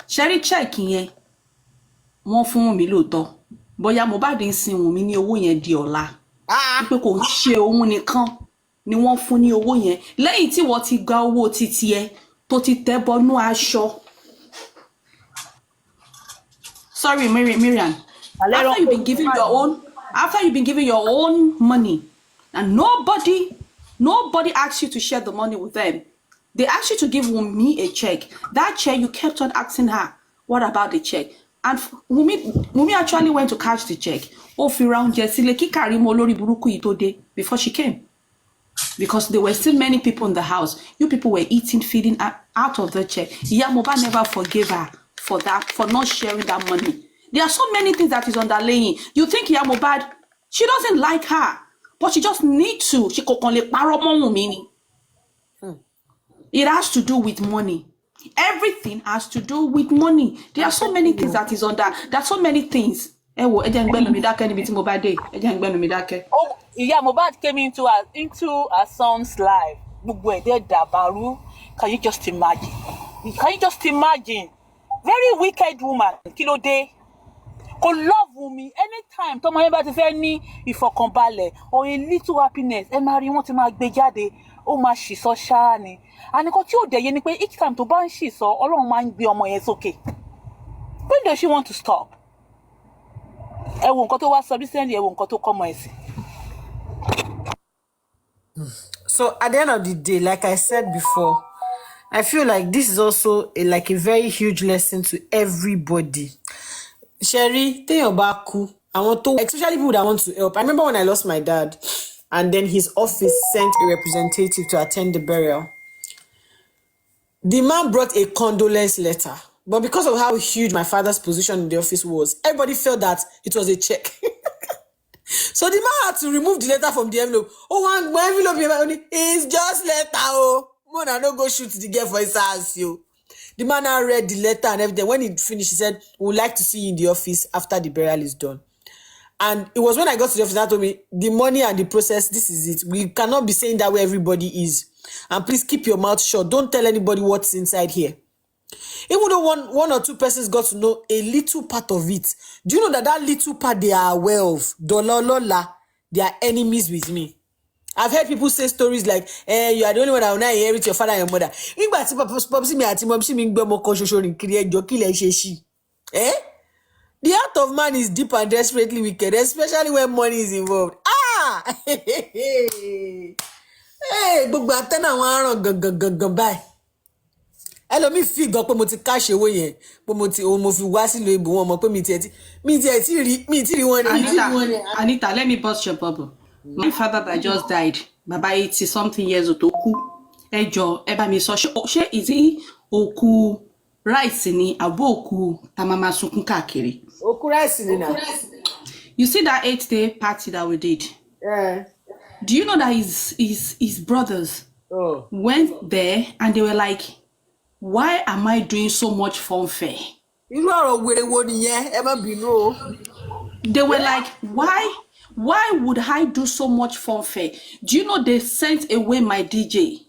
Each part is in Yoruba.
Sherry check yẹn wọ́n fún mi lóòótọ́ bóyá Mohbad ń sin Wùnmí ní owó yẹn di ọ̀la wípé kò ṣe òun nìkan ni wọ́n fún ní owó yẹn lẹ́yìn tí wọ́n ti gba owó títí ẹ tó ti tẹ́ bọnú aṣọ. Sorry, Miriam. After you've been giving your own money, and nobody asked you to share the money with them. They asked you to give Wunmi a check. That check, you kept on asking her, what about the check? And Wunmi actually went to cash the check. Before she came. Because there were still many people in the house. You people were eating, feeding out of the check. Mohbad never forgave her for that, for not sharing that money. There are so many things that is underlying. You think Mohbad, she doesn't like her, but she just needs to. She could only It has to do with money. Everything has to do with money. There are so many things that is under. There are so many things. Oh, yeah, Mohbad came into her son's life. Can you just imagine? Can you just imagine? Very wicked woman. Kilo day. Could love Wunmi anytime. Toma yeba ti fẹ́ ní ìfọ̀kànbalẹ̀ or a little happiness. Ẹ máa rí wọn ti máa gbé jáde. Ó máa ṣìsọ ṣáá ni. And nǹkan tí ó dẹ̀ yé ni pé each time tó bá ń ṣìsọ, Ọlọ́run máa ń gbé ọmọ yẹn sókè. When does she want to stop? Ẹ wo nǹkan tó wá sọ recently, ẹ wo nǹkan tó kọ́ ọmọ ẹ̀ sí. So at the end of the day, like I said before, I feel like this is also a very huge lesson to everybody. Sherry, especially people that want to help. I remember when I lost my dad, and then his office sent a representative to attend the burial. The man brought a condolence letter, but because of how huge my father's position in the office was, everybody felt that it was a check. So the man had to remove the letter from the envelope. Oh, my envelope is just letter. Oh, Mona, no go shoot the girl for his ass, yo. The man now read the letter and everything. When he finished, he said, we would like to see you in the office after the burial is done. And it was when I got to the office that told me, the money and the process, this is it. We cannot be saying that where everybody is. And please keep your mouth shut. Don't tell anybody what's inside here. Even though one or two persons got to know a little part of it, do you know that little part they are aware of? Dololola, they are enemies with me. I've heard people say stories like, you are the only one that will not inherit your father and your mother. The heart of man is deep and desperately wicked, especially when money is involved. Hey, gbogbo atena wan ran gangan báyìí. Ẹlòmí fi gan pé mo ti cash owó yẹn, pé mo fi wá sílùú ìbò wọn mọ̀ pé mi ti rí wọn ni. Anita, let me burst your bubble. My father that just died, baba 80 something years old, oku. Ẹ jọ̀ọ́, ẹ bá mi sọ ṣé ìdí òkú rice ni àbó òkú tá mama sunkún káàkiri. Òkú rice ni na. You see that 8-day party that we did? Yeah. Do you know that his brothers went there and they were like, why am I doing so much funfair? They were like, why would I do so much funfair? Do you know they sent away my DJ?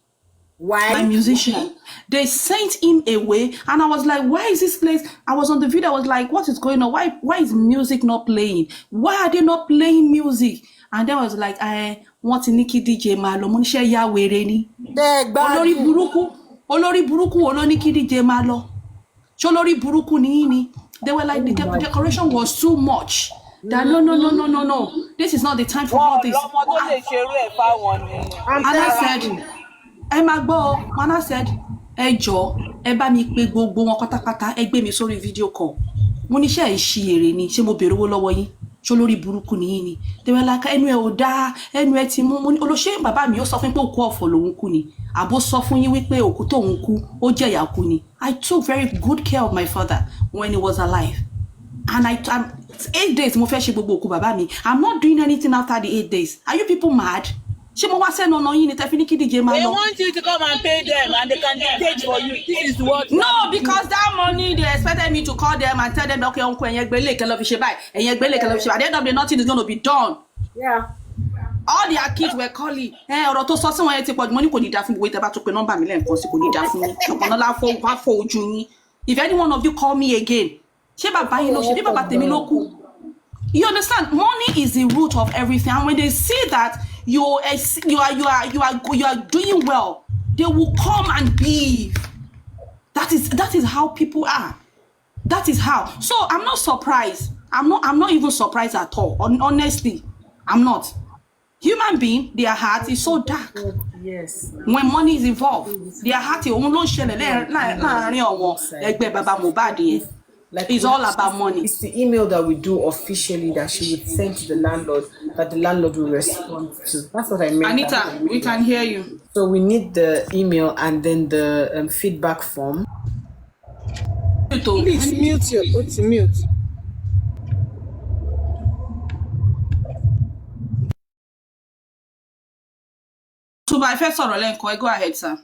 Why? My musician. They sent him away and I was like, why is this place? I was on the video, I was like, what is going on? Why is music not playing? Why are they not playing music? And then I was like, I want to Nikki DJ Malo. Monisha ya wereni. Olori buruku oloniki DJ Malo. Cholori buruku ni. They were like, the decoration was too much. That no. This is not the time for all this. And I said, when I said, ẹ jọ̀ọ́, ẹ bá mi pè gbogbo wọn pátápátá, ẹ gbé mi sórí video call. Mo ní ṣé ẹ ṣí èrè ni, ṣé mo bèrè owó lọ́wọ́ yín? Ṣó lórí burúkú ni yín ni. They were like, ẹnu ẹ ò dá, ẹnu ẹ ti mú. Mo ní olóṣè bàbá mi ó sọ fún pé òkú ọ̀fọ̀ lòun kú ni. Àbó sọ fún yín wípé òkú tóun kú, ó jẹ́ ìyà kú ni. I took very good care of my father when he was alive. And I'm 8 days mo fẹ́ ṣe gbogbo òkú bàbá mi. I'm not doing anything after the 8 days. Are you people mad? They want you to come and pay them and they can dictate for you. This is what. No, because that money they expected me to call them and tell them, okay, uncle, at the end of the nothing is going to be done. Yeah. All their kids were calling. Money could need that for wait about to pay number million for could need that for another 4 Juni. If any one of you call me again, ṣé bàbá yín ló ṣe, bí bàbá tèmi ló kú. You understand? Money is the root of everything. And when they see that you are doing well, they will come and give. That is how people are. That is how. So I'm not surprised. I'm not even surprised at all. Honestly, I'm not. Human being, their heart is so dark. Yes. When money is involved, their heart is like it's all about money. It's the email that we do officially that she would send to the landlord, that the landlord will respond to. That's what I meant. Anita, we can hear you. So we need the email and then the feedback form. Please mute your mute. So by first or Lenko, go ahead, sir.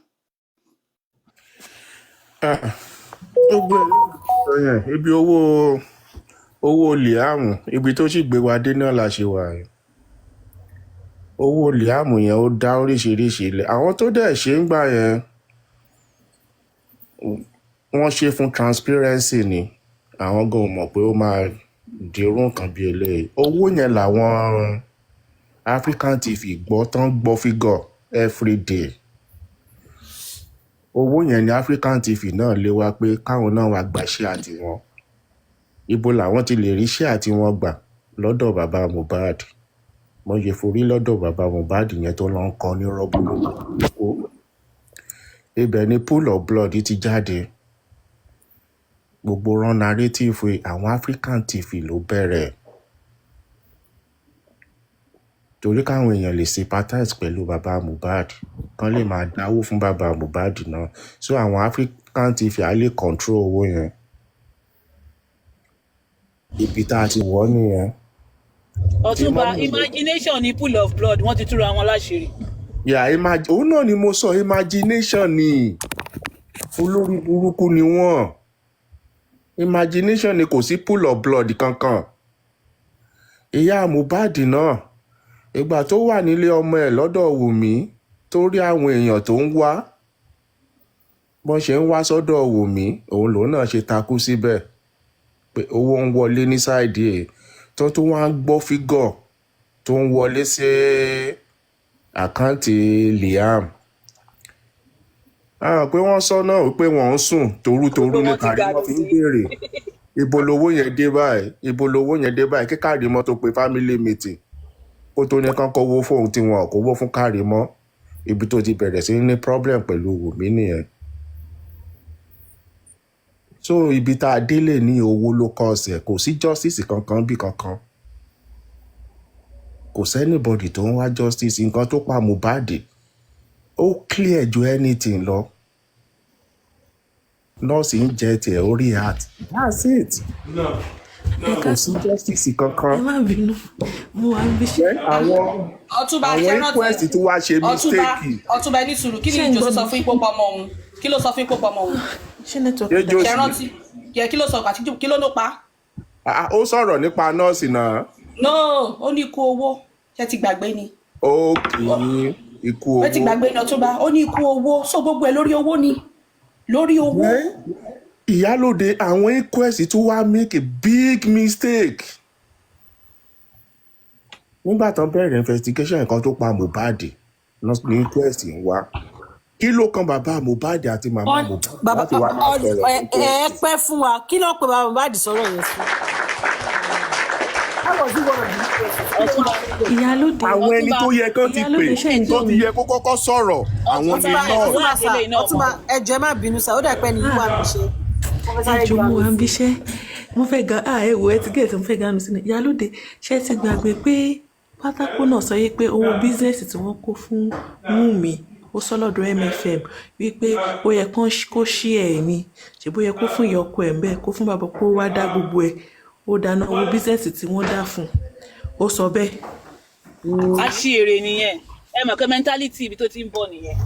Ibi owó Liam, ibi tó sì gbé wa dé náà la ṣe wà yìí. Owó Liam yẹn ó dá oríṣiríṣi ilẹ̀. Àwọn tó dẹ̀ ṣe ń gbà yẹn, wọ́n ṣe fún transparency ni. Àwọn gan mọ̀ pé ó máa dirú nǹkan bí eléyìí. Owó yẹn làwọn African TV gbọ́ tán gbọ́ figure every day. Owó yẹn ni African TV náà lé wa pé káwọn náà wá gba share àti wọn. Ibo làwọn ti lè rí share àti wọn gbà lọ́dọ̀ bàbá Mohbad. Mo yẹ forí lọ́dọ̀ bàbá Mohbad yẹn tó lọ ń kọ ní rọ́bù. Ibẹ̀ ni pool of blood ti jáde. Gbogbo run narrative àwọn African TV ló bẹ̀rẹ̀. Torí káwọn èèyàn lè sympathize pẹ̀lú bàbá Mohbad, kán lè máa dáwó fún bàbá Mohbad náà. So àwọn African TV á lè control owó yẹn. Ibi tá a ti wọ̀ nìyẹn. Ọ̀túnba, imagination ni pool of blood, wọ́n ti túra wọn láṣìírí. Òun náà ni mo sọ, imagination ni. Olórí burúkú ni wọ́n. Imagination ni, kò sí pool of blood kankan. Ìyá Mohbad náà, ìgbà tó wà nílé ọmọ ẹ̀ lọ́dọ̀ Wùmí, tó rí àwọn èèyàn tó ń wá, bọ́n ṣe ń wá sọ́dọ̀ Wùmí, òun lòun náà ṣe takú síbẹ̀ pé owó ń wọlé ní sáìdì ẹ̀, tó tún wá ń gbọ́ fígọ̀ tó ń wọlé sí àkáǹtì Liam. Pé wọ́n sọ náà pé wọ́n ń sùn torútorú ní Kàrímọ́ fi ń béèrè ibo lowó yẹn dé báyìí, kí Kàrímọ́ tó pe family meeting kó tó ní kán kówó fóun tí wọn kò wó fún Kàrímọ́. Ibi tó ti bẹ̀rẹ̀ sí ní problem pẹ̀lú Wùmí nìyẹn. So ibi tá a délé ní owó ló kọ́ ọ̀sẹ̀, kò sí justice kankan bí kankan. Kò sẹ́nibọ̀dì tó ń wá justice. Nǹkan tó pa Mohbad ó clear ju anything lọ. Nọ́ọ̀sì ń jẹ tiẹ̀ orí heart. That's it. Kò sí justice kankan. Ẹ má bínú, mo wà ń bí ṣe. Àwọn inquest tí wàá ṣe mistake. Ọ̀túnba ẹni sùúrù, kí ni ìjọ sọ fún ipò pọmọ òun? Kí ló sọ fún ipò pọmọ òun? Ṣé network Ṣé rántí? Kí ló sọ àti kí ló pa? Ó sọ̀rọ̀ nípa nọ́ọ̀sì náà. No, ó ní ikú owó. Ṣé ti gbàgbé ni? Okay, ikú owó. Ṣé ti gbàgbé ni Ọ̀túnba? Ó ní ikú owó. So gbogbo ẹ̀ lórí owó ni. Lórí owó. Ìyálóde, àwọn inquest tún wá make a big mistake. Nígbà tán bẹ̀rẹ̀ investigation nǹkan tó pa Mohbad ní inquest ń wá. Kí ló kan bàbá Mohbad àti màmá Mohbad? Bàbá ẹ pẹ́ fún wa, kí ló pe bàbá Mohbad sọ̀rọ̀ yẹn fún? Ìyálóde. Àwọn ẹni tó yẹ kán ti pè, tó ti yẹ kó kọ́kọ́ sọ̀rọ̀, àwọn ni náà. Ọ̀túnba ẹjọ́ má bínú sá, ó dà pé ní ìwà mi ṣe. Ẹjọ́ mo wà ń bí iṣẹ́, mo fẹ́ ga ẹ̀wò ẹ ti gẹ̀ẹ́sì, mo fẹ́ ga nù sínú. Ìyálóde, ṣé ti gbàgbé pé pátákó náà sọ pé owó bísíǹsì tí wọ́n kó fún Wùmí ó sọ lọ́dọ̀ MFM wípé ó yẹ kó ṣí ẹ̀ ní, ṣèbó yẹ kó fún ìyọkọ ẹ̀ ń bẹ́ẹ̀, kó fún bàbá kó wá dá gbogbo ẹ̀, ó dáná owó bísíǹsì tí wọ́n dá fún, ó sọ bẹ́ẹ̀. Àṣìírí nìyẹn, ẹ mọ̀ pé mentality ibi tó ti ń bọ̀ nìyẹn.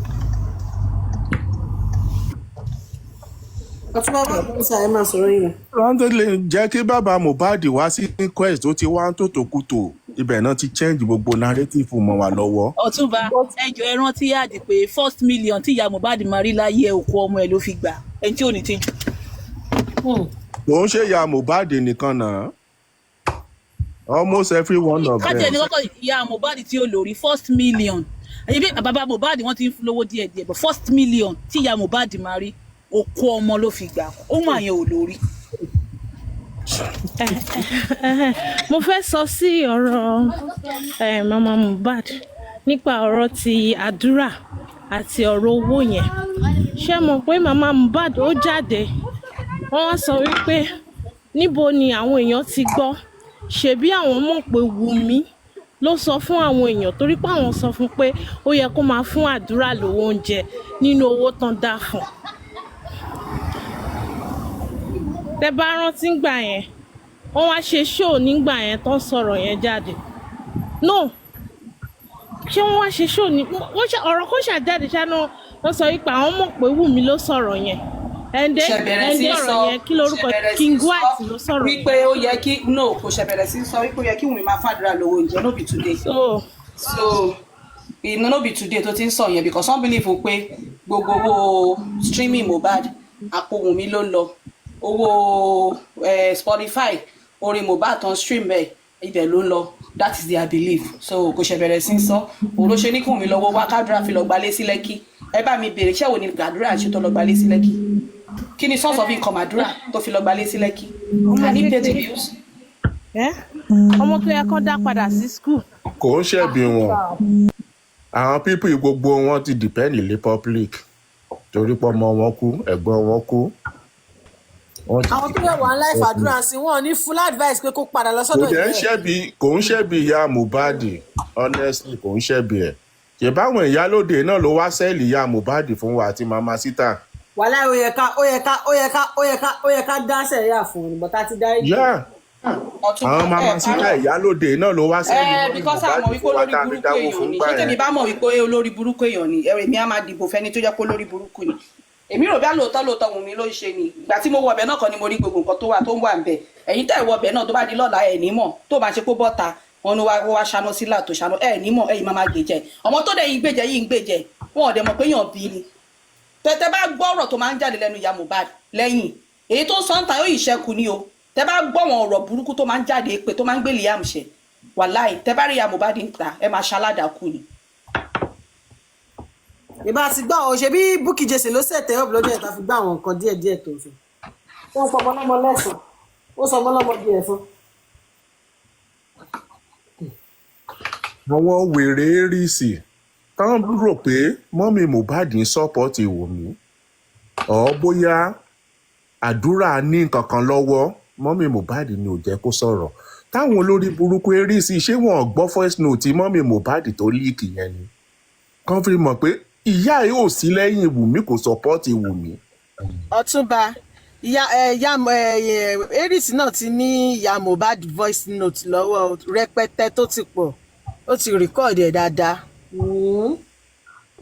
Ọ̀túnba bá bá sá ẹ máa sọ̀rọ̀ yẹn. Rántí lè jẹ́ kí bàbá Mohbad wá sí inquest tó ti wá ń tòtòkùtò, ibẹ̀ náà ti change gbogbo narrative mọ́ wa lọ́wọ́. Ọ̀túnba, ẹjọ́ ẹ rántí àdì pé 1 million tí ìyá Mohbad máa rí láyé òkú ọmọ ẹ̀ ló fi gbà, ẹni tí ò ní tíjú. kò ń ṣe ìyá Mohbad nìkan náà, almost every one of kájẹ ní them. kọ́kọ́ ìyá Mohbad tí ó lórí 1st million ẹ̀yìn bí bàbá Mohbad wọ́n ti ń fún lówó díẹ̀díẹ̀ but 1st million tí ìyá Mohbad máa rí okó ọmọ ló fi gbà ó mà yẹn ò lórí. mo fẹ́ sọ sí ọ̀rọ̀ mama Mohbad nípa ọ̀rọ̀ ti àdúrà àti ọ̀rọ̀ owó yẹn. Ṣé mọ̀ pé mama Mohbad ó jáde wọ́n wá sọ wípé níbo ni àwọn èèyàn ti gbọ́, ṣebí àwọn mọ̀ pé Wùmí ló sọ fún àwọn èèyàn torí pé àwọn sọ fún pé ó yẹ kó máa fún àdúrà lówó oúnjẹ nínú owó tán dá fún. Tẹ́ bá rántí gbà yẹn wọ́n wá ṣe show nígbà yẹn tán sọ̀rọ̀ yẹn jáde. No, ṣé wọ́n wá ṣe show ní ọ̀rọ̀ kó ṣàjáde ṣáná wọ́n sọ wípé àwọn mọ̀ pé Wùmí ló sọ̀rọ̀ yẹn. ẹ̀ǹdẹ́ ọ̀rọ̀ yẹn kí lorúkọ King White ló sọ̀rọ̀ yẹn. wípé ó yẹ kí no kò ṣẹ̀bẹ̀rẹ̀ sí sọ wípé ó yẹ kí Wùmí máa fàdúrà lówó oúnjẹ no be today. So no be today tó ti ń sọ yẹn because some believe pé gbogbo owó streaming Mohbad àpò Wùmí ló ń lọ owó Spotify orin Mohbad tán stream ẹ̀ ibẹ̀ ló ń lọ that is their belief. So kò ṣẹ̀bẹ̀rẹ̀ sí sọ òun ló ṣe ní kí Wùmí lọ́wọ́ wá kádùrà fi lọ gbalé sí Lẹ́kì. Ẹ bá mi bèrè ṣẹ́wò ní gàdúrà ṣe tó lọ gbalé sí Lẹ́kì. Kí ni source of income àdúrà tó fi lọ gbalé sí Lẹ́kì? Can he pay the bills? ọmọ tó yẹ kán dá padà sí school. Kò ń ṣẹ̀bi wọn, àwọn pípì gbogbo wọn ti depend lé public torí pé ọmọ wọn kú, ẹ̀gbọ́n wọn kú. àwọn tó yẹ wà ń láì fàdúrà sí wọn ní full advice pé kó padà lọ sọ́dọ̀ ìyá. Kò ń ṣẹ̀bi ìyá Mohbad, honestly kò ń ṣẹ̀bi ẹ̀. Ṣé báwọn ìyálóde náà ló wá sẹ́ẹ̀lì ìyá Mohbad fún wa àti mama Sita? wàhálà ó yẹ ká dá sẹ̀ríà fún un bọ́tà ti dárí. Àwọn mama Sita ìyálóde náà ló wá sẹ́ẹ̀lì because àmọ̀ wípé olórí burúkú èèyàn ni ṣé tèmi bá mọ̀ wípé olórí burúkú èèyàn ni èmi á máa dìbò fẹ́ni tó jẹ́ pé olórí burúkú ni. Èmi rò bí lóòótọ́ Wùmí ló ń ṣe ni ìgbà tí mo wọ ọbẹ̀ náà kan ni mo rí gbogbo nǹkan tó ń wà ń bẹ̀. Ẹ̀yin tẹ́ ìwọ ọbẹ̀ náà tó bá di lọ́la ẹ̀ ní mọ̀ tó bá ṣe pé bọ́ta wọn ni wá ṣáná sílà tó ṣáná ẹ̀ ní mọ̀ ẹ̀yin máa gbèjẹ ọmọ tó dẹ̀ yín gbèjẹ wọn ò dẹ̀ mọ̀ pé yàn bí ni. Tẹ́ bá gbọ́ ọ̀rọ̀ tó máa ń jáde lẹ́nu ìyá Mohbad lẹ́yìn èyí tó sọ ń ta yóò ìṣẹ́kù ni o. Tẹ́ bá gbọ́ wọn ọ̀rọ̀ burúkú tó máa ń jáde pé tó máa ń gbé Liam ṣe wàláì tẹ́ bá rí ìyá Mohbad ń ta ẹ máa ṣaládàkú ni. ìbá ti gbà ọ ṣe bí Bukky Jesse ló ṣẹ̀tẹ̀ up lọ́jọ́ ìta fi gbà àwọn nǹkan díẹ̀díẹ̀ tó fi wọ́n fọ ọmọlọ́mọ lẹ́sàn ó sọ ọmọlọ́mọ di ẹ̀fọn. àwọn wèrè rìsì tán rò pé mọ́mí Mohbad ń sọ́pọ̀tì Wùmí ọ̀ bóyá àdúrà ní nǹkan kan lọ́wọ́ mọ́mí Mohbad ni ò jẹ́ kó sọ̀rọ̀. Táwọn olórí burúkú rìsì ṣé wọn gbọ́ voice note mọ́mí Mohbad tó líìkì yẹn ni kàn fi mọ̀ pé ìyá ẹ̀ ò sí lẹ́yìn Wùmí kò sọ́pọ̀tì Wùmí. Ọ̀túnba ìyá Eris náà ti ní ìyá Mohbad voice note lọ́wọ́ rẹpẹtẹ tó ti pọ̀ ó ti rìkọ́ọ̀dì ẹ̀ dáadáa.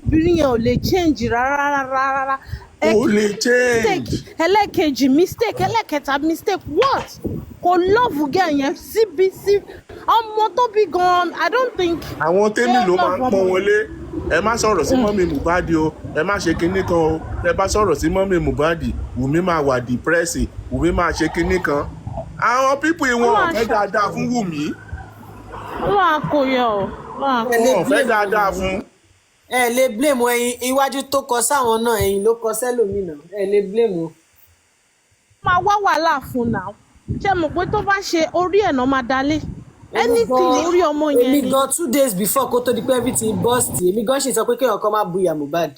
obìnrin yẹn ò lè change rárá. Ó lè change. ẹlẹ́kejì mistake ẹlẹ́kẹta mistake what kò love girl yẹn síbi ọmọ tó bí gan I don't think. àwọn tèmi ló máa ń pọ́n wọlé ẹ má sọ̀rọ̀ sí mọ́mí Mohbad o ẹ má ṣe kinní kan o ẹ bá sọ̀rọ̀ sí mọ́mí Mohbad Wùmí máa wà depressed Wùmí máa ṣe kinní kan. Àwọn pípù wọn ò fẹ́ dáadáa fún Wùmí. wọ́n á kó yọ ọ́ wọn ò fẹ́ dáadáa fún. ẹ lè blame ẹyin iwájú tó kọ sáwọn náà ẹ̀yìn ló kọ sẹ́lòmínà ẹ lè blame o. máa wá wàhálà fún náà ṣé mọ̀ pé tó bá ṣe orí ẹ̀ náà máa dalé anything lórí ọmọ yẹn ni. èmi gan 2 days before kó tó di pé everything burst èmi gan ṣe sọ pé kéèyàn kan máa bu ìyá Mohbad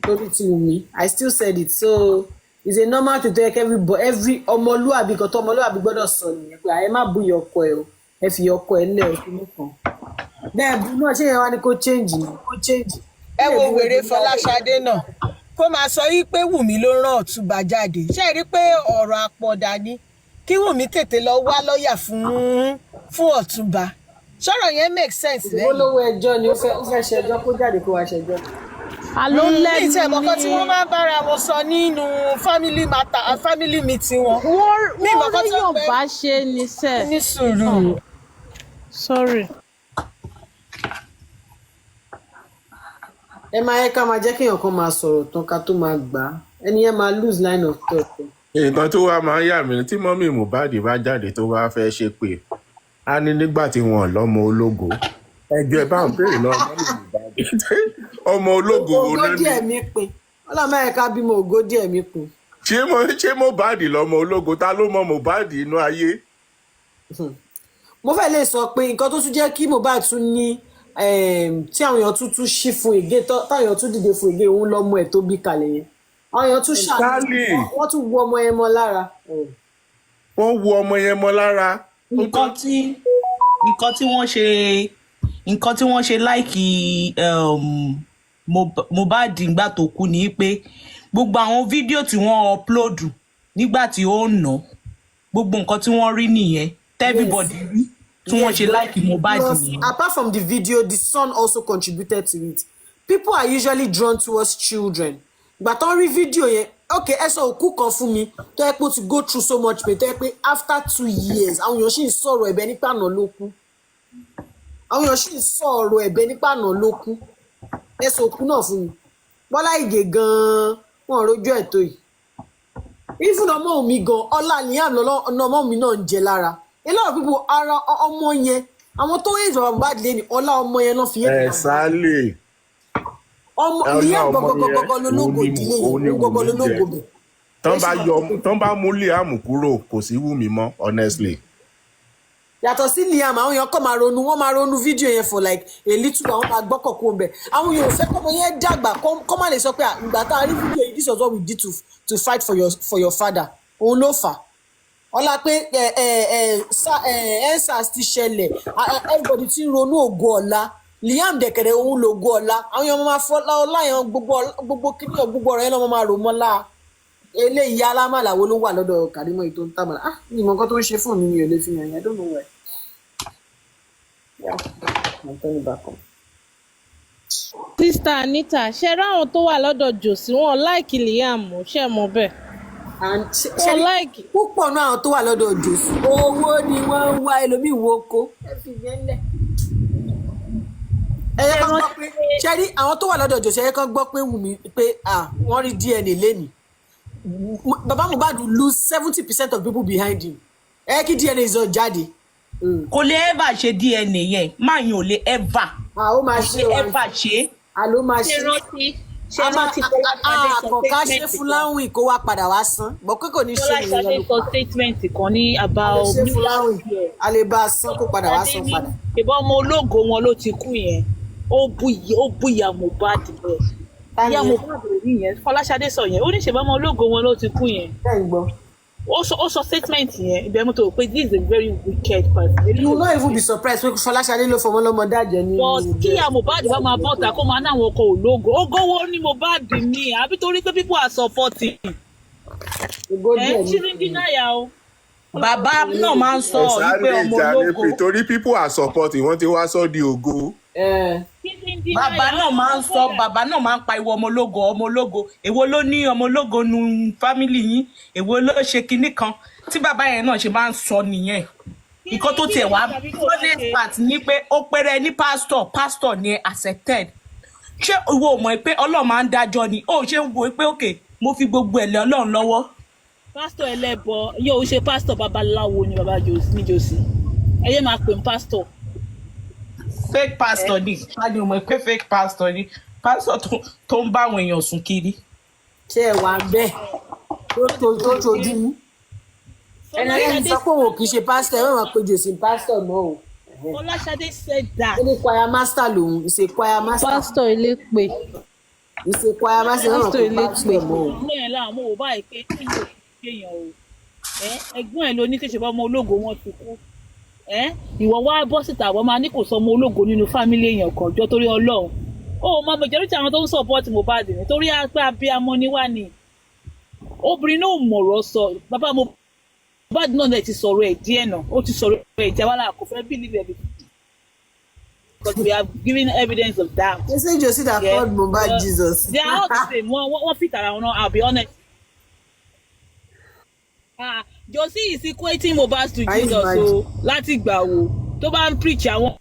lórí ti Wùmí I still said it so it's a normal thing to make every ọmọlúwàbí kan tó ọmọlúwàbí gbọ́dọ̀ sọ nìyẹn pé àyè má bu ìyá ọkọ ẹ o ẹ fi ìyá ọkọ ẹ lẹ ẹ fi mú kan bẹ́ẹ̀ bu náà ṣé yẹn wá ní kó change ni kó change. ẹ wo wèrè Fọláṣadé náà kó máa sọ yí pé Wùmí ló rán Ọ̀túnba jáde ṣé ẹ rí pé ọ̀rọ̀ àpọ̀dà ni kí Wùmí tètè lọ wá lọ́ọ̀yà fún Ọ̀túnba ṣọ́rọ̀ yẹn make sense lẹ́yìn. olówó ẹjọ́ ni ó fẹ́ ṣẹjọ́ kó jáde kó wá ṣẹjọ́. àló lẹ́nu ní ìtẹ̀mọ́kọ́ tí wọ́n máa ń bára wọn sọ nínú family meeting wọn. wọ́n rí Yorùbá ṣe ní sẹ́ẹ̀. ní sùúrù. sorry. ẹ máa yẹ ká máa jẹ́ kéèyàn kan máa sọ̀rọ̀ tán ká tó máa gbà á ẹni yẹn máa lose line of thought. nǹkan tó wá máa ń yà mí tí mọ́mì Mohbad bá jáde tó wá fẹ́ ṣépè á ní nígbà tí wọn lọ́mọ ológo ẹjọ́ ẹ bá ń béèrè lọ mọ́mì Mohbad ọmọ ológo wo ló ògódì ní ẹ̀mí pin ọlọ́mọ ẹ̀ka bímọ ògódì ẹ̀mí pin. ṣé Mohbad lọ́mọ ológo ta ló mọ Mohbad inú ayé. mo fẹ́ lè sọ pé nǹkan tó tún jẹ́ kí Mohbad tún ní tí àwọn èèyàn tún ṣí fún ègé táwọn èèyàn tún dìde fún ègé òun lọ́mọ ẹ̀ tó bí kalẹ̀ yẹn àwọn èèyàn tún ṣàlùyẹ wọ́n tún wo ọmọ yẹn mọ́ lára. wọ́n wo ọmọ yẹn mọ́ lára. nǹkan tí wọ́n ṣe láìkì Mohbad nígbà tó kú ni pé gbogbo àwọn fídíò tí wọ́n upload nígbà tí ó ń ná gbogbo nǹkan tí wọ́n rí nìyẹn everybody rí tí wọ́n ṣe láìkì Mohbad nìyẹn. Apart from the video, the son also contributed to it. People are usually drawn towards children. But on video yẹn, okay, ẹ sọ òkú kan fún mi tó yẹ pé ó ti go through so much pain tó yẹ pé after 2 years àwọn èèyàn sì ń sọ̀rọ̀ ẹ̀bẹ̀ nípa àná ló kú. Àwọn èèyàn sì ń sọ̀rọ̀ ẹ̀bẹ̀ nípa àná ló kú. Ẹ sọ òkú náà fún mi. Bọ́lá Ìgè gan-an wọn rojú ẹ̀ tó yìí. Even ọmọ mi gan ọlá Liam ọmọ mi náà ń jẹ lára. A lot of people ara ọmọ yẹn àwọn tó yẹ ìjọba Mohbad lé ní ọlá ọmọ yẹn náà fi yẹn. ẹ sálè. ọmọ Liam gọgọgọgọ lológo ìdílé yẹn gọgọ lológo bẹ. tán bá mú Liam kúrò kò sí Wùmí mọ́ honestly. yàtọ̀ sí Liam àwọn èèyàn kọ́ wọ́n máa ronú fídíò yẹn for like a little while wọ́n máa gbọ́kọ̀ kó bẹ̀ àwọn èèyàn ò fẹ́ kọ́mọ yẹn dàgbà kọ́ má lè sọ pé ìgbà tá a rí fídíò yìí this was what we did to fight for your father òun ló fà ọlá pé ensars ti ṣẹlẹ̀ everybody ti ń ronú ògo ọ̀la Liam dẹ̀kẹ̀rẹ̀ òun lògo ọ̀la àwọn èèyàn máa fọ́ ọlá yẹn gbogbo kíní gbogbo ọ̀rọ̀ yẹn lọ́mọ máa rò mọ́lá eléyìí alámàlà wo ló wà lọ́dọ̀ Kàrímọ́ ètò ń tàmàlà ní ìmọ̀ nǹkan tó ń ṣe fún mi ò lè fi hàn yẹn I don't know why. Yeah, I'll turn it back on. Sister Anita ṣe ráwọn tó wà lọ́dọ̀ Jòsí wọn láìkì Liam ṣe mọ̀ bẹ́ẹ̀. Wọn láìkì. Púpọ̀ náà àwọn tó wà lọ́dọ̀ Jòsí owó ni wọ́n ń wá ẹlòmíì wo oko. ẹyẹ kan gbọ́ pé ṣe rí àwọn tó wà lọ́dọ̀ Jòsí ẹyẹ kan gbọ́ pé Wùmí pé wọ́n rí DNA lẹ́nìí. Baba Mohbad lose 70% of people behind him. Kí DNA sọ jáde. Kò lè ever ṣe DNA yẹn máa yàn ò lè ever. Ó máa ṣe ever ṣe. Àló máa ṣe. ṣe rántí àkọ́ká ṣe fúláwìn kó wá padà wá san bọ́ pé kò ní ṣe ìyẹn Fọláṣadé sọ statement kan ní about ṣe fúláwìn a lè bá a san kó padà wá san padà. ìbọn ọmọ ológo wọn ló ti kú yẹn ó bú ìyá Mohbad bẹ́ẹ̀ ìyá Mohbad rí yẹn Fọláṣadé sọ yẹn ó ní ṣèbọn ọmọ ológo wọn ló ti kú yẹn ó sọ statement yẹn ibẹ̀ mo tó rò pé this is a very wicked person. You will not even be surprised pé Fọláṣadé ló fọmọ lọ́mọ dájẹ́ ní. but kí ìyá Mohbad bá máa bọ́ta kó máa náwọn ọkọ̀ ológo ogówó ní Mohbad ní àbí torí pé people are supporting. ṣí ní dínáyà o. Bàbá náà máa ń sọ wípé ọmọ ológo. torí people are supporting wọ́n ti wá sọ di ògo. Bàbá náà máa ń sọ bàbá náà máa ń pariwo ọmọ ológo èwo ló ní ọmọ ológo nu fámìlì yín èwo ló ṣe kinní kan tí bàbá yẹn náà ṣe máa ń sọ nìyẹn nǹkan tó tiẹ̀ wá honest part ni pé ó pẹ́rẹ́ ní pastor ni accepted ṣé ìwọ mọ̀ pé Ọlọ́run máa ń dájọ́ ni ó ṣe ń wo pé òkè mo fi gbogbo ẹ̀ lé Ọlọ́run lọ́wọ́. Pásítọ̀ ẹlẹ́bọ yóò ṣe pásítọ̀ babaláwo ni bàbá Jòsí ẹ yé máa pè ń pásítọ̀. Fake pastor ni ṣáàjú mọ̀ pé fake pastor ni pastor tó ń bá àwọn èèyàn sùn kiri. ṣé ẹ wà bẹ́ẹ̀ tó ṣojú mú ẹni sọ pé òun kì í ṣe pásítọ̀ ẹ má máa pe Jòsí pásítọ̀ náà o. Fọláṣadé said that. ó ní choir master lòun ìṣe choir master. pásítọ̀ elépè. ìṣe choir master náà kò pásítọ̀ mọ́ o. ọmọ yẹn láwọn ọmọ òbá yìí pé kí ló kéèyàn o ẹ̀gbọ́n ẹ̀ ló ní kéṣe bá ọmọ ológo wọn ti kú ìwọ wá bọ́ síta àwọn máa ní kò sọ ọmọ ológo nínú fámílì èèyàn kan jọ torí Ọlọ́run ó mọ majority àwọn tó ń support Mohbad nítorí pé abiyamọ ni wá ni obìnrin náà mọ̀rọ̀ sọ bàbá Mohbad náà ti sọ̀rọ̀ ẹ̀ díẹ̀ náà ó ti sọ̀rọ̀ ẹ̀ jẹ́ wàhálà kò fẹ́ believe everything because we have given evidence of that. They say Jòsí that called Mohbad Jesus. They are all the same wọ́n fit ara wọn náà I'll be honest. Jòsí is equating Mohbad to Jesus o láti gbà wo tó bá ń preach àwọn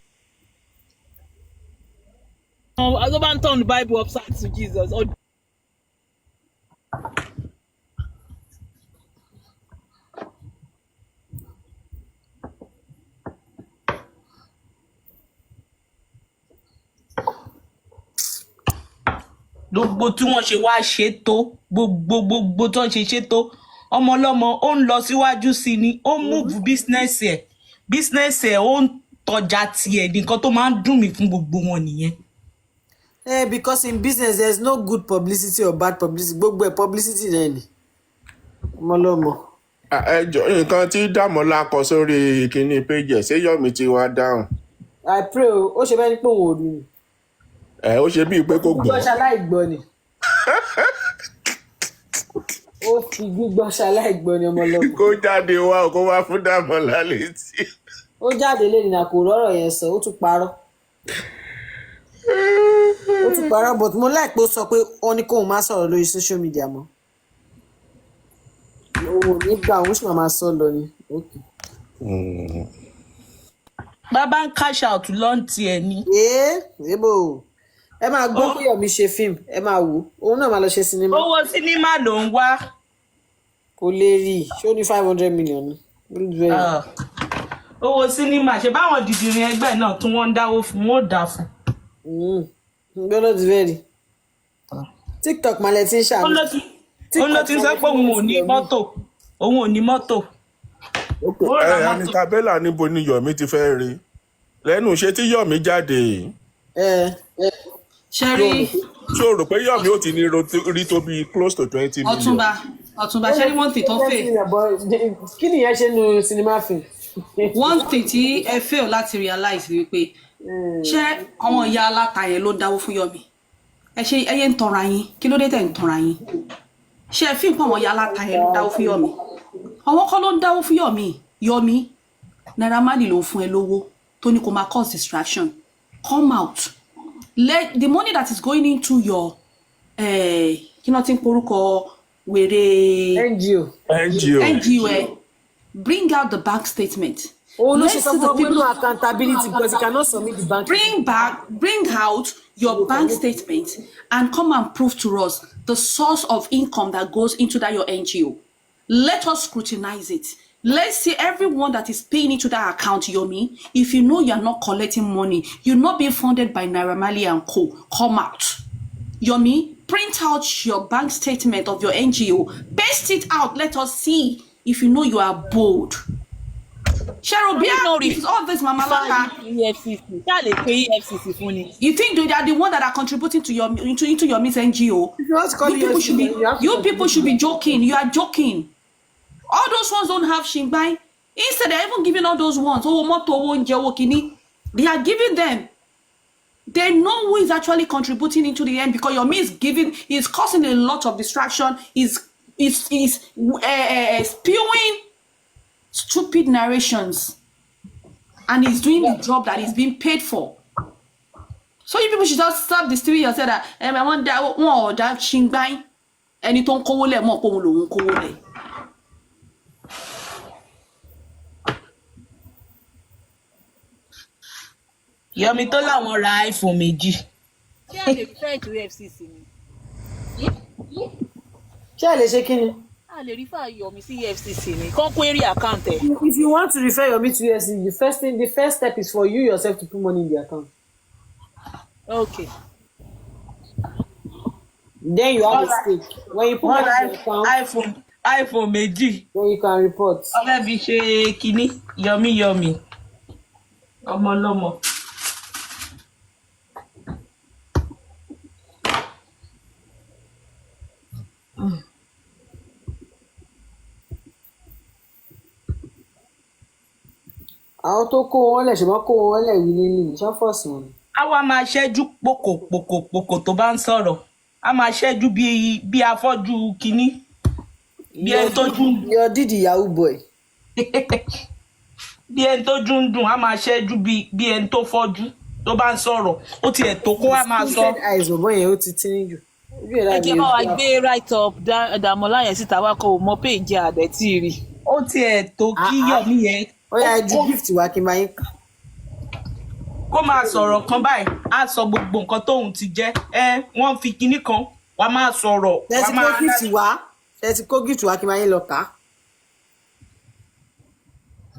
tó bá ń turn the Bible upside to Jesus. gbogbo tí wọ́n ṣe wá ṣe tó gbogbo tó ń ṣe tó ọmọ ọlọ́mọ ó ń lọ síwájú sí ni ó ń múùbù bísínẹ́sì ẹ̀ ó ń tọ́jà tiẹ̀ nǹkan tó máa ń dùn mí fún gbogbo wọn nìyẹn. Because in business there's no good publicity or bad publicity. Gbogbo ẹ̀ publicity náà ni. Ọmọlọ́mọ. Ẹjọ́ nǹkan tí Dàmọ́lá kọ sórí ìkíní péjì ẹ̀ ṣé Yọ̀mí ti wá dáhùn. I pray o, ó ṣe bẹ́ẹ̀ ni pé òun ò rí ni. Ó ṣe bíi pé kò gbọ́. Gbígbọ́ ṣaláìgbọ́ ni. Ó fi gbígbọ́ ṣaláìgbọ́ ni ọmọlọ́mọ. Kó jáde wá kó wá fún Dàmọ́lá létí. Ó jáde lẹ́yìn náà kò rọ́rọ̀ yẹn sọ, ó tún parọ́. Ó tún parọ́ but mo like pé ó sọ pé ó ní kóun má sọ̀rọ̀ lórí social media mọ́. Òun ò ní gbà òun sì máa sọ lọ ni. bàbá ń cash out lọ́ǹtì ẹ̀ ni. Ebo ẹ máa gbọ́ pé Yọ̀mí ṣe fíìmù ẹ máa wò òun náà máa lọ ṣe sinimá. owó sinimá ló ń wá. Kò lè rí i ṣé ó ní 500 million ni. owó sinimá ṣe báwọn dìdìrín ẹgbẹ́ náà tí wọ́n ń dáwó fún wọn ò dà fún. Gbọ́dọ̀ ti fẹ́ rí. TikTok malẹ̀ ti ń ṣàmì. òun ló ti sọ pé òun ò ní mọ́tò. Anita Bella níbo ni Yọ̀mí ti fẹ́ rí lẹ́nu ṣé tí Yọ̀mí jáde. Ṣẹ́rí. Ṣé o rò pé Yọ̀mí ò ti ní rí tó bí close to 20 million? Ọ̀túnba ṣẹ́rí one thing tó fẹ́. Kí nìyẹn ṣe nu sinimá film? One thing tí ẹ fail láti realize ni wípé ṣé àwọn ìyá aláta yẹn ló dáwó fún Yọ̀mí? Ẹyẹ ń tanra yín, kí ló dé tẹ̀ ń tanra yín? Ṣé ẹ fi ń pọ̀ àwọn ìyá aláta yẹn ló dáwó fún Yọ̀mí? Àwọn kọ́ ló ń dáwó fún Yọ̀mí. Naira Marley ló fún ẹ lówó tó ní kó máa cause distraction. Come out. Let the money that is going into your kí náà ti ń porúkọ wèrè NGO bring out the bank statement. Let's see the people accountability because you cannot submit the bank. Bring out your bank statement and come and prove to us the source of income that goes into that your NGO. Let us scrutinize it. Let's see everyone that is paying into that account, Yọ̀mí. If you know you're not collecting money, you're not being funded by Naira Marley and Co. Come out. Yọ̀mí, print out your bank statement of your NGO. Paste it out. Let us see if you know you are bold. Cheryl, is all this Mama Laka. You think they are the one that are contributing to your into Yọ̀mí's NGO? You people should be joking. You are joking. All those ones don't have shingbai. Instead, they're even giving all those ones. They are giving them. They know who is actually contributing into the end because Yọ̀mí is causing a lot of distraction. Is spewing stupid narrations, and he's doing the job that he's being paid for. So you people should just stop disturbing yourself that I want that one or that shingbai. Ẹni tó ń kówó lẹ̀ mọ̀ pé òun lòun kówó lẹ̀. Yọ̀mí tó láwọn ra iPhone méjì. Ṣé a lè refer to EFCC ni? Ṣé a lè ṣe kí ni? A lè refer Yọ̀mí sí EFCC ni. Kàn query account ẹ̀. If you want to refer Yọ̀mí to EFCC, the first step is for you yourself to put money in the account. Okay. Then you have a stake. When you put money in the account, iPhone méjì. then you can report. Ọlẹ́ fi ṣe kínní Yọ̀mí. Ọmọ ọlọ́mọ. Àwọn tó kó wọn lẹ̀ ṣùgbọ́n kó wọn lẹ̀ wí nílé ìṣọ́fọ̀sì wọn. A wá máa ṣẹ́jú pòkòpòkò tó bá ń sọ̀rọ̀. A máa ṣẹ́jú bí afọ́jú kínní. Bí ẹni tó dún. Your didi yahoo boy. Bí ẹni tó dún dùn, a máa ṣẹ́jú bí ẹni tó fọ́jú tó bá ń sọ̀rọ̀. Ó tiẹ̀ tó kó a máa sọ. Eyes bọ̀bọ̀ yẹn ó ti tíní jù. Ẹ jẹ́ bá wa gbé right up Dàmọ́lá yẹn síta wá kó o mọ péjì àdẹ́tì rí. Ó tiẹ̀ tó kí Yọ̀mí yẹn. Ó yá ju gift wa kí n máa yín kà. Kó máa sọ̀rọ̀ kan báyìí, á sọ gbogbo nǹkan tóun ti jẹ́. Wọ́n fi kinní kan, wàá máa sọ̀rọ̀. Ṣé ti kó gift wa kí n máa yín lọ kà á?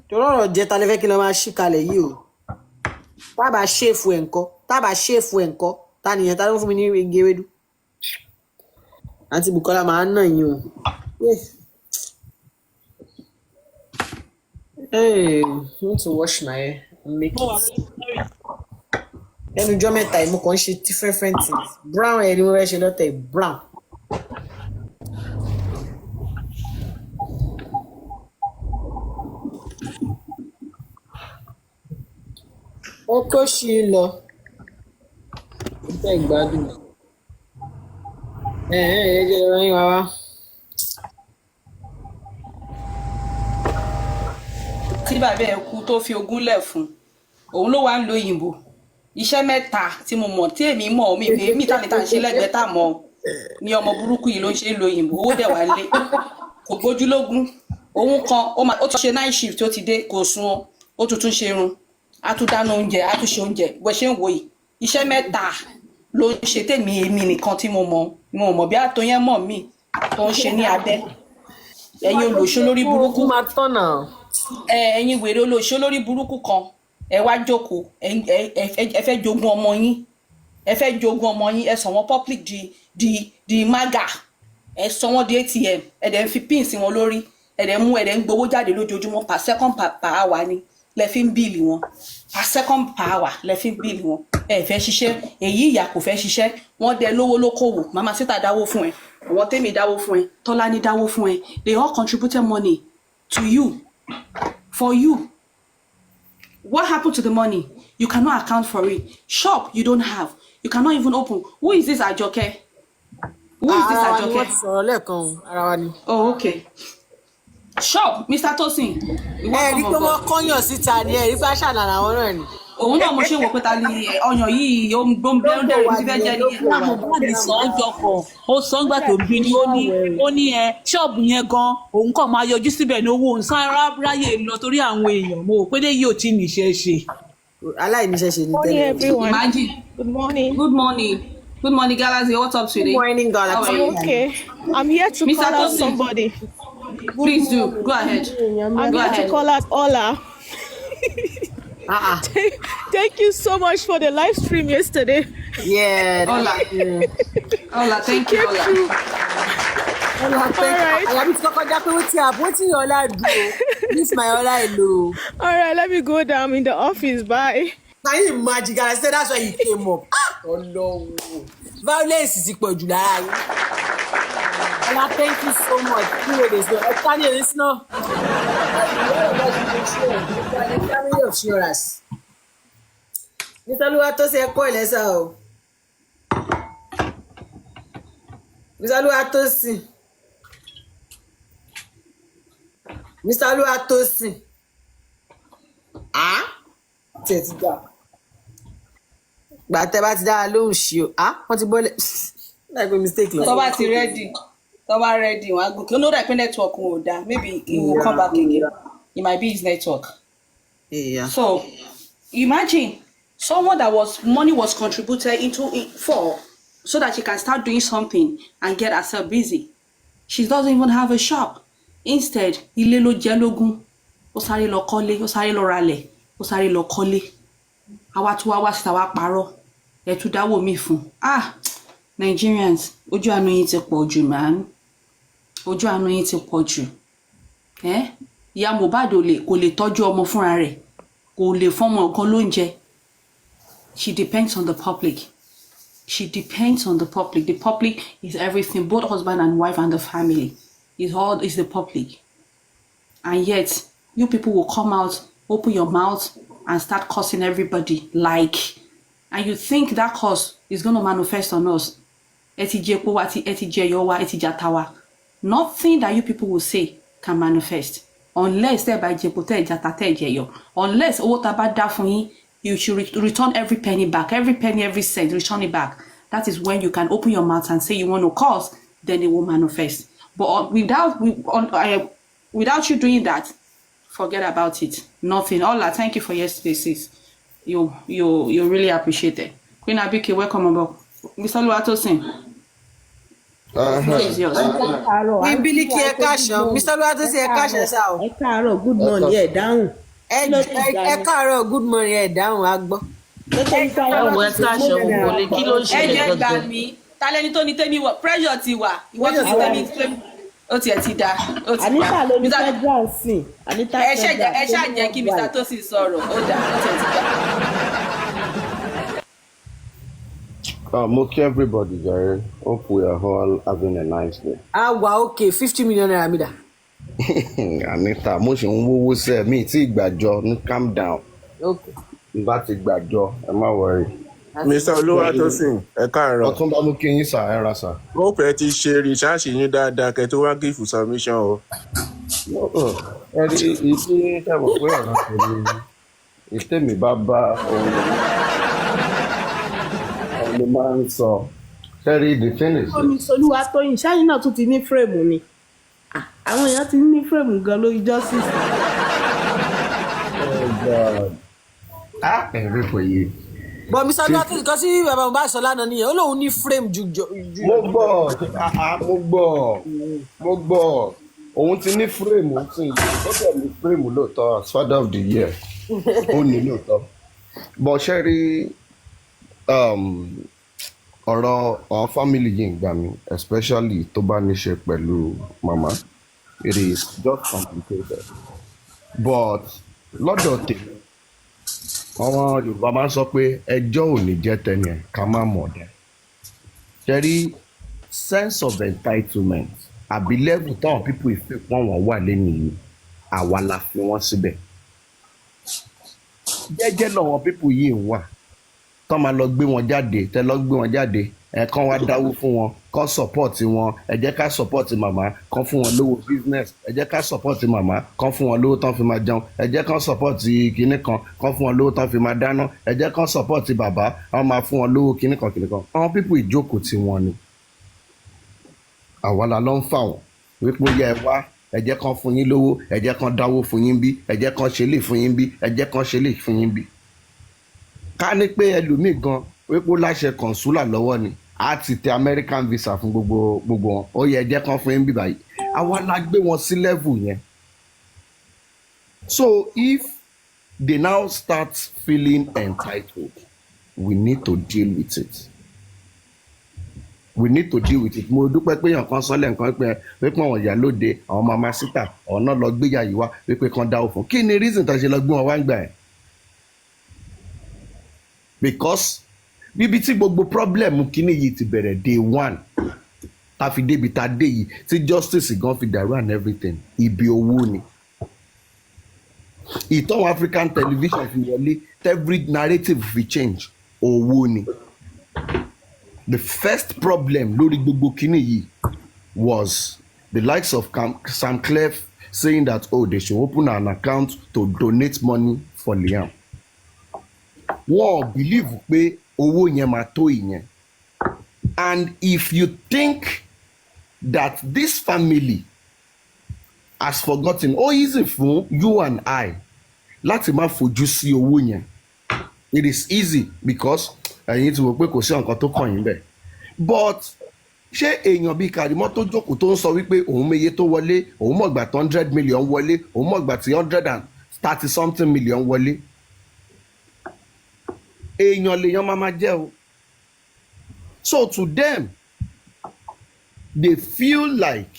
Torí ọ̀rọ̀ jẹ́ ta lè fẹ́ kí n lọ máa ṣí kalẹ̀ yìí o. Tábà ṣéèfù ẹ̀ ńkọ́, ta nìyẹn ta ló fún mi ní igi ewédú. Aunty Bukola máa ń nà yín o. Hey, I want to wash my hair and make it. Lẹ́nu ọjọ́ mẹ́ta yìí mo kàn ń ṣe different things. Brown hair ni mo fẹ́ ṣe lọ́tẹ̀ yìí, brown. Ó kó ṣì ń lọ. Ó fẹ́ ìgbádùn. Ẹ jẹ́ ẹ̀rọ yín wá wá. tí bàbá ẹ̀ kú tó fi ogún lẹ̀ fún òun ló wá ń lo òyìnbó iṣẹ́ mẹ́ta tí mo mọ̀ tí èmi mọ̀ mi pé mi tàbí tàbí ṣe lẹ́gbẹ̀ẹ́ tà mọ́ ní ọmọ burúkú yìí ló ń ṣe ń lo òyìnbó owó dẹ̀ wá lé kò gbójúlógún òun kan ó ti ṣe night shift ó ti dé kò sùn ó tuntun ṣe irun á tún dáná oúnjẹ á tún ṣe oúnjẹ bó ṣe ń wò yìí iṣẹ́ mẹ́ta ló ń ṣe tèmi èmi nìkan tí mo mọ̀ bí àtọ́ yẹn mọ̀ mí tó ń ṣe ní abẹ́ ẹ̀yin olùṣọ́ lórí burúkú máa tọ̀nà. ẹ̀yin wèrè olóṣó lórí burúkú kan ẹ wá jókòó ẹ fẹ́ jogún ọmọ yín ẹ sọ wọn public di maga ẹ sọ wọn di ATM ẹ dẹ̀ ń fi pin sí wọn lórí ẹ dẹ̀ ń gbowó jáde lójoojúmọ́ per second per hour ni lẹ fi ń bíìlì wọn per second per hour lẹ fi ń bíìlì wọn ẹ fẹ́ ṣiṣẹ́ èyí ìyá kò fẹ́ ṣiṣẹ́ wọ́n dẹ lówó lókòwò màmá síta dáwó fún ẹ àwọn tèmi dáwó fún ẹ Tọ́lání dáwó fún ẹ they all contributed money to you. For you, what happened to the money? You cannot account for it. Shop you don't have. You cannot even open. Who is this Ajoke? Who is this Ajoke? Oh, okay. Shop, Mr. Tosin. Rí pé wọ́n kọ́yàn síta ni rí pé àṣàlà làwọn náà ni. Òun náà mo ṣe wò pé ta ni ọyàn yìí ó ń gbóngbé ń dẹ̀rẹ̀ ní fífẹ́ jẹ́ nìyẹn. Àwọn báàgì sọ ọjọ́ kan ó sọ ń gbà tó bí ní ó ní ṣọ́ọ̀bù yẹn gan òun kàn máa yọjú síbẹ̀ ní owó òun sára ráyè lọ torí àwọn èèyàn mo rò pé lè yóò tí níṣẹ́ ṣe. Aláìníṣẹ́ ṣe ní Morning, tẹ́lẹ̀. everyone. Imagine. Good morning. Good morning. Good morning, Galaxy. What's up today? Good morning, How are Galaxy. you? Okay, I'm here to Mr. call out Tosin. somebody. Please do. Go ahead. I'm Go here ahead. to call out Ola. Thank you so much for the live stream yesterday. Yeah. Hola. Hola, thank you, Hola. Alright. Alabi ti kọ́kọ́ já pé wetin your Ola do o? This my Ola alone. All right, let me go down in the office. Bye. Can you imagine? I said that's why you came up. Ọlọ́run. Violence ti pọ̀ jù lára yín. Ola, thank you so much. Kí ló dé sọ? Ẹ ká ní èyí sinú. Family of Shearers. Mr. Oluwatosin ẹ kọ́ ìlẹ́sà o. Mr. Oluwatosin. Mr. Oluwatosin. Tiẹ̀ ti dà. Gbà tẹ́ bá ti dára lóhùn sí o. Wọ́n ti bọ́lẹ̀. Láìpẹ́ mistake lọ. Tó bá ti ready wọn á gòkè olórí ẹ̀pẹ́ network wọn ò dáa maybe he will come back again it might be his network. Yeah. So imagine someone that money was contributed into it for so that she can start doing something and get herself busy. She doesn't even have a shop. Instead ilé ló jẹ́ lógún ó sáré lọ kọ́lé ó sáré lọ ralẹ̀ ó sáré lọ kọ́lé àwa tó wá síta wá parọ́ ẹ̀ tún dáwọ́ mi fún Nigerians ojú àánú yín ti pọ̀ jù man ojú àánú yín ti pọ̀ jù ìyá Mohbad kò lè tọ́jú ọmọ fúnra rẹ̀ kò lè fọ́mọ nǹkan lóúnjẹ. She depends on the public. The public is everything, both husband and wife and the family is the public. And yet you people will come out, open your mouth and start cursing everybody and you think that curse is going to manifest on us. Nothing that you people will say can manifest unless unless you should return every penny back, every cent, return it back. That is when you can open your mouth and say you want to cause, then it will manifest. But without you doing that, forget about it. Nothing. Ola, thank you for yesterday, sis. You really appreciate it. Queen Abike, welcome aboard. Mr. Oluwatosin. Is yours. Bíbélì ẹ káàsán, Mr. Oluwatosin ẹ káàsán sá o. Ẹ káàárọ̀, good morning, ẹ dáhùn. Ẹ káàárọ̀, good morning, ẹ dáhùn á gbọ́. Ẹ káàárọ̀, ẹ káàsán, gbogbo lè kí ló ń ṣẹlẹ̀ Ẹ jẹ́ gbà gangan. mí. talẹ́ni tó ní tẹ́mi wọ̀ pressure ti wà ìwọ́n tó ní tẹ́mi ó tiẹ̀ ti da ó ti Anita ló ní Mr. federal sìn. Anita ẹ federal. ṣáà jẹ́ kí Mr. Tosin sọ̀rọ̀ ó dà ó tiẹ̀ ti da. Mo kí everybody jare. Hope we are all having a nice day. Okay, 50 million naira mi dà. Anita, mo ṣe ń wówó sẹ́ mi tí ìgbàjọ ní calm down. Okay. N bá ti gbàjọ, ẹ má worry. Mr. Olúwatósìn ẹ káàárọ̀. Ọ̀tún bá mú kí yín sà ẹ ra sà. Ó pẹ́ ti ṣe rìsáàsì yín dáadáa kẹ́ tó wá gífù submission o. Ẹ rí ìdí tẹ̀wọ̀ pé ọ̀rọ̀ tèmi ìtẹ̀mí bá ohun ló máa ń sọ. Ṣé rí the thing is. Omi Olúwatóyìn ṣáyìn náà tún ti ní fírèmù ni. Àwọn èèyàn ti ní fírèmù gan lórí justice. Oh God. Ẹ̀rí kò yé. But Mr. Olúwatóyìn kan sí bàbá Mohbad sọ lánàá nìyẹn, ó lóun ní frame ju. Mo gbọ́. Òun ti ní frame ó ti dẹ̀ ní frame lóòótọ́ as father of the year. Ó ní lóòótọ́. But ṣé rí ọ̀rọ̀ àwọn family yìí ń gbà mí especially tó bá ní ṣe pẹ̀lú mama it is just complicated but lọ́dọ̀ tèmi àwọn Yorùbá máa ń sọ pé ẹjọ́ ò ní jẹ́ tẹni ẹ̀ ká má mọ̀ dẹ́ ṣe rí sense of entitlement àbí level táwọn people ìfẹ́ pọ́n wọ́n wà lẹ́nu yìí àwa la fi wọ́n síbẹ̀ jẹ́jẹ́ lọ́wọ́ people yìí ń wà tọ́ máa lọ gbé wọn jáde tẹ́ lọ gbé wọn jáde ẹ̀ẹ̀kan wá dáwó fún wọn kọ́ support wọn ẹ jẹ́ ká support màmá kan fún wọn lówó business ẹ jẹ́ ká support màmá kan fún wọn lówó tán fi máa jẹun ẹ jẹ́ ká support kinní kan fún wọn lówó tán fi máa dáná ẹ jẹ́ ká support bàbá wọn máa fún wọn lówó kinní kan àwọn people ìjókòó tí wọn ni àwa la ló ń fà wọn wípé ó yẹ ẹ wá ẹ jẹ́ kán fún yín lówó ẹ jẹ́ kán dáwó fún yín bí ẹ jẹ́ kán ṣe lè fún yín bí ẹ jẹ́ kán ṣe lè fún yín bí ká ní pé ẹlòmíì gan wípé ó láṣẹ kọ̀ǹsúlà lọ́wọ́ ni a ti tẹ American visa fún gbogbo wọn ó yẹ ẹjẹ́ kan fún yín bí báyìí àwa la gbé wọn sí level yẹn so if they now start feeling entitled we need to deal with it mo dúpẹ́ pé èèyàn kan sọ́lẹ̀ nǹkan pé wọ́n yà lóde àwọn mama síta ọ̀nà lọ gbéyà yìí wá wípé kan dáwọ́ fún kí ni reason tó ṣe lọ gbé wọn wá ń gbà ẹ̀ because níbi tí gbogbo problem kíní yìí ti bẹ̀rẹ̀ day one ta fi débi ta dé yìí tí justice gan fi dàrú and everything ibi owó ni ìtàn African television fi wọlé every narrative fi change owó ni the first problem lórí gbogbo kíní yìí was the likes of Sam Clef saying that they should open an account to donate money for Liam wọ́n believe pé owó yẹn máa tó ìyẹn and if you think that this family has forgotten easy fún you and I láti má fojú sí owó yẹn it is easy because ẹ̀yin ti wò pé kò sí nǹkan tó kàn yín bẹ́ẹ̀ but ṣé èèyàn bíi Kàrímọ́ tó jókòó tó ń sọ wípé òun meye tó wọlé òun mọ̀gbà tó 100 million wọlé òun mọ̀gbà tí 130 something million wọlé èèyàn lèèyàn máa jẹ́ o so to them they feel like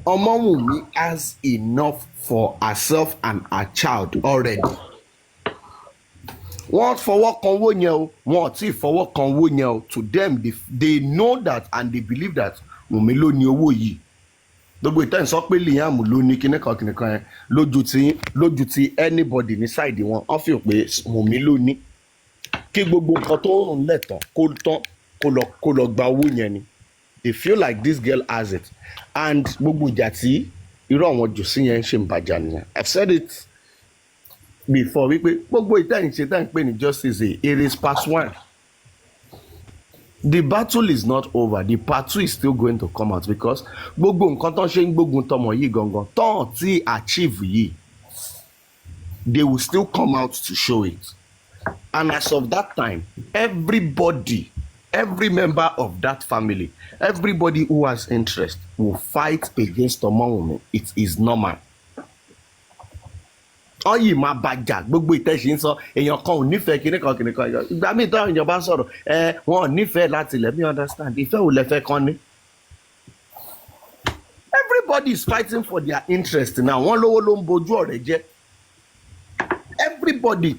Ọmọwùnmí has enough for herself and her child already wọ́n fọwọ́ kan owó yẹn o wọ́n ti fọwọ́ kan owó yẹn o to them they know that and they believe that Wùnmí ló ní owó yìí gbogbo ìtàn sọ pé Liam ló ní kíní kan yẹn lójú ti anybody ní sáìdì wọn wọ́n fi hàn pé Wùnmí ló ní kí gbogbo nǹkan tó ń rùn lẹ́tàn kó lọ gba owó yẹn ni they feel like this girl has it and gbogbo ìjà tí irú àwọn jòsí yẹn ṣe ń bàjá nìyẹn I've said it before wípé gbogbo ìtàn ṣe tàn pé ní justice it is part one. The battle is not over. The part two is still going to come out because gbogbo nǹkan tó ń ṣe ń gbógun tọmọ yìí gangan tó ń tí achieve yìí they will still come out to show it and as of that time everybody every member of that family everybody who has interest will fight against Ọmọwùnmí it is normal ọyì máa bàjà gbogbo ìtẹ̀sí ń sọ èèyàn kan ò nífẹ̀ẹ́ kíní kan ìgbà míì tó àwọn èèyàn bá sọ̀rọ̀ wọn ò nífẹ̀ẹ́ láti let me understand ìfẹ́ ò lẹ́fẹ́ kan ní. Everybody is fighting for their interest now wọ́n lówó ló ń bojú ọ̀rẹ́ jẹ́. Everybody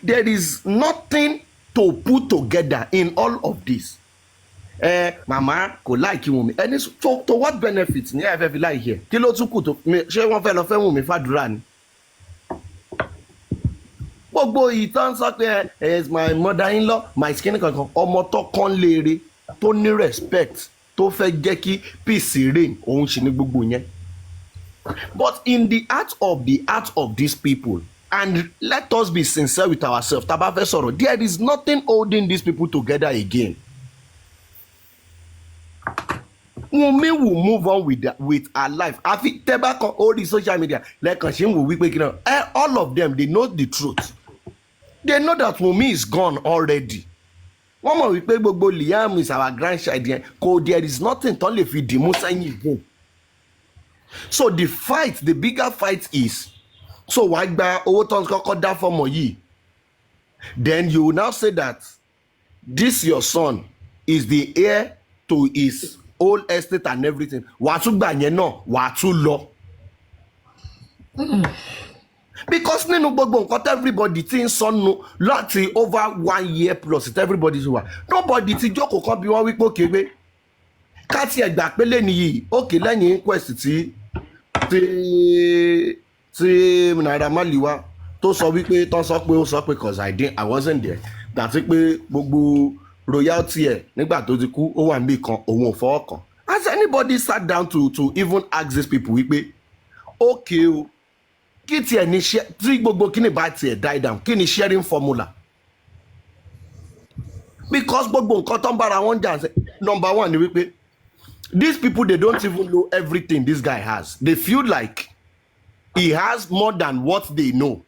there is nothing to put together in all of this. Màmá kò láìkí Wùnmí ẹni to what benefit ní ẹ̀fẹ́ fi láì here kí ló tún kù tó ṣé wọ́n fẹ́ lọ fẹ́ Wùnmí fàdúrà ni. Gbogbo ìtàn sọ pé as my mother-in-law my skin kankan ọmọ tó kán léere tó ní respect tó fẹ́ jẹ́ kí peace reign òun ṣì ní gbogbo yẹn. But in the heart of these people, and let us be sincere with ourselves, tá bá fẹ́ sọ̀rọ̀, there is nothing holding these people together again. Wunmi will move on with her life. Àfi tẹ́ bá kan orí social media lẹ́ẹ̀kan ṣe ń wò wípé kí náà all of them they know the truth. They know that Wunmi is gone already. Wọ́n mọ̀ wípé gbogbo Liam is our grandchild yẹn kò there is nothing tó lè fi dìmú sẹ́yìn again. So the bigger fight is, so wàá gba owó tó ń kọ́kọ́ dá fọ́mọ yìí, then you will now say that this your son is the heir to his whole estate and everything. Wàá tún gbà yẹn náà wàá tún lọ. Because nínú gbogbo nǹkan tí everybody ti ń sọnù láti over 1 year plus it everybody ti wà, nobody ti jókòó kan bí wọ́n wí pé òkè pé ká tiẹ̀ gbà pé lẹ́nu yìí òkè lẹ́yìn inquest tí Naira Marley wá tó sọ wípé tó sọ pé ó sọ pé cause I wasn't there dàtí pé gbogbo royalty ẹ̀ nígbà tó ti kú ó wà níbì kan òun ò fọwọ́ kàn. Has anybody sat down to even ask these people wípé okay o kí tiẹ̀ ní tí gbogbo kíni bá tiẹ̀ die down kí ni sharing formula? Because gbogbo nǹkan tó ń bára wọn jà number one ni wípé these people they don't even know everything this guy has. They feel like he has more than what they know,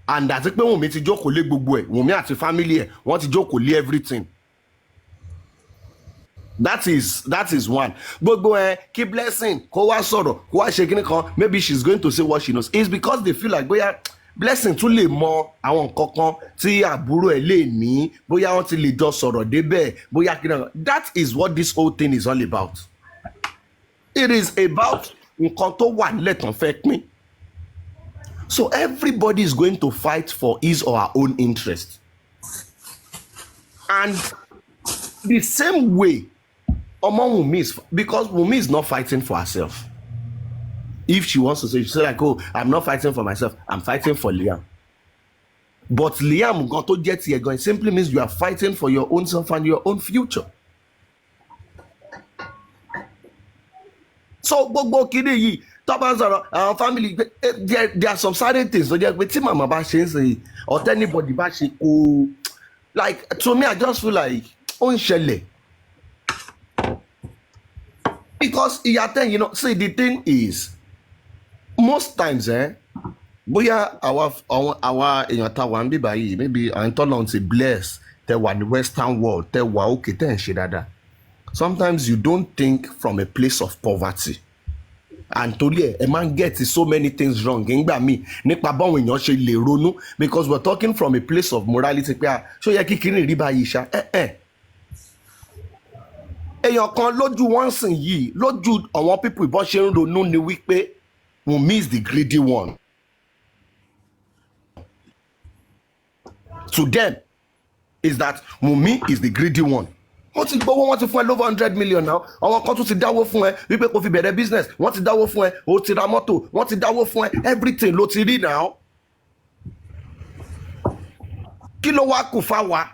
and àti pé Wùnmí ti jókòó lé gbogbo ẹ̀, Wùnmí àti family ẹ̀ wọ́n ti jókòó lé everything. That is one. Gbogbo kí Blessing kó wá sọ̀rọ̀ kó wá ṣe kíní kan maybe she's going to say what she knows. It's because they feel like bóyá Blessing tún lè mọ àwọn nǹkan kan tí àbúrò ẹ̀ lè ní, bóyá wọ́n ti lè jọ sọ̀rọ̀ débẹ̀, bóyá kíní kan. That is what this whole thing is all about. It is about nǹkan tó wà nílẹ̀ tán fẹ́ pín. So everybody is going to fight for his or her own interest. And the same way among Wunmi is, because Wunmi is not fighting for herself. If she wants to say, she say like, oh, I'm not fighting for myself, I'm fighting for Liam. But Liam gan tó jẹ́ tiẹ̀ gan simply means you are fighting for your own self and your own future. So gbogbo kiri yìí tó bá ń sọ̀rọ̀ àwọn family there are some certain things tó jẹ́ pé tí màmá bá ṣe ń sè or anybody bá ṣe kó like to me I just feel like ó ń ṣẹlẹ̀. Because ìyàtẹ̀ you know see the thing is most times bóyá àwa èèyàn tá wà ń bíbá yìí maybe àwọn tọ́lọ̀ ti bless tẹ wà ní western world tẹ wà òkè tẹ̀ ń ṣe dáadáa. Sometimes you don't think from a place of poverty. And torí ẹ máa ń get so many things wrong nígbà míì nípa báwọn èèyàn ṣe lè ronú, because we're talking from a place of morality pé ṣó yẹ kí kiri rí báyìí ṣá èèyàn kan lójú wọn sìn yìí lójú àwọn people bọ́n ṣe ń ronú ni wípé Wunmi is the greedy one. To them is that Wunmi is the greedy one. Wọ́n ti gbowó wọ́n ti fún ẹ lóver 100 million now, àwọn kan tún ti dáwó fún ẹ wípé kò fi bẹ̀rẹ̀ business, wọ́n ti dáwó fún ẹ, o ti ra mọ́tò, wọ́n ti dáwó fún ẹ, everything ló ti rí now. Kí ló wá kù fáwa?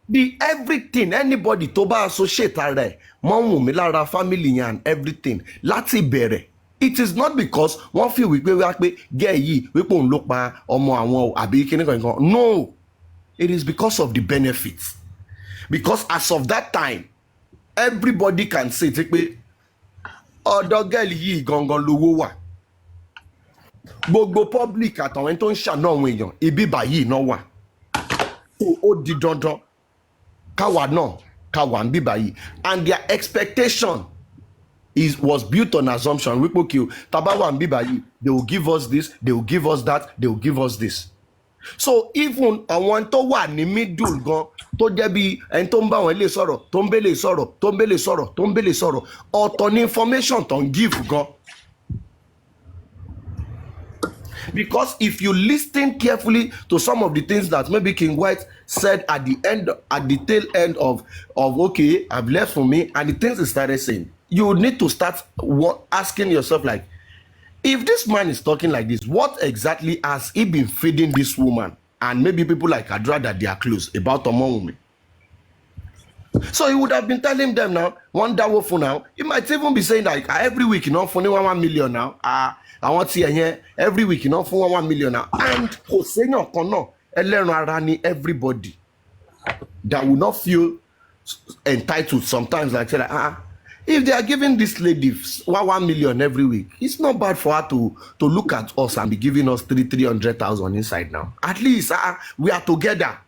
The everything anybody tó bá associate ara ẹ̀ mọ́ Wùnmí lára family yẹn and everything láti bẹ̀rẹ̀. It is not because wọ́n fi wípé wá pé gẹ́ yìí wípé òun ló pa ọmọ àwọn àbí kíní kan. No. It is because of the benefits. Because as of that time, everybody can say pé ọ̀dọ̀ gẹ́lì yìí gangan lówó wà. Gbogbo public àtàwọn tó ń ṣàánú àwọn èèyàn ibi báyìí náà wà. So ó di dandan káwa náà káwa ń bí báyìí. And their expectation was built on assumption wípé okay o taba wà níbí báyìí they will give us this, they will give us that, they will give us this. So even àwọn tó wà ní middle gan tó jẹ́ bí ẹni tó ń bá wọn lè sọ̀rọ̀ tó ń bẹ́lẹ̀ sọ̀rọ̀ tó ń bẹ́lẹ̀ sọ̀rọ̀ tó ń bẹ́lẹ̀ sọ̀rọ̀ ọ̀tọ̀ ní information tó ń give gan. Because if you listen carefully to some of the things that maybe King White said at the tail end of okay, I've left for me, and the things he started saying, you need to start asking yourself like, if this man is talking like this, what exactly has he been feeding this woman? And maybe people like Adra that they are close about Omowomi. So he would have been telling them now, one dawo for now. He might even be saying like every week, you know, for 1 million now. I want to hear every week, you know, for 1 million now. And everybody that will not feel entitled sometimes, like if they are giving this lady 1 million every week, it's not bad for her to look at us and be giving us 300,000 inside now. At least we are together.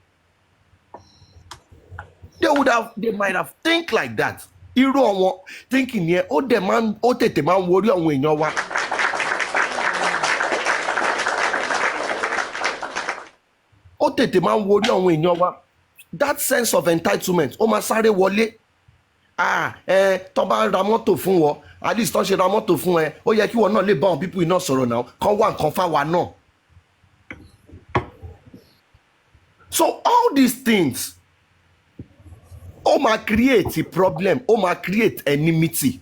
They might have think like that. Irú àwọn thinking yẹn ó tètè máa ń worry àwọn èèyàn wa. Ó tètè máa ń worry àwọn èèyàn wa. That sense of entitlement ó máa sáré wọlé. Tó bá ra mọ́tò fún wọn, at least tó ń ṣe ra mọ́tò fún ẹ, ó yẹ kí wọn náà lè bá àwọn people iná sọ̀rọ̀ náà, kán wá nǹkan fáwa náà. So all these things might create a problem, might create enmity.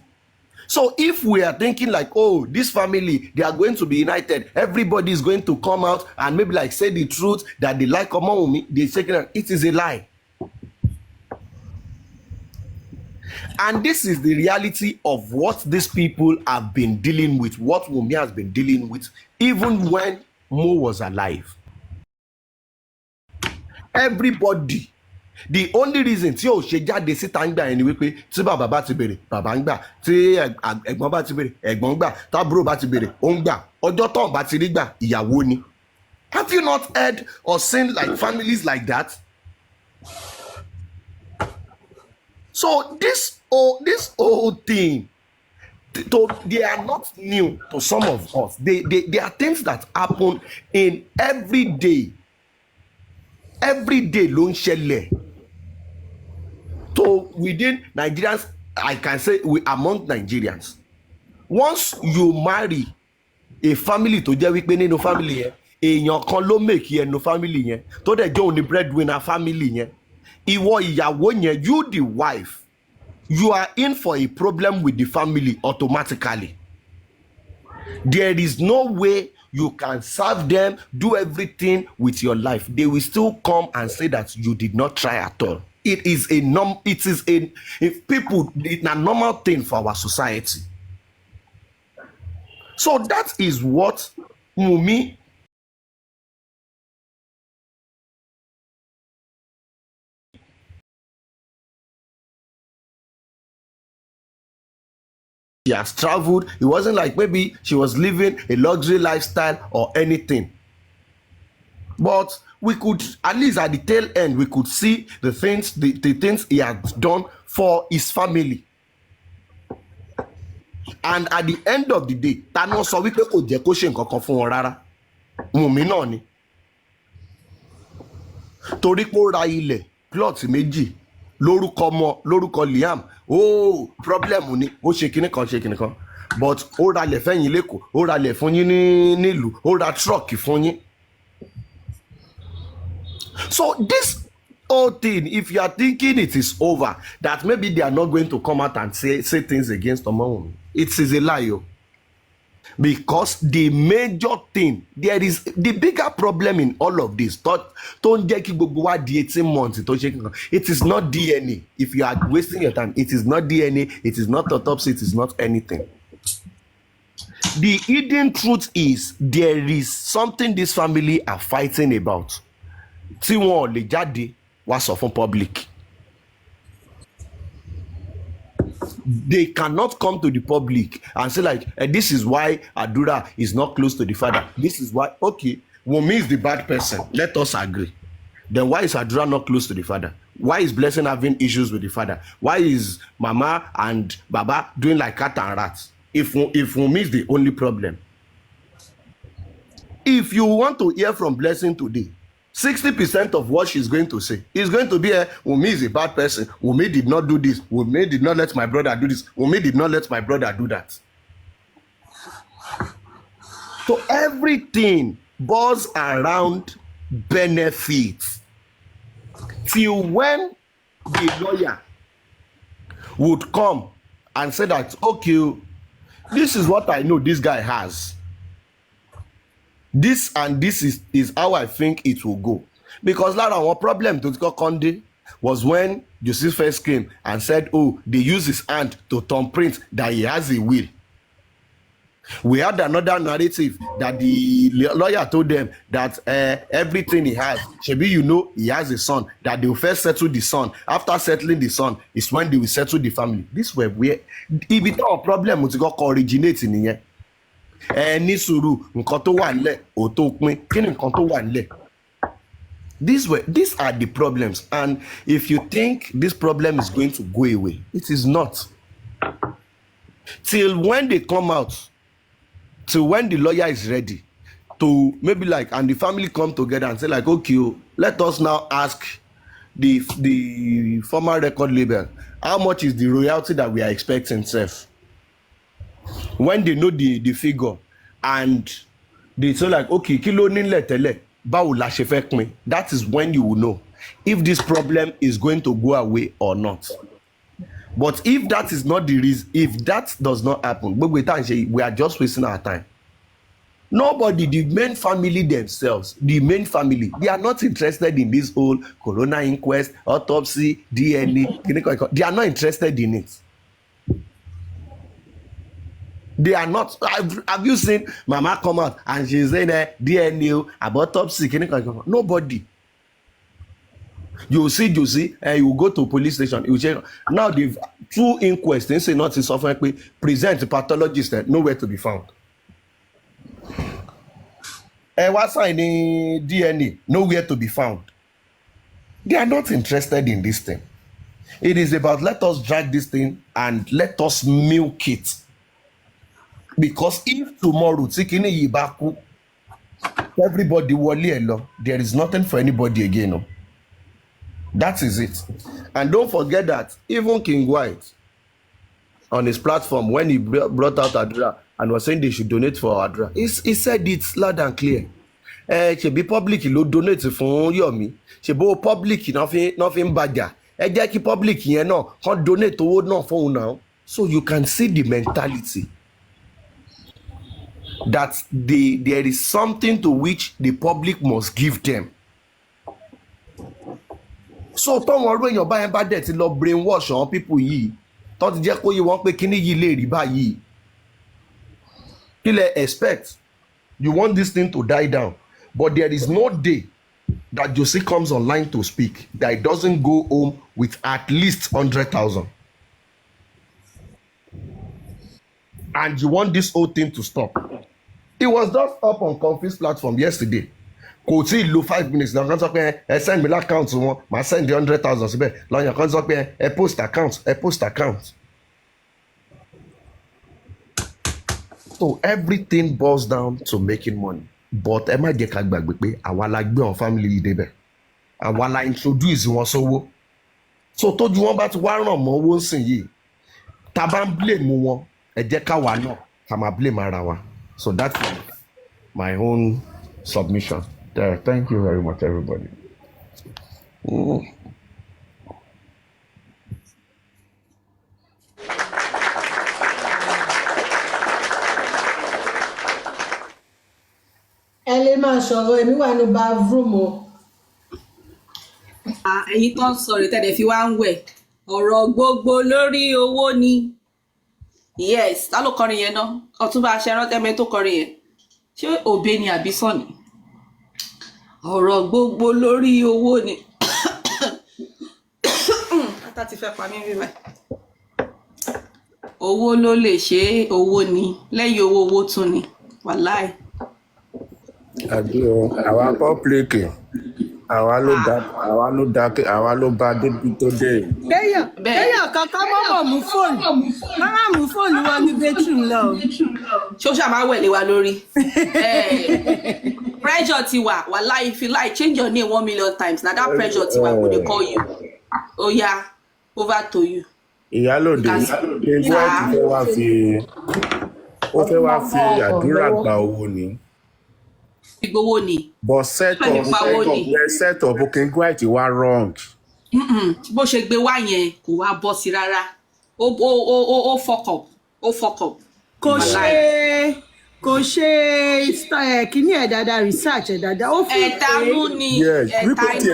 So if we are thinking like, oh, this family, they are going to be united, everybody is going to come out and maybe like say the truth that they like Omowomi, they say it is a lie. And this is the reality of what these people have been dealing with, what Wunmi has been dealing with, even when Mo was alive. Everybody. The only reason tí o ṣe jáde síta ń gbà yẹn ni wípé tí bàbá bá ti bèrè bàbá ń gbà, tí ẹ̀gbọ́n bá ti bèrè ẹ̀gbọ́n ń gbà, tábúrò bá ti bèrè ó ń gbà, ọjọ́ tó ń bá ti rí gbà ìyàwó ni. Have you not heard or seen like families like that? So this whole thing, they are not new to some of us. They are things that happen in every day. Every day ló ń ṣẹlẹ̀. So within Nigerians, I can say among Nigerians, once you marry a family tó jẹ́ wípé nínú family yẹn èèyàn kan ló make yẹn nínú family yẹn tó dẹ̀ jẹ́ òun ni breadwinner family yẹn, ìwọ ìyàwó yẹn, you the wife, you are in for a problem with the family automatically. There is no way you can serve them, do everything with your life. They will still come and say that you did not try at all. It is a normal thing for our society. So that is what Wunmi she has traveled. It wasn't like maybe she was living a luxury lifestyle or anything. But we could, at least at the tail end, we could see the things he had done for his family. And at the end of the day, ta ni wọ́n sọ wípé kò jẹ́ kó ṣe nǹkan kan fún wọn rárá. Wunmi náà ni. Torí pé ó ra ilẹ̀ plot méjì lórúkọ ọmọ, lórúkọ Liam. Oh, problem ni, ó ṣe kinní kan. But ó ra lẹ̀ fẹ́yìn lẹ́kọ̀ọ́, ó ra lẹ̀ fún yín nílùú, ó ra truck fún yín. So this whole thing, if you are thinking it is over, that maybe they are not going to come out and say things against Omowomi, it is a lie. Because the major thing, there is the bigger problem in all of this. Don't jẹ́ kí gbogbo wa di 18 months. It is not DNA. If you are wasting your time, it is not DNA, it is not autopsy, it is not anything. The hidden truth is there is something this family are fighting about. Tí wọn ò lè jáde wá sọ fún public. They cannot come to the public and say like, this is why Adura is not close to the father. This is why, okay, Wunmi is the bad person. Let us agree. Then why is Adura not close to the father? Why is Blessing having issues with the father? Why is Mama and Baba doing like cat and rat? If Wunmi is the only problem. If you want to hear from Blessing today, 60% of what she's going to say is going to be Wunmi is a bad person. Wunmi did not do this. Wunmi did not let my brother do this. Wunmi did not let my brother do that. So everything boils around benefits. Till when the lawyer would come and say that, okay, this is what I know this guy has. This and this is how I think it will go. Because our problem to Konde was when Joseph first came and said, oh, they use his hand to thumbprint that he has a will. We had another narrative that the lawyer told them that everything he has, Shebi, you know, he has a son, that they will first settle the son. After settling the son is when they will settle the family. This were where if it's our problem to go originate in here. Ní sùúrù nǹkan tó wà nílẹ̀ ò tó pín kí ni nǹkan tó wà nílẹ̀. These are the problems, and if you think this problem is going to go away, it is not. Till when they come out, till when the lawyer is ready to maybe like, and the family come together and say like, okay, let us now ask the former record label, how much is the royalty that we are expecting, sef? When they know the figure and they say like, okay, kilo nílẹ̀ tẹ́lẹ̀ báwo la ṣe fẹ́ pín, that is when you will know if this problem is going to go away or not. But if that is not the reason, if that does not happen, we are just wasting our time. Nobody, the main family themselves, they are not interested in this whole corona inquest, autopsy, DNA. They are not interested in it. They are not. Have you seen Mama come out and she's saying DNA about autopsy? Nobody. You see, you go to police station. You say now the two inquests. They say not in suffering. Present the pathologist nowhere to be found. What's in DNA? Nowhere to be found. They are not interested in this thing. It is about let us drag this thing and let us milk it. Because if tomorrow everybody wole, there is nothing for anybody again. No? That is it. And don't forget that even King White on his platform, when he brought out Adra and was saying they should donate for Adra, he said it loud and clear. Should be public, you donate for Yomi. Should be public, nothing badger. Jẹ́ public yẹn náà kan donate owó náà fún now, so you can see the mentality that there is something to which the public must give them. So don't worry, your buying bad debt lọ brainwash on people yìí tó ti jẹ́ kó yé wọn pé kíní yìí lè rí báyìí. Kí lẹ expect? You want this thing to die down, but there is no day that Josie comes online to speak that it doesn't go home with at least 100,000. And you want this whole thing to stop. It was just up on Comfy's platform yesterday. Kò tí ì lo 5 minutes lọ́kàn sọ pé send me l'account wọn, màá send the 100,000 síbẹ̀. Lọ́yàn kan sọ pé post account. So everything boils down to making money. But ẹ má jẹ́ ká gbàgbé pé àwa la gbé àwọn family yìí débẹ̀. Àwa la introduce wọn sówó. So tójú wọn bá ti wá ràn mọ́ owó ńsìn yìí, tá bá ń blame wọn, ẹ jẹ́ káwa náà ká máa blame ara wa. So that's my own submission. There. Thank you very much, everybody. Ẹ lè máa sọ̀rọ̀ èmi wà ní bathroom o. Ẹ̀yin tó ń sọ̀rọ̀ tẹ́lẹ̀ fi wá ń wẹ̀ ọ̀rọ̀ gbogbo lórí owó ni. Yes, ta ló kọrin yẹn náà? Ọ̀túnba Aṣẹ́rántẹ́mẹ́ tó kọrin yẹn. Ṣé Òbé ni àbí Sọ́ni? Ọ̀rọ̀ gbogbo lórí owó ni. Ata ti fẹ́ pa mí bí báyìí. Owó ló lè ṣe owó ni, lẹ́yìn owó tún ni. Wàláì. Àbí o, àwa public. àwa ló bá débi tó dé. kéèyàn kankan mọ́mọ́ mú fóònù wọn ní bedroom lọ. ṣé ó ṣàmà wẹ̀lé wa lórí. Pressure ti wà wàhálà if you like change your name 1 million times na that pressure ti wà go dey call you. Oya over to you. Ìyálòde White fẹ́ wá fi àdúrà gba owó ni. Ìgbowó ni. But set up King White wá wrong. Bó ṣe gbé wá yẹn kò wá bọ́ sí rárá. Ó fuck up. Kò ṣe kíní ẹ̀ dáadáa research ẹ̀ dáadáa. Ó fi ẹ̀tanú ni. Wípé tí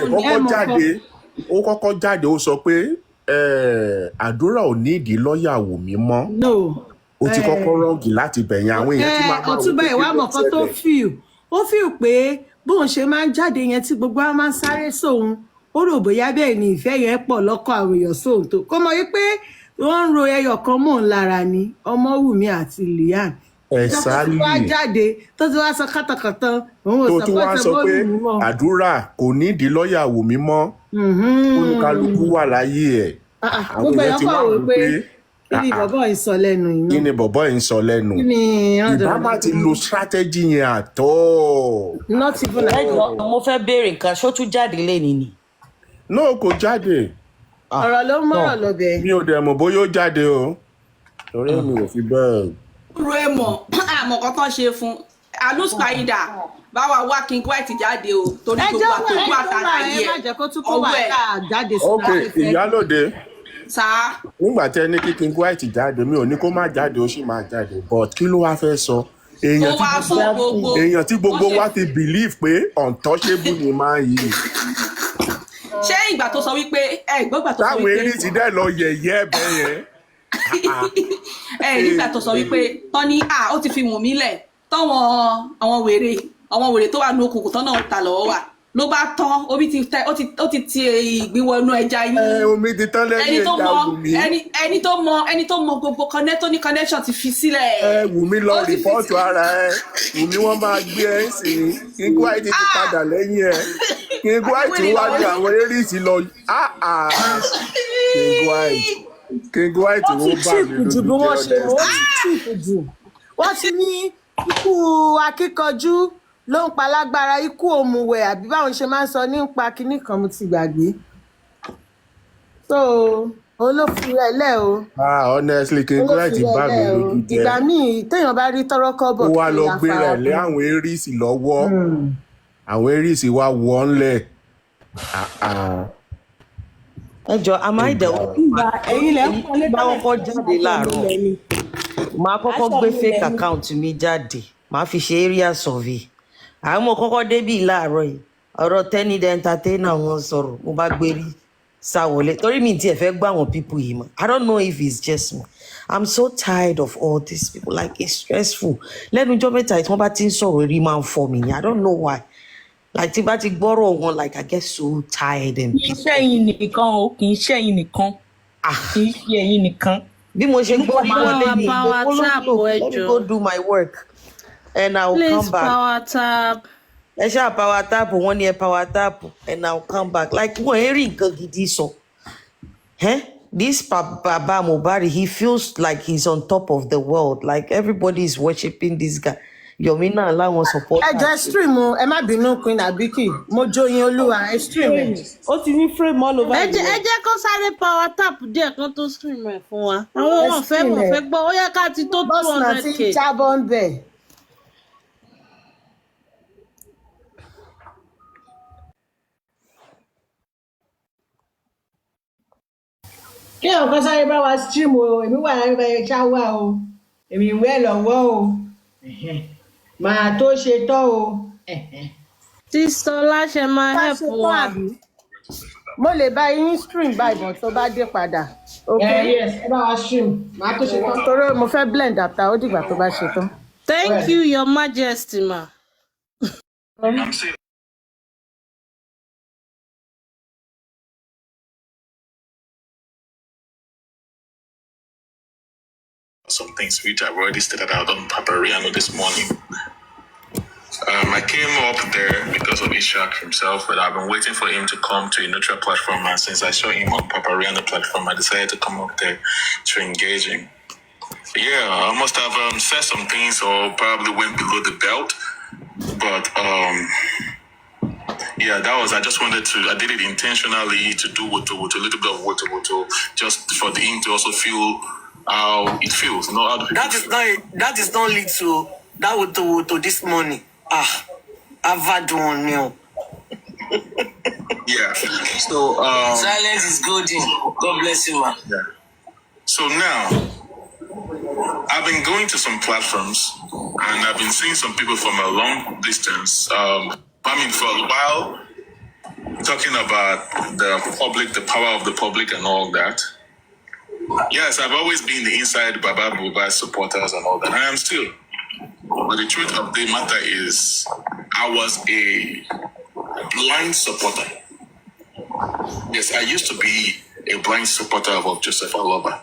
ó kọ́kọ́ jáde ó sọ pé àdúrà ò ní ìdí lọ́ọ̀yà Wùmí mọ́. No. Ó ti kọ́kọ́ rọ́ǹgì láti bẹ̀yìn àwọn èèyàn tí máa Ọ̀túnba ìwà mọ̀kan tó ó fíù pé bóun ṣe máa ń jáde yẹn tí gbogbo wa máa ń sáré sóun ó rò bóyá bẹ́ẹ̀ ni ìfẹ́ yẹn pọ̀ lọ́kọ̀ àwọn èèyàn sóun tó kó mọ̀ wípé wọ́n ń ro ẹyọ kan mọ́ ń lára ni Ọmọwùmí àti Liam. Ẹ̀sálì tó ti wá sọ kátàkátà òun ò tó tún wá sọ pé àdúrà kò nídìí lọ́ọ̀yà Wùmí mọ́. Olúkálùkù wà láyé ẹ̀. Àwọn èèyàn ti wá wò pé kí ni bọ̀bọ̀ yìí sọ lẹ́nu iná? Kí ni bọ̀bọ̀ yìí sọ lẹ́nu? Ìbámu ti lo strategy yẹn àtọ́. Not even mo fẹ́ béèrè nǹkan ṣó tún jáde lẹ́ni ni. No, kò jáde. Ọ̀rọ̀ ló mọ̀rọ̀ lọ́bẹ̀. Mi ò dẹ̀ mọ̀ bóyá ó jáde o. Torí mi ò fi bẹ́ẹ̀. Ro èmọ̀ àmọ̀ kankan ṣe fún Aluspida báwa wá King White jáde o torí gbogbo àtòkù àtàlàyé ẹ̀ ok Ìyálòde. Sáà. Nígbà tí ẹni kí King White jáde mi ò ní kó má jáde ó sì máa jáde but kí ló wá fẹ́ sọ? Èèyàn tí gbogbo wa ti believe pé untouchable ni máa yí. Ṣé ìgbà tó sọ wípé ìgbọ́gbà tó sọ wípé. Táwọn eré ti dẹ́ lọ yẹ̀yẹ́ ẹ̀bẹ̀ yẹn. Nígbà tó sọ wípé tán ní ó ti fi Wùnmí lẹ̀ tọ́wọ́n àwọn wèrè tó wà ní òkùnkùn tán náà ta lọ́wọ́ wà ló bá tán omi ti tẹ ó ti ti ìgbìwọnú ẹja yín. Omi ti tán lẹ́yìn ẹja Wùmí. ẹni tó mọ gbogbo tó ní connection ti fi sílẹ̀. Wùmí lọ rìpọ́ọ̀tù ara ẹ Wùmí wọ́n máa gbé ẹ sí King White ti padà lẹ́yìn ẹ King White wá ní àwọn erésì lọ King White wo bá mi lójú jẹ́ ọ̀dẹ́. Wọ́n ti ní ikú akíkanjú ló ń pa lágbára ikú òmùwẹ̀ àbí báwọn ṣe máa ń sọ nípa kinní kan mo ti gbàgbé. So olófin ẹlẹ́ o. Honestly King White bá mi lójú jẹ́. Ìgbà míì téèyàn bá rí tọ́rọ́ kọ́bọ̀. Ó wá lọ gbé rẹ̀ lé àwọn erésì lọ́wọ́ àwọn erésì wá wọ́n lẹ̀. Ẹjọ́ amáìdẹ̀ ẹ̀yin lẹ́ ń pọ́nlé bá kọ́kọ́ jáde láàárọ̀ máa kọ́kọ́ gbé fake account mi jáde máa fi ṣe area survey àwọn ọmọ kọ́kọ́ débì láàárọ̀ yìí ọ̀rọ̀ tẹ́ni dẹ́ entertainer wọn sọ̀rọ̀ mo bá gbé rí sáwọlé torí mi tiẹ̀ fẹ́ gbá àwọn people yìí mọ́ I don't know if it's just me I'm so tired of all these people like it's stressful lẹ́nu ọjọ́ mẹ́ta tí wọ́n bá ti ń sọ̀rọ̀ rí máa ń fọ́ mi ni I don't know why like tí bá ti gbọ́rọ̀ wọn like I get so tired and kì í ṣẹ́yìn nìkan o kì í ṣẹ́yìn nìkan kì í ṣe ẹ̀yin nìkan. bí mo ṣe gbọ́ ní wọlé ní ìgbókòló let me go do my work and I will come back. Please power tap. Ẹ ṣáà power tap wọ́n ní ẹ power tap and I will come back like wọ́n ẹ rí nǹkan gidi sọ. This Baba Mohbad he feels like he's on top of the world like everybody is worshiping this guy. Yomi náà láwọn support. Ẹ jẹ́ stream o ẹ má bínú Queen Abiki mo jóyin olúwa ẹ stream ẹ. Ó ti ní frame all over. Ẹ jẹ́ kó sáré power tap díẹ̀ kan tó stream ẹ̀ fún wa. Àwọn wọn fẹ́ gbọ́ ó yẹ ká ti tó 200k. Bọ́sùn àti jábọ̀ ń bẹ̀. Kí ọ̀kan sáré bá wa stream o èmi wà láyé báyẹn ṣáwá o èmi ìwé lọ́wọ́ o màá tó ṣe tán o. Sísọ láṣẹ máa help wa. Mo lè bá yín stream báyìí tó bá dé padà. Yes, ẹ bá wa stream. Màá tó ṣe tán. Torí mo fẹ́ blend data ó dìgbà tó bá ṣe tán. Thank you, Your Majesty, ma. Some things which I've already stated out on Papariano this morning. I came up there because of Ishak himself, but I've been waiting for him to come to a neutral platform. And since I saw him on Papariano platform, I decided to come up there to engage him. Yeah, I must have said some things or probably went below the belt, but yeah, I just wanted to, I did it intentionally to do with a little bit of water, just for the him to also feel how it feels. You know, how That is not lead to that to this morning. I've had one meal. Yeah. So Silence is golden. God bless you, man. Yeah. So now I've been going to some platforms and I've been seeing some people from a long distance. For a while, talking about the public, the power of the public, and all that. Yes, I've always been the inside Baba Mohbad supporters and all that. I am still. But the truth of the matter is, I was a blind supporter. Yes, I used to be a blind supporter of Joseph Aloba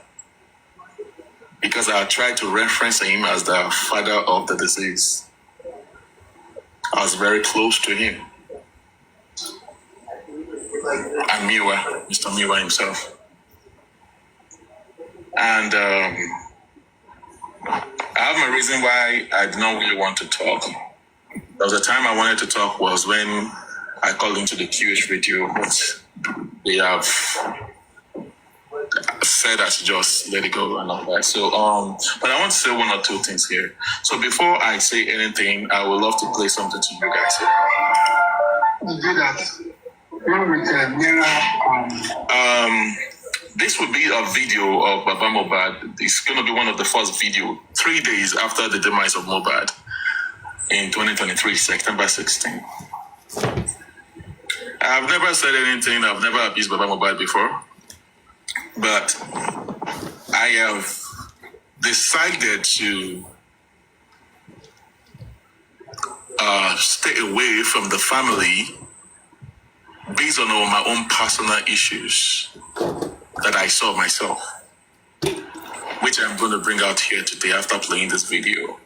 because I tried to reference him as the father of the disease. I was very close to him. And Miwa, Mr. Miwa himself. And I have my reason why I did not really want to talk. There was a time I wanted to talk was when I called into the QH radio, but they have said I should just let it go and all that. So, but I want to say one or two things here. So before I say anything, I would love to play something to you guys here. You do that. This will be a video of Baba Mohbad. It's going to be one of the first video 3 days after the demise of Mohbad in 2023, September 16. I've never said anything. I've never abused Baba Mohbad before. But I have decided to stay away from the family based on all my own personal issues that I saw myself, which I'm going to bring out here today after playing this video.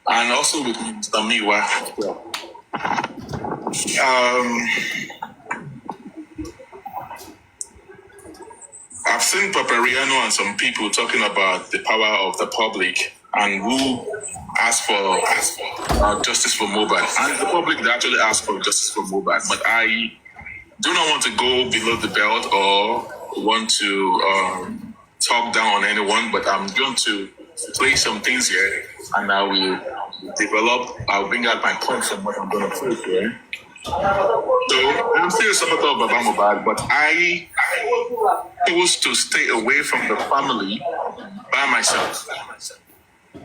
And also with Mr. Miwa. I've seen Papariano and some people talking about the power of the public and who asked for justice for Mohbad. And the public that actually asked for justice for Mohbad. But I do not want to go below the belt or want to talk down on anyone, but I'm going to play some things here and I will I'll bring out my point from what I'm going to play here. So I'm still a supporter of Baba Mohbad, but I chose to stay away from the family by myself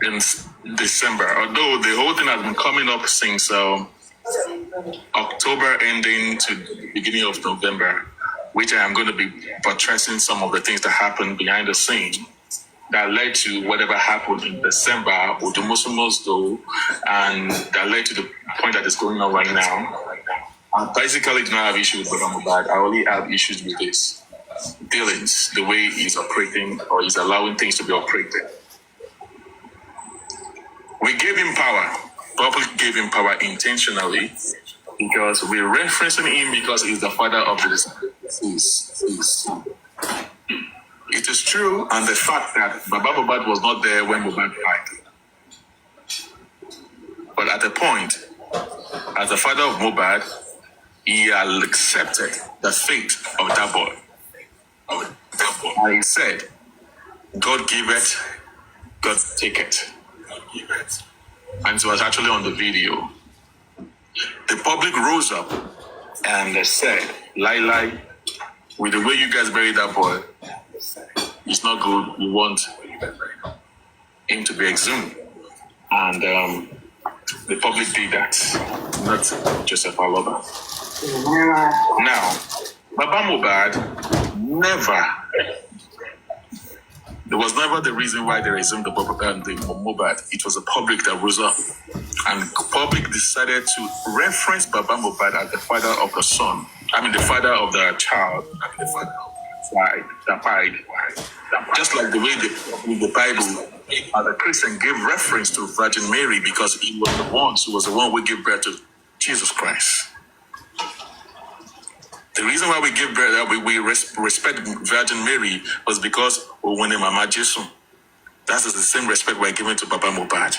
in December. Although the whole thing has been coming up since October ending to the beginning of November, which I am going to be buttressing some of the things that happened behind the scene that led to whatever happened in December, or the Muslims though, and that led to the point that is going on right now. I basically do not have issues with Mohbad. I only have issues with his dealings, the way he's operating or he's allowing things to be operated. We gave him power. Public gave him power intentionally because we're referencing him because he's the father of the disease. It is true, and the fact that Baba Mohbad was not there when Mohbad died. But at the point, as the father of Mohbad, he had accepted the fate of that boy. And he said, God give it, God take it. And it was actually on the video. The public rose up and they said, Lai, with the way you guys buried that boy, it's not good. We want him to be exhumed. And the public did that, not Joseph Aloba. Now, Baba Mohbad there was never the reason why they resumed the propaganda for Mohbad. It was the public that rose up. And the public decided to reference Baba Mohbad as the father of the son. The father of the child. The father of the child that died. Just like the way the Bible as a Christian, gave reference to Virgin Mary because she was the one who gave birth to Jesus Christ. The reason why we give birth, we respect Virgin Mary was because when Mama Jesus. That is the same respect we're giving to Baba Mohbad.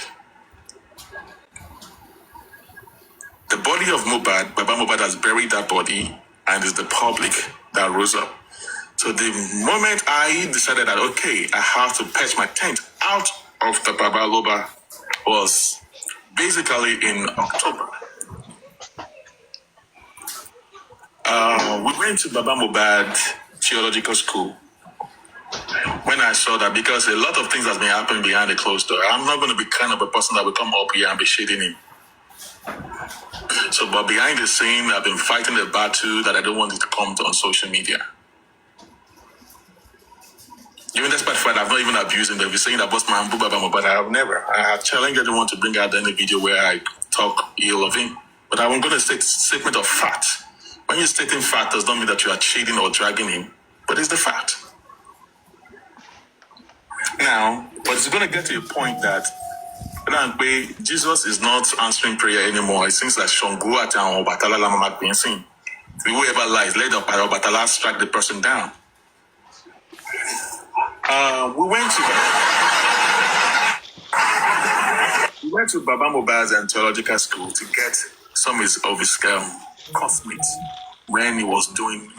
The body of Mohbad, Baba Mohbad has buried that body, and it's the public that rose up. So the moment I decided that, okay, I have to patch my tent out of the Baba Loba was basically in October. We went to Baba Mohbad Theological School. When I saw that, because a lot of things has been happening behind the closed door, I'm not going to be kind of a person that will come up here and be shading him. So, but behind the scene, I've been fighting the battle that I don't want it to come on social media. Even despite the fact I've not even abused him, they'll be saying that boss man, Baba Mohbad, I have never. I have challenged everyone to bring out any video where I talk ill of him. But I'm going to state statement of fact. When you're stating fact, does not mean that you are cheating or dragging him, but it's the fact. Now, but it's going to get to a point that Jesus is not answering prayer anymore. It seems like Shongu at Obatala Lama Bensin. Whoever lies, let Obatala strike the person down. We went to Baba Mohbad's theological school to get some of his classmates when he was doing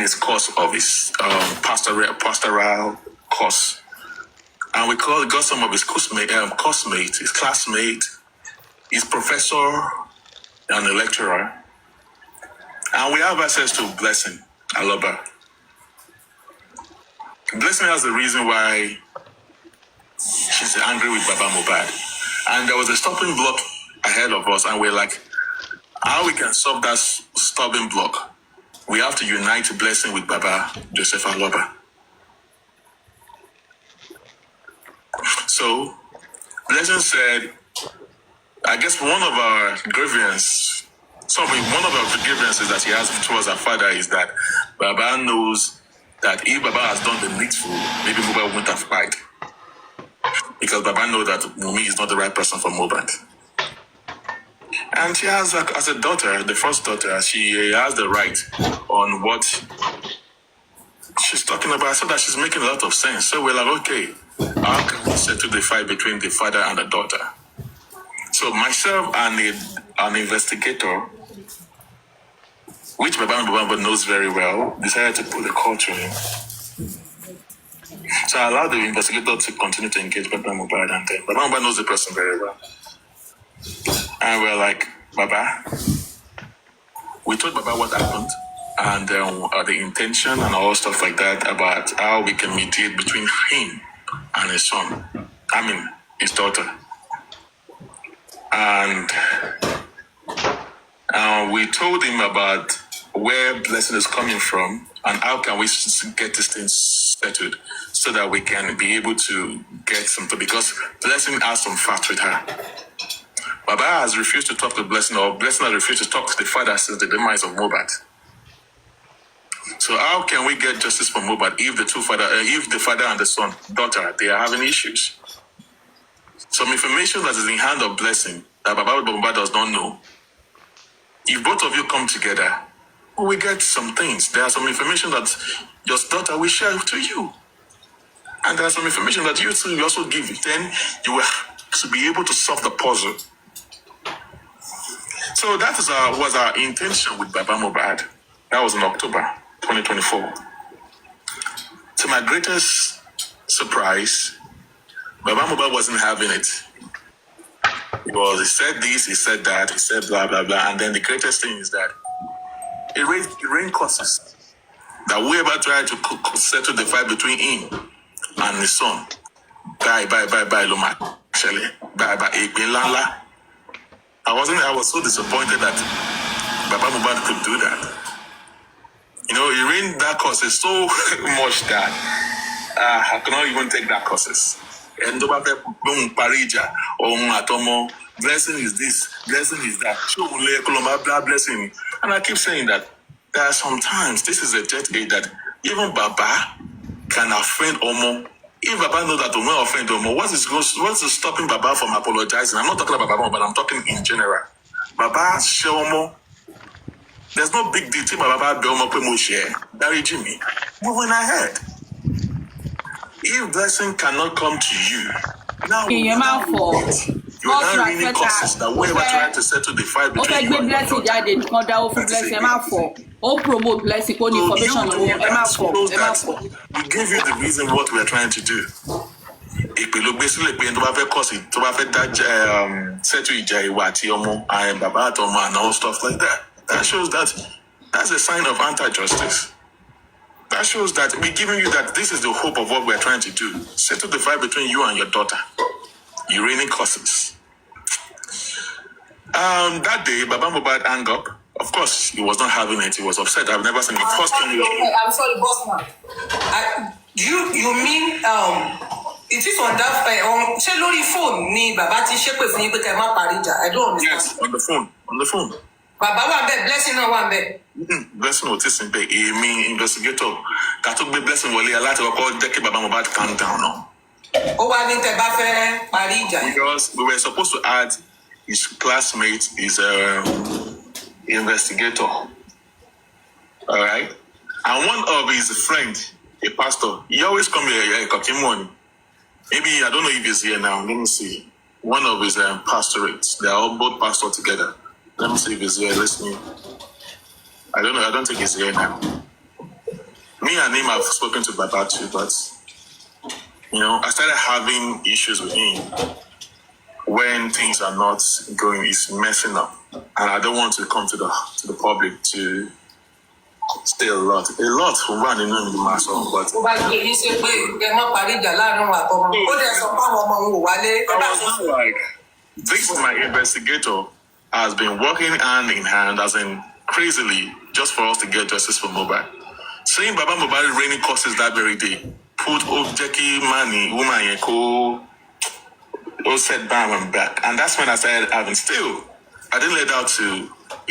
his course of his pastoral course, and we got some of his classmates, his classmate, his professor, and a lecturer, and we have access to Blessing Aloba. Blessing has the reason why she's angry with Baba Mohbad, and there was a stopping block ahead of us, and we're like, how we can solve that stopping block? We have to unite Blessing with Baba Joseph Aloba. So, Blessing said, I guess one of our grievances that he has towards our father is that Baba knows that if Baba has done the needful, maybe Mohbad wouldn't have cried. Because Baba knows that Mumi is not the right person for Mohbad. And she has, as a daughter, the first daughter, she has the right on what she's talking about, so that she's making a lot of sense. So we're like, okay, how can we settle the fight between the father and the daughter? So myself and an investigator, which Baba knows very well, decided to put a call to him. So I allowed the investigator to continue to engage Baba Mohbad, and then Baba Mohbad knows the person very well. And we're like, Baba, we told Baba what happened and the intention and all stuff like that about how we can mediate between him and his son. His daughter. And we told him about where Blessing is coming from and how can we get this thing settled so that we can be able to get something, because Blessing has some facts with her. Baba has refused to talk to Blessing, or Blessing has refused to talk to the father since the demise of Mohbad. So how can we get justice for Mohbad if the father and the son, daughter, they are having issues? Some information that is in hand of Blessing that Baba Mohbad does not know. If both of you come together, we get some things. There are some information that your daughter will share to you. And there are some information that you also give. Then you will be able to solve the puzzle. So that was our intention with Baba Mohbad. That was in October 2024. To my greatest surprise, Baba Mohbad wasn't having it. Because he said this, he said that, he said blah, blah, blah. And then the greatest thing is that it rained curses. That whoever tried to settle the fight between him and his son, bye, Loma, Shelley, bye, Lala. I was so disappointed that Baba Mohbad could do that. He rained that curses so much that I could not even take that curses. And blessing is this, blessing is that. Blessing. And I keep saying that there are sometimes, this is a jet age that Even Baba can offend Omo. If Baba knows that Omo offend Omo, what is stopping Baba from apologizing? I'm not talking about Baba, but I'm talking in general. Baba show Omo. There's no big deal. Baba be Omo pe mo share. Dari Jimmy. Moving ahead. If blessing cannot come to you, now Èèyàn máa ń fọ̀. you are now raining curses that whoever tried to settle the fight Ó fẹ́ between you gbé and your blessing daughter. jáde nìkan dáwó fún blessing ẹ má fọ̀. Ó promote blessing kó ní information lọ́wọ́ ẹ má fọ̀ ẹ má fọ̀. We give you the reason what we are trying to do. Ìpè ló gbé sílẹ̀ pé tó bá fẹ́ kọ̀ sí tó bá fẹ́ dá settle ìjà ìwà àti ọmọ bàbá àtọmọ and all stuff like that. That shows that's a sign of anti-justice. That shows that we're giving you that this is the hope of what we're trying to do. Settle the fight between you and your daughter. You're raining curses. That day, Baba Mohbad hung up. Of course, he was not having it. He was upset. I've never seen the first time. I'm sorry, bossman. You mean it is on that ṣé lórí phone ni bàbá ti ṣépè fún yín pé kẹ́ má parí ìjà? I don't understand. Yes, on the phone. On the phone. Bàbá wà bẹ́ẹ̀, blessing náà wà bẹ́ẹ̀. Blessing ò tí ì sìn bẹ́ẹ̀. Èmi investigator ká tó gbé blessing wọlé aláti kọ́kọ́ jẹ́ kí Baba Mohbad calm down náà. Ó wá ní tẹ́ bá fẹ́ parí ìjà. Because we were supposed to add his classmate, his investigator. All right? And one of his friends, a pastor, he always come here, money. Maybe, I don't know if he's here now. Let me see. One of his pastorates. They are all both pastors together. Let me see if he's here listening. I don't know. I don't think he's here now. Me and him have spoken to Baba too, but, I started having issues with him when things are not going, it's messing up. And I don't want to come to the public to say a lot from running in the mass, but Ó bá gbé yín ṣe pé ẹ má parí ìjà láàrin òun àtọmọ. Ó dẹ̀ sọ pé àwọn ọmọ òun ò wálé. I was not like, this my investigator has been working hand in hand, as in crazily, just for us to get justice for Mohbad. Seeing Baba Mohbad raining curses that very day, put Jackie money, woman, all set down and back. And that's when I started having still. I didn't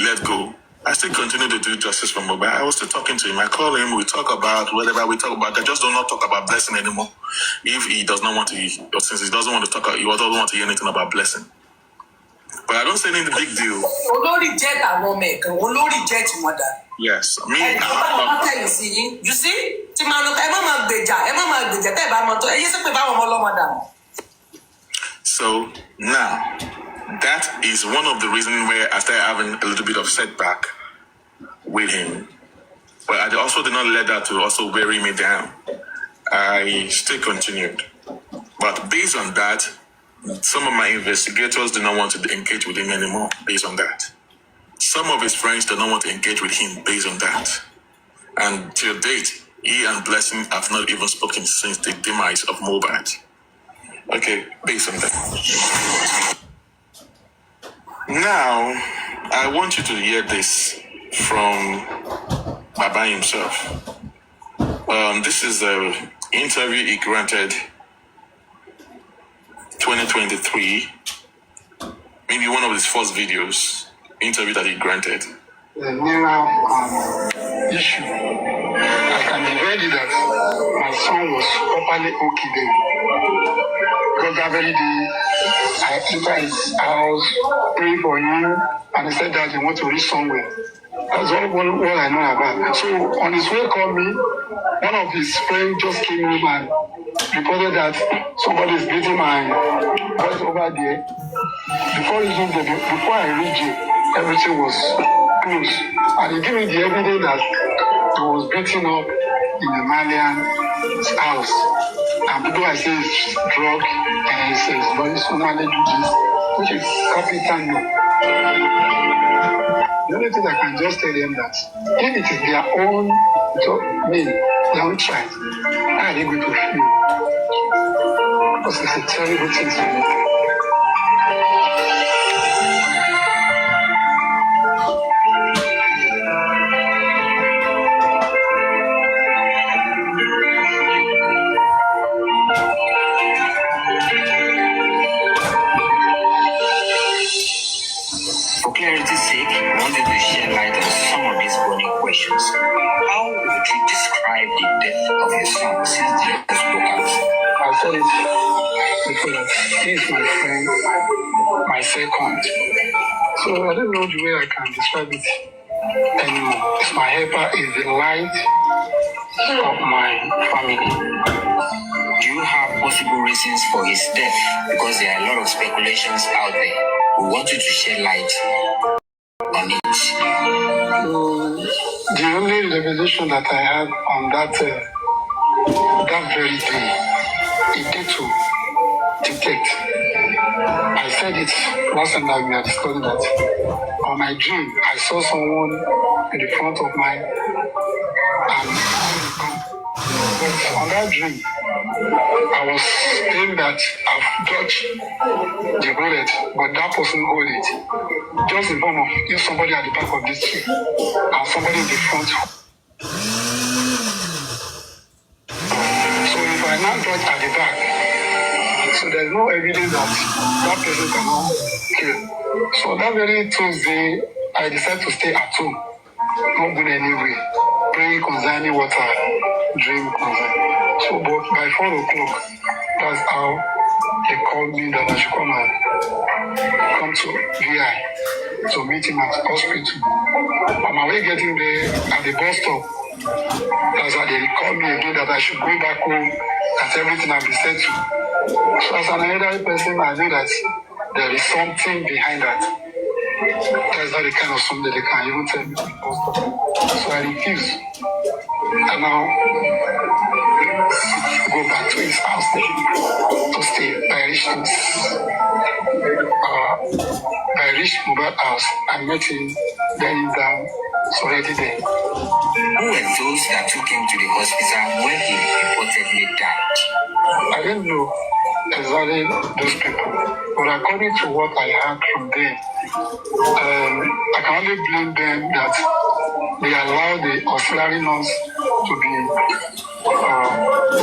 let go. I still continue to do justice for Mohbad. I was still talking to him. I call him, we talk about whatever we talk about. I just do not talk about blessing anymore. If he does not want to, or since he doesn't want to talk, he doesn't want to hear anything about blessing. But I don't say any big deal. Olórí jẹ́ àwọn ọmọ ẹ̀kan, olórí jẹ́ ti wọn dà. Yes, You see? Tí máa lọ, ẹ má máa gbèjà, tẹ́ ẹ bá mọ tó, ẹ yé sí pé báwọn ọmọ ọlọ́mọ dà. So now, that is one of the reasons where I started having a little bit of setback with him. But I also did not let that to also weary me down. I still continued. But based on that, some of my investigators did not want to engage with him anymore based on that. Some of his friends did not want to engage with him based on that. And till date, he and Blessing have not even spoken since the demise of Mohbad. Okay, based on that. Now, I want you to hear this from Baba himself. This is the interview he granted 2023, maybe one of his first videos, interview that he granted. The nearer issue, I can be ready that my son was properly okay then. Because that very day, I entered his house, prayed for him, and he said that he wants to reach somewhere. That's all I know about. So on his way called me, one of his friends just came home and reported that somebody is beating my voice over there. Before I reached it, everything was closed. And he gave me the evidence that he was beaten up in the Malian's house. And people I say it's drug and he says, but it's normally do this, which is capital no. The only thing I can just tell them that if it is their own their own child, how are they going to feel? Because it's a terrible thing to me. For clarity's sake, I wanted to shed light on some of these burning questions. How would you describe the of your son since the news broke out? I said it before that he is my friend, my second. So I don't know the way I can describe it anymore. It's my helper, is the light of my family. Do you have possible reasons for his death? Because there are a lot of speculations out there. We want you to shed light on it. The only revelation that I had on that very day, it did to detect. I said it last time that we are discussing that. On my dream, I saw someone in the front of mine, and but on that dream, I was saying that I've dodged the bullet, but that person hold it. Just in form of if somebody at the back of this tree and somebody in the front. So if I now dodge at the back, so there's no evidence that that person cannot kill. So that very Tuesday, I decided to stay at home, not going anywhere, praying concerning what I dream concerning. So, but by 4 o'clock, that's how they called me that I should come to VI to meet him at the hospital. On my way getting there at the bus stop, that's how they called me again that I should go back home, that everything had been settled. So as an elderly person, I knew that there is something behind that. That's not the kind of something they can even tell me. So I refused. And now go back to his house there to stay. I reached Mohbad house. I met him, then he's down. It's already there. Who were those that took him to the hospital when he reportedly died? I didn't know exactly those people, but according to what I heard from them, I can only blame them that they allow the auxiliary nurse to be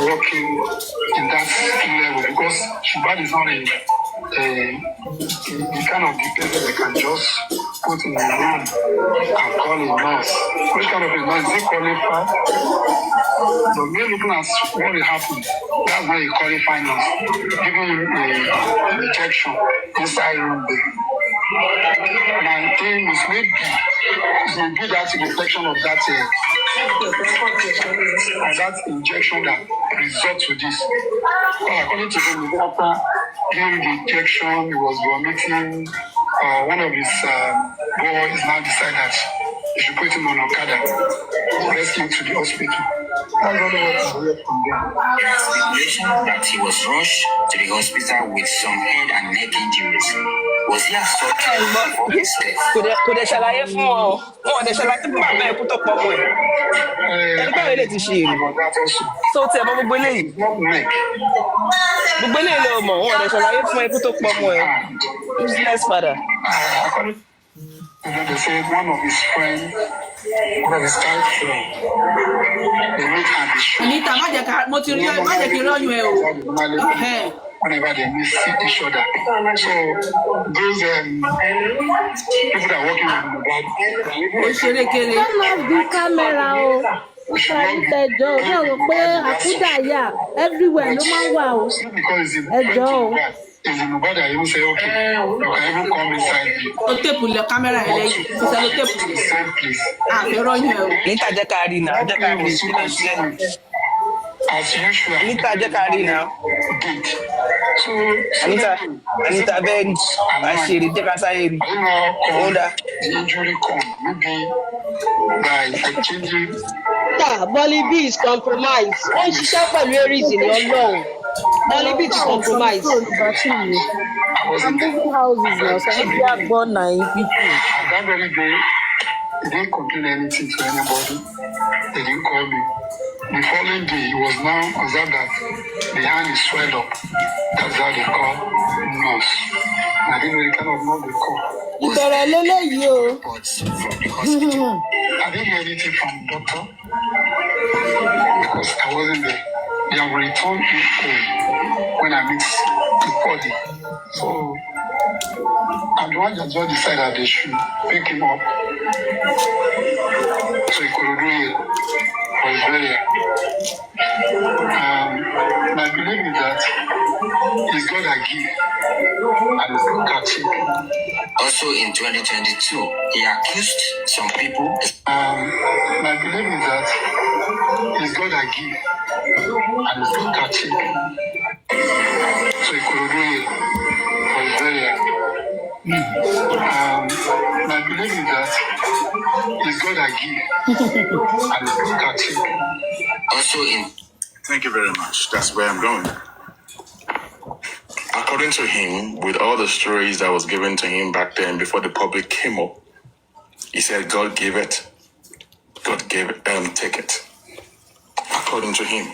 working in that level, because Mohbad is not the kind of the person they can just put in a room and call a nurse. Which kind of a nurse? Is he qualified? But me looking at what will happen, that's why he qualified nurse, giving him a injection inside room there. My aim is maybe that reflection of that injection that results to this. Well, according to them, after giving the injection, he was vomiting. One of his boys now decided that he should put him on Okada, rescue him to the hospital. That's only what I heard from them. Speculation that he was rushed to the hospital with some head and neck injuries. Was he assaulted before his death? Kò dẹ̀ ṣàlàyé fún ọ wọn ò dẹ̀ ṣàlàyé fún bàbá ẹ̀ kú tó pọ̀ mọ́ ẹ̀ ẹni báwo lè ti ṣe èrè tó tẹ̀ mọ́ gbogbo eléyìí ló mọ̀ wọn ò dẹ̀ ṣàlàyé fún ẹ̀ kú tó pọ̀ mọ́ ẹ̀ useless father. And then they said one of his friends, one of his tight friends, they went and they shot. Anita, má jẹ́ kí n rọ́yún ẹ o. Whenever they miss each other. So those people that are working with Mohbad. Turn off the camera o. Ẹjọ́ ò náà rò pé àkúdàáyà everywhere ló máa ń wà o. Ẹjọ́ o. If the Mohbad that even say okay, you can even come inside you. O tèpù lọ kámẹ́rà ẹ̀ lẹ́yìn, o sẹ́ ló tèpù. Àfẹ́ rọ́yún ẹ o. Níta jẹ́ ká rí náà, jẹ́ ká rí sí ló ṣe. As usual. Níta jẹ́ ká rí náà. Anita bẹ́ẹ̀ ni, àṣírí jẹ́ ká sáyé rí. Ó dá. The injury come maybe by exchanging. Bọ́lí B is compromised. Ó ń ṣiṣẹ́ pẹ̀lú Aries ní Ọlọ́run. Bọ́lí B is compromised. I'm moving houses now, so maybe I'm born naive people. That very day, he didn't complain anything to anybody. They didn't call me. The following day, he was now observed that the hand is swelled up. That's how they call nurse. I didn't know the kind of nurse they call. Ìbẹ̀rẹ̀ lélẹ́yìí o. I didn't hear anything from the doctor because I wasn't there. They have returned him home when I meet the body. So I'm the one that just decided that they should pick him up so he could do it for his burial. My belief is that it's God that gives and it's God that takes. Also in 2022, he accused some people. My belief is that it's God that gives and it's God that takes. So it could be for very my belief is that it's God that gives and it's God that takes. Also in Thank you very much. That's where I'm going. According to him, with all the stories that was given to him back then before the public came up, he said God gave it. God gave it, take it. According to him,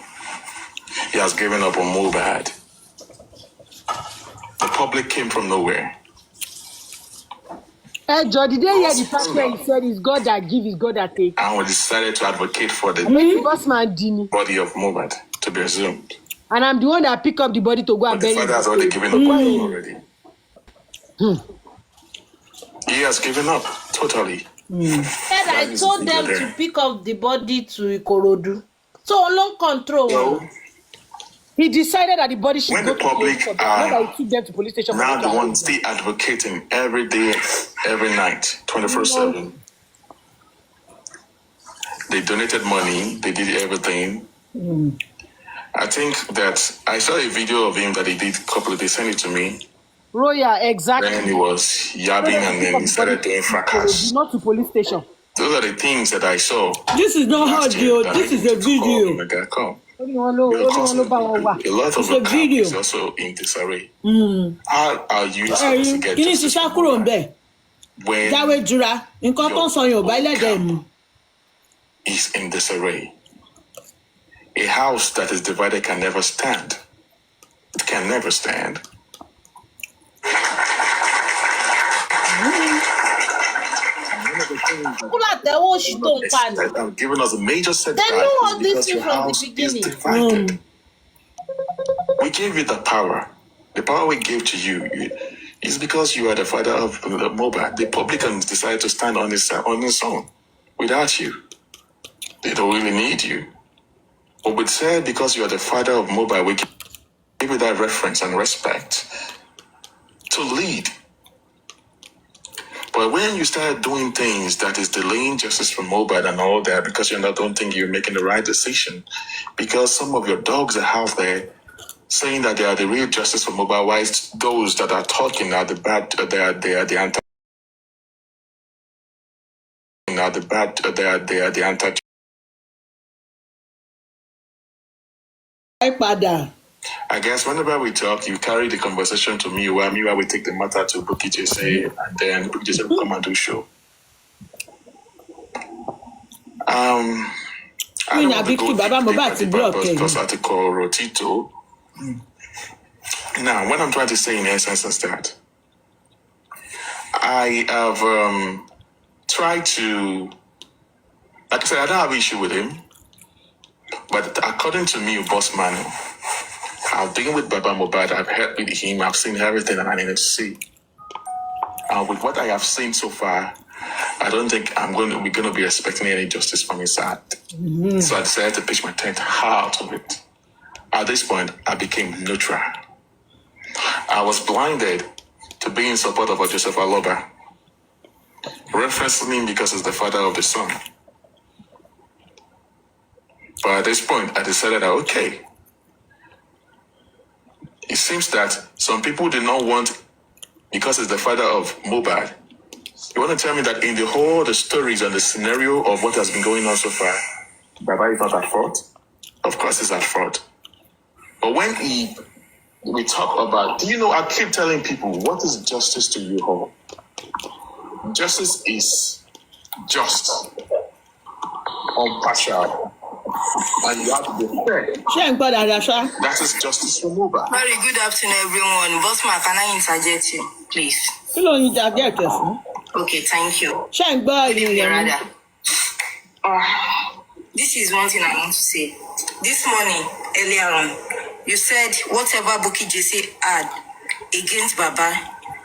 he has given up on Mohbad. The public came from nowhere. Joe, did they hear the part where he said it's God that gives, it's God that takes? And we decided to advocate for the body of Mohbad to be exhumed. And I'm the one that pick up the body to go and But the bury father has already given up on him already. He has given up totally. Said I told them to pick up the body to Ikorodu. So long control. So, he decided that the body should when go the public to police station. Not that he took them to police station. now the ones still advocating every day, every night, 24/7. They donated money. They did everything. I think that I saw a video of him that he did a couple of days, sent it to me. Royal, exactly. Then he was yapping and then he started doing fracas. Not to police station. Those are the things that I saw. This is not audio. This is a video. Come. A It's lot of a the video. is also in disarray. How are you supposed to get Kí ni justice ṣiṣẹ́ kúrò ń bẹ̀? when Jáwé jura, nǹkan tó ń sọ Yorùbá ẹlẹ́dẹ̀ mu. is in disarray? A house that is divided can never stand. It can never stand. That have given us a major setback They know all is this because your from the house is beginning. divided. We gave you the power. The power we gave to you is because you are the father of Mohbad. The publicans decided to stand on his own without you. They don't really need you. But we said because you are the father of Mohbad, we give you that reference and respect to lead. But when you start doing things that is delaying justice for Mohbad and all that, because you don't think you're making the right decision, because some of your dogs are out there saying that they are the real justice for Mohbad, whilst those that are talking are the bad, they are the anti. Are the bad, they are the anti. I guess whenever we talk, you carry the conversation to me, while we take the matter to Bukky Jesse, and then Bukky Jesse will come and do show. I don't want to go because article Rotito. Now, what I'm trying to say in essence is that I have tried to, like I said, I don't have issue with him, but according to me, Boss Man, I've been with Baba Mohbad, I've heard with him, I've seen everything that I needed to see. With what I have seen so far, I don't think we're going to be expecting any justice from his side. So I decided to pitch my tent out of it. At this point, I became neutral. I was blinded to be in support of Joseph Aloba, referencing him because he's the father of the son. But at this point, I decided that, okay, it seems that some people did not want, because it's the father of Mohbad, you want to tell me that in the stories and the scenario of what has been going on so far, Baba is not at fault? Of course he's at fault. But when we talk about, I keep telling people, what is justice to you all? Justice is just, impartial, and you have to be fair. That is justice for Mohbad. Very good afternoon, everyone. Bossman, can I interject you, please? Okay, thank you. This is one thing I want to say. This morning, earlier on, you said whatever Bukky Jesse had against Baba,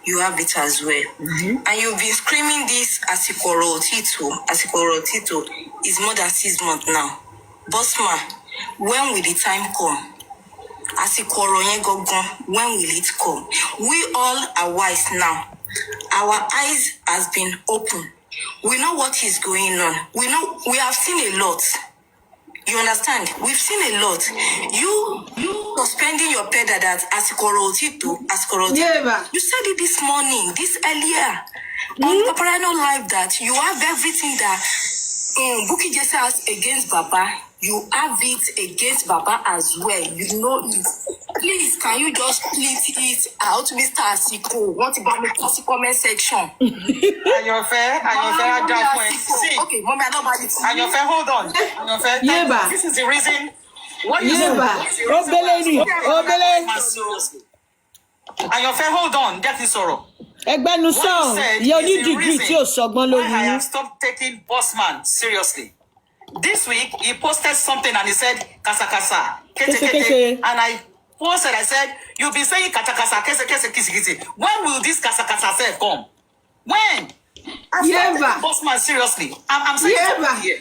you have it as well. And you've been screaming this Asikoro Tito is more than 6 months now. Bossman, When will the time come? When will it come? We all are wise now. Our eyes has been open. We know what is going on. We have seen a lot. You understand? We've seen a lot. You suspending your pedal that Yeah. you said it this morning, this earlier on Paparano Live that you have everything that Bukky Jesse has against Baba. You have it against Baba as well. You know it. Please, can you just split it out, Mr. Asiko? What about the comment section? And your fair, see. Okay, mommy, I don't buy it. And your fair, hold on. And your fair, Yeah. this is the reason. What you Yeah. Obele. Obele. And your fair, hold on. Get this sorrow. Ẹgbẹ́nu sàn, ìyá onídìgírì tí ò sọgbọ́n lórí I yín. have stopped taking Bossman seriously. This week, he posted something and he said, kasa kasa, kete. And I posted, I said, you'll be saying kasa kasa, kese. When will this kasa self come? When? I've taken Bossman seriously. I'm saying something here.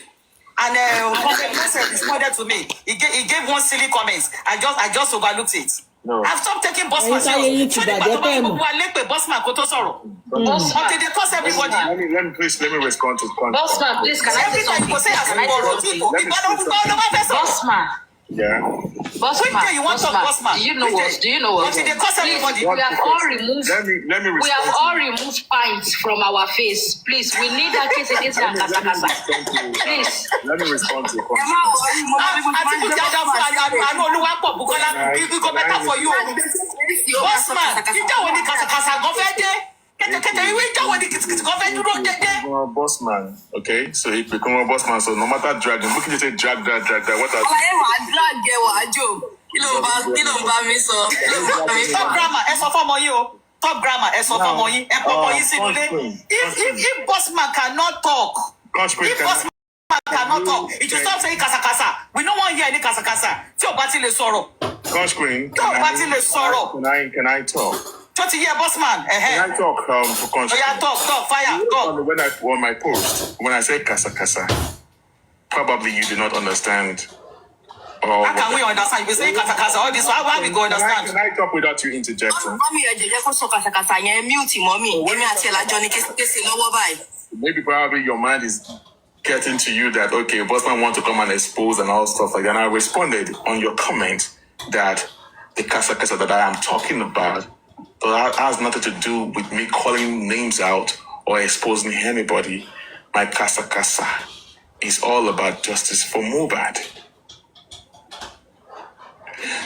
And Prophet responded to me. He gave one silly comment. I just overlooked it. No. I've stopped taking Bossman seriously. Bossman until they curse everybody. Let me respond to content. Bossman, please, can I say something? Bossman. Yeah. Bossman, you want to talk, Bossman? do you know what? Until they curse everybody. We have all removed. Let me We have all removed pints from our face. Please, we need that case against that kasa. Please. Let me respond to content. Bossman, okay? So he become a bossman, so no matter dragging, we can just say drag. What are Top grammar, top grammar, if Bossman cannot talk, cannot talk, it will stop saying kasa. We don't want to hear any kasa. Tí o bá ti lè sọ̀rọ̀. Constrain. Can I talk? Bossman. Can I talk for constraint? Oh yeah, talk, fire, go. When I on my post, when I say kasa, probably you do not understand. How can we understand? You be saying kasa, all this, how we go understand? Can I talk without you interjecting? Maybe probably your mind is getting to you that, okay, Bossman want to come and expose and all stuff like that. And I responded on your comment that the kasa that I am talking about, so that has nothing to do with me calling names out or exposing anybody. My kasa is all about justice for Mohbad.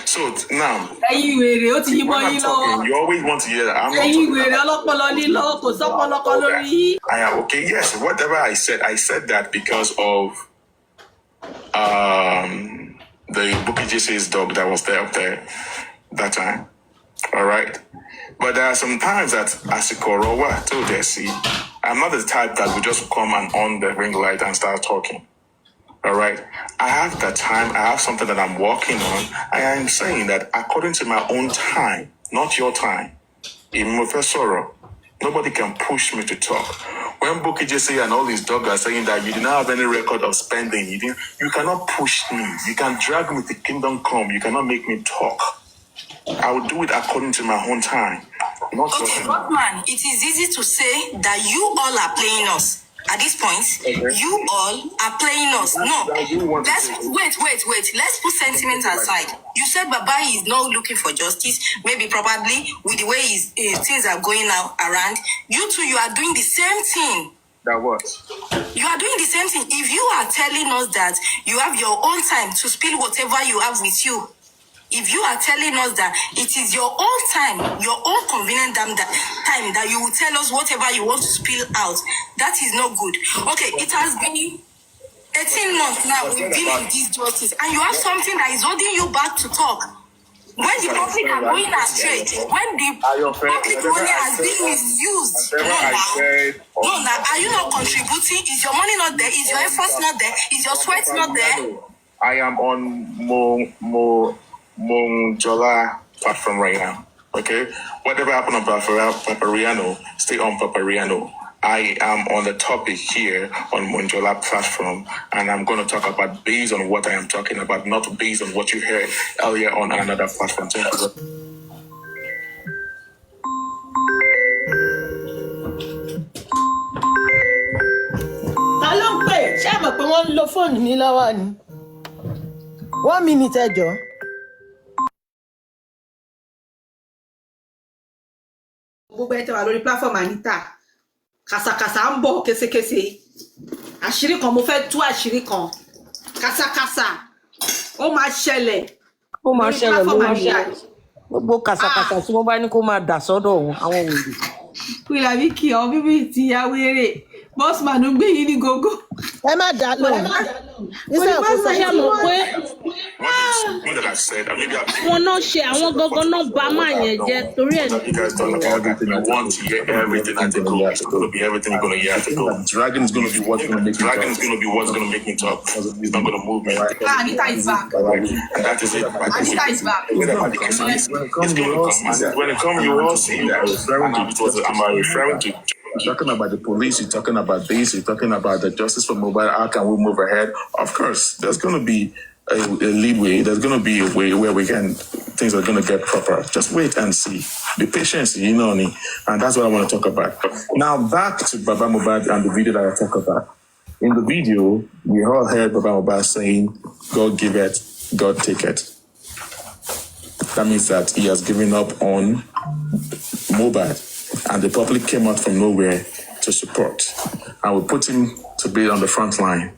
So now, you always want to hear that. I am okay. Yes, whatever I said that because of the Bukky Jesse's dog that was there up there that time. All right, but there are some times that as a Korowa to Jesse, I'm not the type that will just come and on the ring light and start talking. All right, I have that time. I have something that I'm working on. I am saying that according to my own time, not your time. In Professor, nobody can push me to talk. When Bukky Jesse and all these dogs are saying that you do not have any record of spending, you cannot push me. You can drag me to kingdom come. You cannot make me talk. I will do it according to my own time. Not okay, Rodman, it is easy to say that you all are playing us. At this point, you all are playing us. No, let's wait. Let's put sentiment aside. You said Baba is not looking for justice. Maybe probably with the way things are going now around. You two, you are doing the same thing. That what? You are doing the same thing. If you are telling us that you have your own time to spill whatever you have with you, if you are telling us that it is your own time, your own convenient time that you will tell us whatever you want to spill out, that is not good. Okay, it has been 18 months now we've been in this justice, and you have something that is holding you back to talk. When the public are going astray, when the public money has been misused, no, are you not contributing? Is your money not there? Is your efforts not there? Is your sweat not there? I am on Monjola platform right now. Okay, whatever happened on Papariano, stay on Papariano. I am on the topic here on Monjola platform, and I'm going to talk about based on what I am talking about, not based on what you heard earlier on another platform. Thank you. ta ló ń pè ṣé ẹ mọ̀ pé wọ́n ń lo fóònù ní lọ́wọ́ ni 1 minute ẹ jọ̀ọ́. gbogbo ẹ tẹ wà lórí platform Anita kàsàkàsà ń bọ̀ késekése àṣírí kan mo fẹ́ tú àṣírí kan kàsàkàsà ó máa ṣẹlẹ̀ ó máa lórí ṣẹlẹ̀ ló platform máa Anita. ṣẹlẹ̀ gbogbo kàsàkàsà tí wọ́n bá ní kó máa dà sọ́dọ̀ wọn àwọn òòlù. kúlà bí kì ọ bíbí ti ya wéré bọ́sùmánù gbé yín ní gógó. ẹ má dá lóhùn Orí pásítọ̀ ṣe mọ̀ pé What did I say? Maybe wọn náà ṣe àwọn gangan náà bá máa yẹn jẹ torí ẹ̀ you guys don't know everything. I want to hear everything at the go. It's going to be everything you're going to hear at the go. Dragon is going to be what's going to make Dragon is going to be what's going to make me talk. It's not going to move me. Anita is back. And that is it. Anita is back. When it comes, you all see that. I'm referring to. You're talking about the police, you're talking about this, you're talking about the justice for Mohbad. How can we move ahead? Of course, there's going to be a leadway. There's going to be a way where things are going to get proper. Just wait and see. Be patient, you know, and that's what I want to talk about. Now, back to Baba Mohbad and the video that I talk about. In the video, we all heard Baba Mohbad saying, God give it, God take it. That means that he has given up on Mohbad. And the public came out from nowhere to support. And we put him to be on the front line.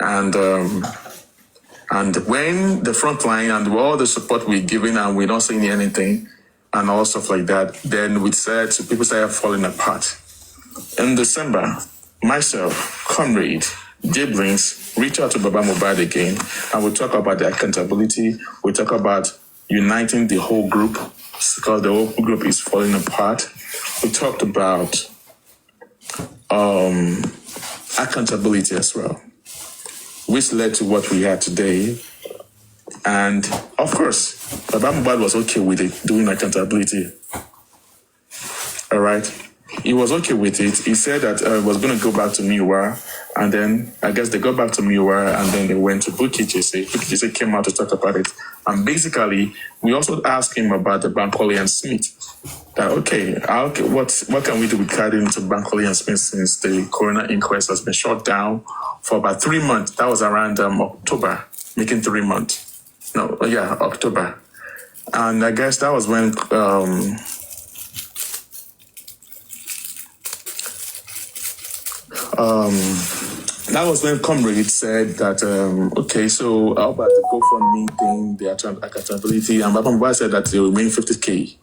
And when the front line and all the support we're giving and we're not saying anything and all stuff like that, then people started falling apart. In December, myself, Comrade, Jabrins, reached out to Baba Mohbad again, and we talk about the accountability. We talk about uniting the whole group, because the whole group is falling apart. We talked about accountability as well, which led to what we had today. And of course, Baba Mohbad was okay with it, doing accountability. All right. He was okay with it. He said that he was going to go back to Miwa, and then I guess they got back to Miwa, and then they went to Bukky Jesse. Bukky Jesse came out to talk about it. And basically, we also asked him about the Bankole and Smith. That, what can we do regarding to Bankole and Smith since the coroner inquest has been shut down for about 3 months? That was around October, making 3 months. October. And I guess that was when Comrade said that, so how about the GoFundMe thing, the accountability, and Baba Mohbad said that they will remain 50K.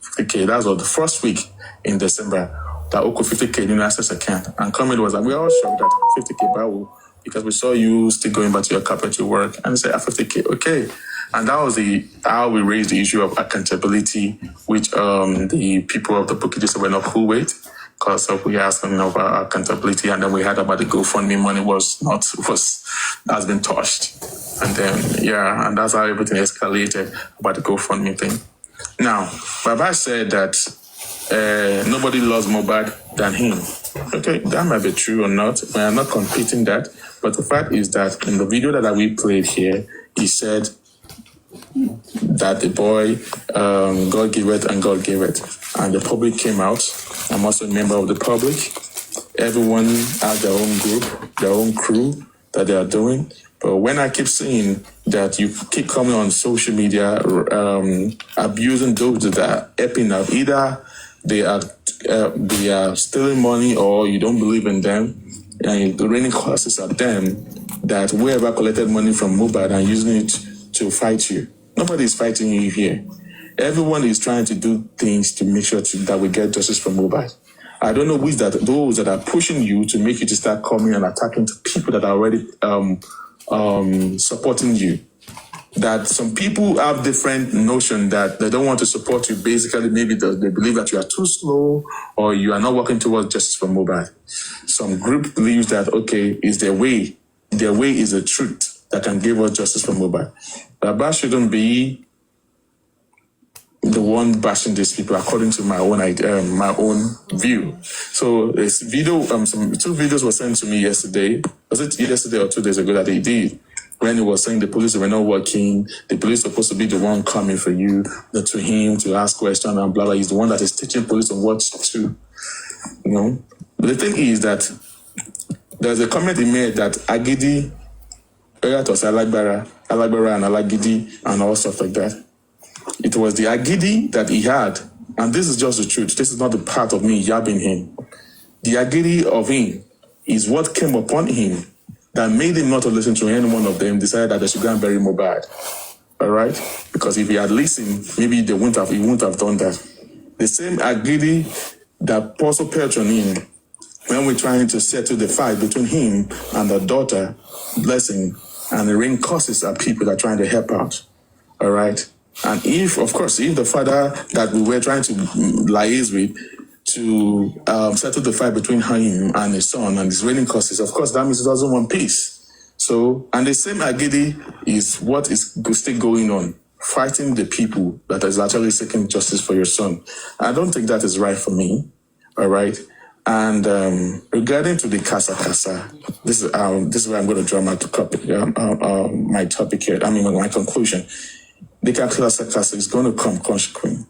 That was the first week in December, that 50K in access account. And Comrade was like, we're all shocked that 50K Bawu, because we saw you still going back to your carpentry work, and they said, 50K, okay. And that was how we raised the issue of accountability, which the people of the Bukky just were not cool with. Because we asked them about accountability, and then we heard about the GoFundMe money has been touched. And then, and that's how everything escalated about the GoFundMe thing. Now, Baba said that nobody loves Mohbad than him. Okay, that might be true or not. We are not competing that. But the fact is that in the video that we played here, he said that the boy, God gave it and God gave it. And the public came out. I'm also a member of the public. Everyone has their own group, their own crew that they are doing. But when I keep seeing that you keep coming on social media, abusing those that are helping out, either they are stealing money or you don't believe in them, and the raining curses at them, that whoever collected money from Mohbad and using it to fight you. Nobody is fighting you here. Everyone is trying to do things to make sure that we get justice from Mohbad. I don't know which those that are pushing you to make you to start coming and attacking people that are already supporting you. That some people have different notion that they don't want to support you. Basically, maybe they believe that you are too slow or you are not working towards justice for Mohbad. Some group believes that, is their way. Their way is the truth that can give us justice for Mohbad. Baba shouldn't be the one bashing these people according to my own view. So this video, two videos were sent to me yesterday. Was it yesterday or 2 days ago that they did? When he was saying the police were not working, the police were supposed to be the one coming for you, to him to ask questions and blah blah. He's the one that is teaching police on what to, you know. But the thing is that there's a comment he made that Agidi, Alagbara and Alagidi and all stuff like that. It was the Agidi that he had, and this is just the truth. This is not the part of me yabbing him. The Agidi of him is what came upon him that made him not to listen to any one of them, decided that they should go and bury Mohbad. All right? Because if he had listened, maybe he wouldn't have done that. The same Agidi that also perched on him when we're trying to settle the fight between him and the daughter, Blessing, and the rain causes are people that are trying to help out. All right? And if the father that we were trying to liaise with to settle the fight between him and his son and his reigning causes, of course, that means he doesn't want peace. So, and the same Agidi is what is still going on, fighting the people that is actually seeking justice for your son. I don't think that is right for me, all right? And regarding to the Casa, this is where I'm going to draw my topic here, my conclusion. The Casa is going to come, Conscious Queen.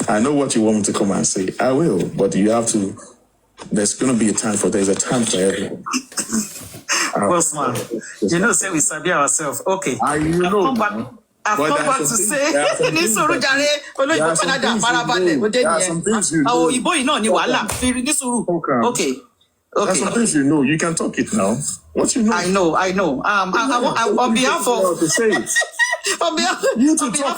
I know what you want me to come and say. I will, but you have to. There's going to be a time for everyone. Boss man, say we sabi ourselves. Okay. I've come back to say, ní sùúrù jàre, olóyìnbó Canada, farabalẹ̀, ó dé nìyẹn. Àwọn òyìnbó yìí náà ní wàhálà, fi ní sùúrù. Okay. There's some things you know. You can talk it now. What you know? I know. On behalf of on behalf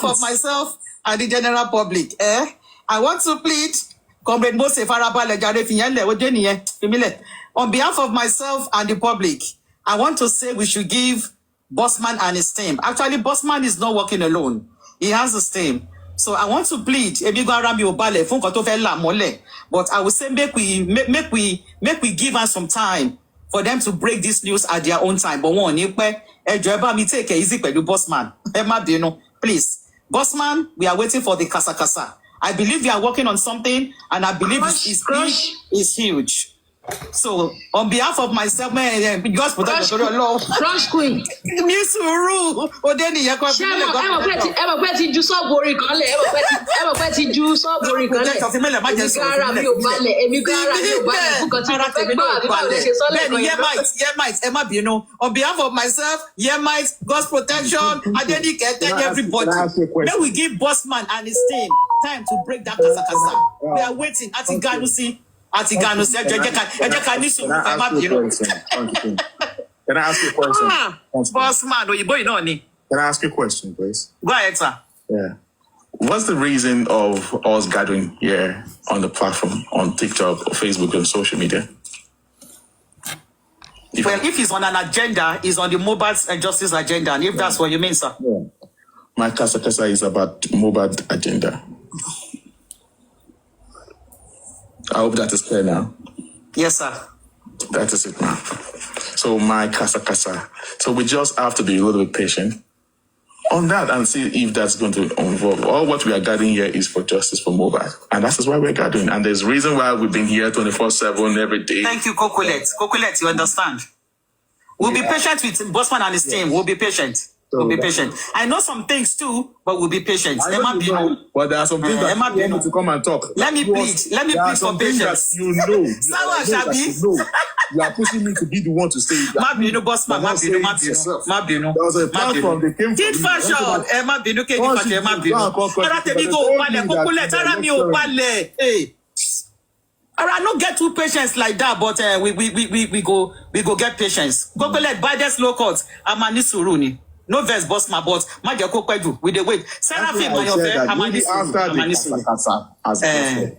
of myself and the general public, I want to plead. Comrade Mose farabalẹ̀ jàre, fìyẹn lẹ̀, ó dé nìyẹn, fìmílẹ̀. On behalf of myself and the public, I want to say we should give Bossman and his team. Actually, Bossman is not working alone. He has his team. So I want to plead, but I will say make we give us some time for them to break this news at their own time. But one, me take it easy with you, Bossman. Please. Bossman, we are waiting for the Casa. I believe you are working on something, and I believe it's huge. So, on behalf of myself, just protect the law. Crush Queen. Miss Uru, Odeni, ẹ mọ̀ pé ti ju sọ́ọ̀bù orin kan lẹ̀, ẹ mọ̀ pé ti ju sọ́ọ̀bù orin kan lẹ̀. Èmi gára mi ò balẹ̀ fúnkan tí mo fẹ́ gbọ́ àbí báwo lè ṣe sọ́lẹ̀ kan yẹn. Yemite, Emma Bino. On behalf of myself, Yemite, God's protection, Adeni Kete, everybody. Then we give Bossman and his team time to break that Casa. We are waiting. Atiganusi. Can I ask you a question? Bossman, Can I ask you a question, please? Go ahead, sir. Yeah. What's the reason of us gathering here on the platform, on TikTok or Facebook and social media? If he's on an agenda, he's on the Mohbad justice agenda, and if that's what you mean, sir. Yeah. My Casa is about Mohbad agenda. I hope that is clear now. Yes, sir. That is it now. So my Casa. So we just have to be a little bit patient on that and see if that's going to involve. All what we are gathering here is for justice for Mohbad. And that is why we're gathering. And there's a reason why we've been here 24/7 every day. Thank you, Kokolet. Kokolet, you understand? We'll be patient with Bossman and his team. We'll be patient. We'll be patient. I know some things too, but we'll be patient. But there are some things that you want me to come and talk. Let me plead for patience. You are pushing me to be the one to say it. Bossman, I not get too patience like that, but we go get patience. Go let baddest low court. Amani Suruni. No verse Bossman, but we dey wait. Seraphim on your bed.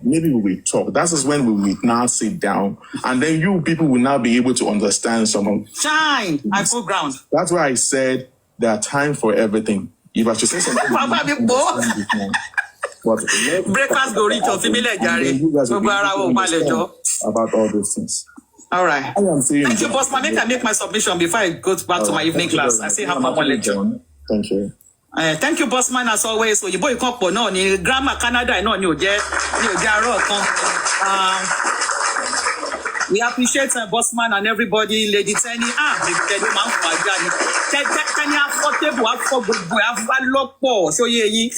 Maybe we will talk. That is when we will now sit down, and then you people will now be able to understand some. Shine and full ground. That's why I said there are time for everything. If I should say something. Breakfast go reach about all those things. All right. Thank you, Bossman. Make my submission before I go back to my evening class. I still have one more lecture. Thank you. Thank you, Bossman, as always. Òyìnbó ìkànpọ̀ náà ni grammar Canada náà ni ò jẹ́ arọ́ kan. We appreciate Bossman and everybody. Lady Tenny, Lady Tenny máa ń fún ajá ni. Tenny affordable, afọ gbogbo ẹ̀ afọ lọ́pọ̀ ṣóyè yín.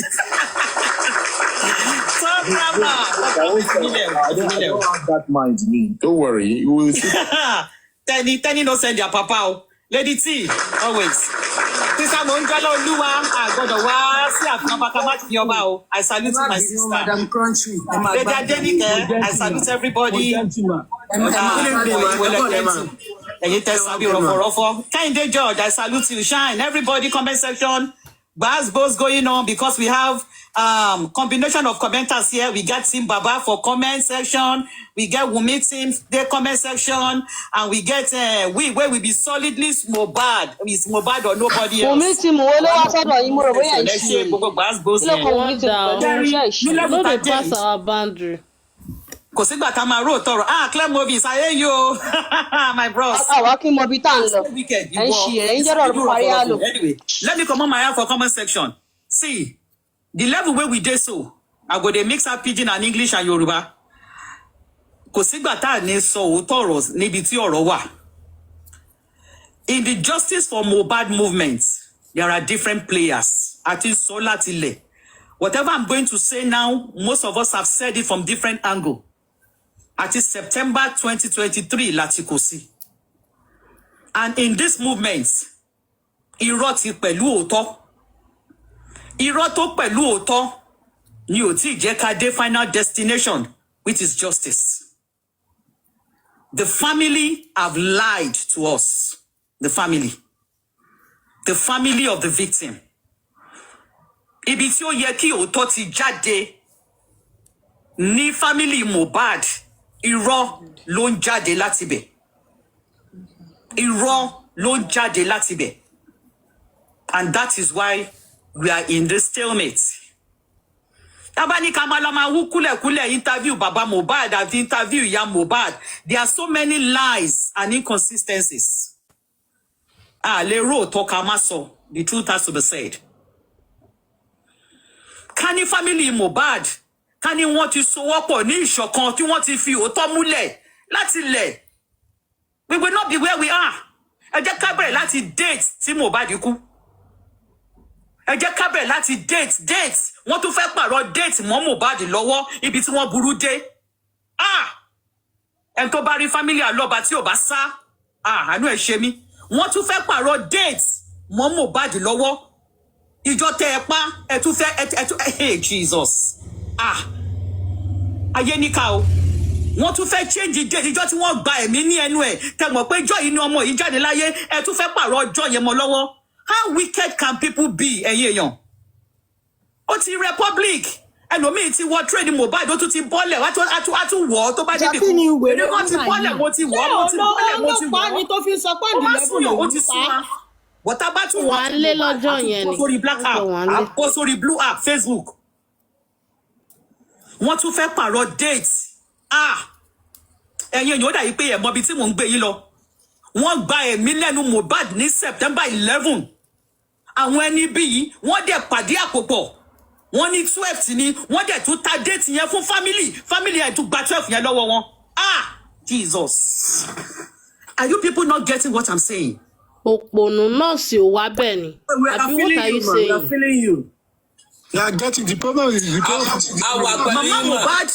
So grammar. I don't have that mind in me. Don't worry. You will see. Tenny no send your papa. Lady T, always. Sister Monjalo Olúwa, àgbọ̀dọ̀ wá sí àfihàn bàkàmá ti ọba o. I salute my sister. Madam Crunchy. Lady Adenike, I salute everybody. Ẹ̀yin tẹ̀sán bí rọ̀fọ̀rọ̀fọ̀. Kẹ́hìndé George, I salute you. Shine. Everybody, comment section. Buzz going on because we have combination of commenters here. We got Team Baba for comment section. We get Wumi Team, their comment section. And we get, where we be solidly Mohbad. It's Mohbad or nobody else. Wumi Team, wo ló wá sọ́dọ̀ yín mo rò bóyá Let's share gbogbo Buzz Ilé kan Wumi Team pẹ̀lú iṣẹ́ ìṣe. No dey pass our boundary. Kò sígbà tá a máa rò tọrọ. Clear movies, ayé yo. My bros. Àwa kí n mọ bí tá à ń lọ. Ẹ ń ṣì ẹ̀ ń jẹ́rọ̀ ọ̀rọ̀ parí àlò. Anyway, let me come on my hand for comment section. See, the level where we dey so, I go dey mix up pidgin and English and Yoruba. Kò sígbà tá a ní sọ òótọ́ ọ̀rọ̀ níbi tí ọ̀rọ̀ wà. In the Justice for Mohbad movement, there are different players. Àti sọ láti ilẹ̀. Whatever I'm going to say now, most of us have said it from different angle. Àti September 2023 láti kò sí. And in this movement, irọ́ ti pẹ̀lú òótọ́. Irọ́ tó pẹ̀lú òótọ́ ni ò tí jẹ́ ká dé final destination, which is justice. The family have lied to us. The family of the victim. Ibi tí ó yẹ kí òótọ́ ti jáde ní family Mohbad, irọ́ ló ń jáde láti bẹ̀. Irọ́ ló ń jáde láti bẹ̀. And that is why we are in this stalemate. Tabani kamala ma wu kúlẹ̀kúlẹ̀ interview Baba Mohbad and interview Ìyá Mohbad. There are so many lies and inconsistencies. Le ro to kamaso. The truth has to be said. Kani family Mohbad, kani wọ́n ti sowọ́pọ̀ ní ìṣọ̀kan tí wọ́n ti fi òótọ́ múlẹ̀ láti lẹ̀. We will not be where we are. Ẹ jẹ́ ká bẹ̀rẹ̀ láti date tí Mohbad kú. Ẹ jẹ́ ká bẹ̀rẹ̀ láti date. Wọ́n tún fẹ́ pààrọ̀ date mọ́ Mohbad lọ́wọ́ ibi tí wọ́n burú dé. Ẹni tó bá rí family àlọ́ba tí ò bá sá. Àánú ẹ̀ ṣe mí. Wọ́n tún fẹ́ pààrọ̀ date mọ́ Mohbad lọ́wọ́. Ìjọ tẹ ẹ pa ẹ tún fẹ́ hey Jesus. Ayé níkà o. Wọ́n tún fẹ́ change date ìjọ tí wọ́n gba ẹ̀mí ní ẹnu ẹ̀. Tẹ mọ̀ pé ìjọ yìí ni ọmọ yìí jáde láyé ẹ tún fẹ́ pààrọ̀ ọjọ́ yẹn mọ́ lọ́wọ́. How wicked can people be, ẹ̀yin èèyàn? Ó ti republic. Ẹlòmíì ti wọ trade Mohbad ó tún ti bọ́lẹ̀ wá tún wọ̀ ọ́ tó bá débi. Ṣàfihàn ìwé Èmi kan ti bọ́lẹ̀ mo ti wọ̀ ọ́ mo ti bọ́lẹ̀ mo ti wọ̀ ọ́. Ọlọ́pàá ni tó fi sọ pé ìdílé ó ti sún wa. Wọ́tá bá tún wà á lé lọ́jọ́ yẹn ni. Sórí black app, àpò sórí blue app, Facebook. Wọ́n tún fẹ́ pààrọ̀ date. Ẹ̀yin èèyàn ó dà yí pé ẹ̀ mọ ibi tí mò ń gbé yín lọ. Wọ́n gba ẹ̀mí lẹ́nu Mohbad ní September 11. Àwọn ẹni bí yìí wọ́n dẹ̀ pàdé àpòpọ̀. Wọ́n ní 12 ni wọ́n dẹ̀ tún ta date yẹn fún family ẹ̀ tún gba 12 yẹn lọ́wọ́ wọn. Jesus. Are you people not getting what I'm saying? Òpònú náà sì ò wá bẹ́ẹ̀ ni. Àbí what are you saying? We are feeling you. You are getting the problem is the problem. Mama Mohbad.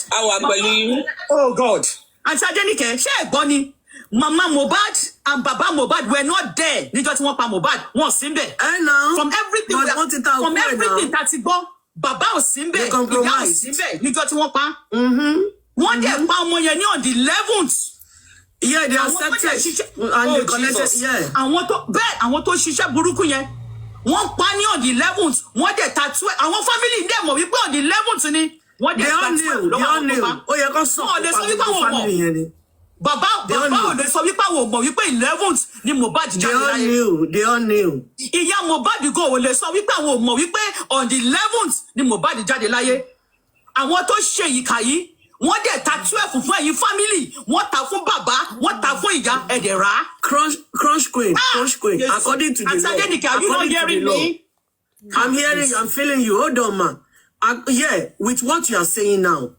Oh God. Àǹtí Adéníkẹ́, ṣé ẹ̀gbọ́n ni? Mama Mohbad and Baba Mohbad were not there níjọ́ tí wọ́n pa Mohbad. Wọ́n sí ńbẹ̀. From everything that ti gbọ́, Baba ò sí ńbẹ̀, Ìyá ò sí ńbẹ̀ níjọ́ tí wọ́n pa. Wọ́n dẹ̀ pa ọmọ yẹn ní on the 11th. Yeah, they accepted and they collected. Yeah. Àwọn tó ṣiṣẹ́ burúkú yẹn, wọ́n pa ní on the 11th. Wọ́n dẹ̀ ta 12. Àwọn family dẹ̀ mọ̀ wípé on the 11th ni. Wọ́n dẹ̀ ta 12 lọ́wọ́ àwọn tó pa. Ó yẹ kó sọ fún àwọn family yẹn ni. Bàbá ò lè sọ wípé àwọn ò mọ̀ wípé 11th ni Mohbad jáde láyé. They all knew. Ìyá Mohbad go ò lè sọ wípé àwọn ò mọ̀ wípé on the 11th ni Mohbad jáde láyé. Àwọn tó ṣe ìkà yìí, wọ́n dẹ̀ ta 12 fún ẹ̀yin family. Wọ́n ta fún bàbá, wọ́n ta fún ìyá ẹ̀dẹ̀ rà. Crunch queen. According to the law. Are you not hearing me? I'm hearing you. I'm feeling you. Hold on, man. Yeah, with what you are saying now,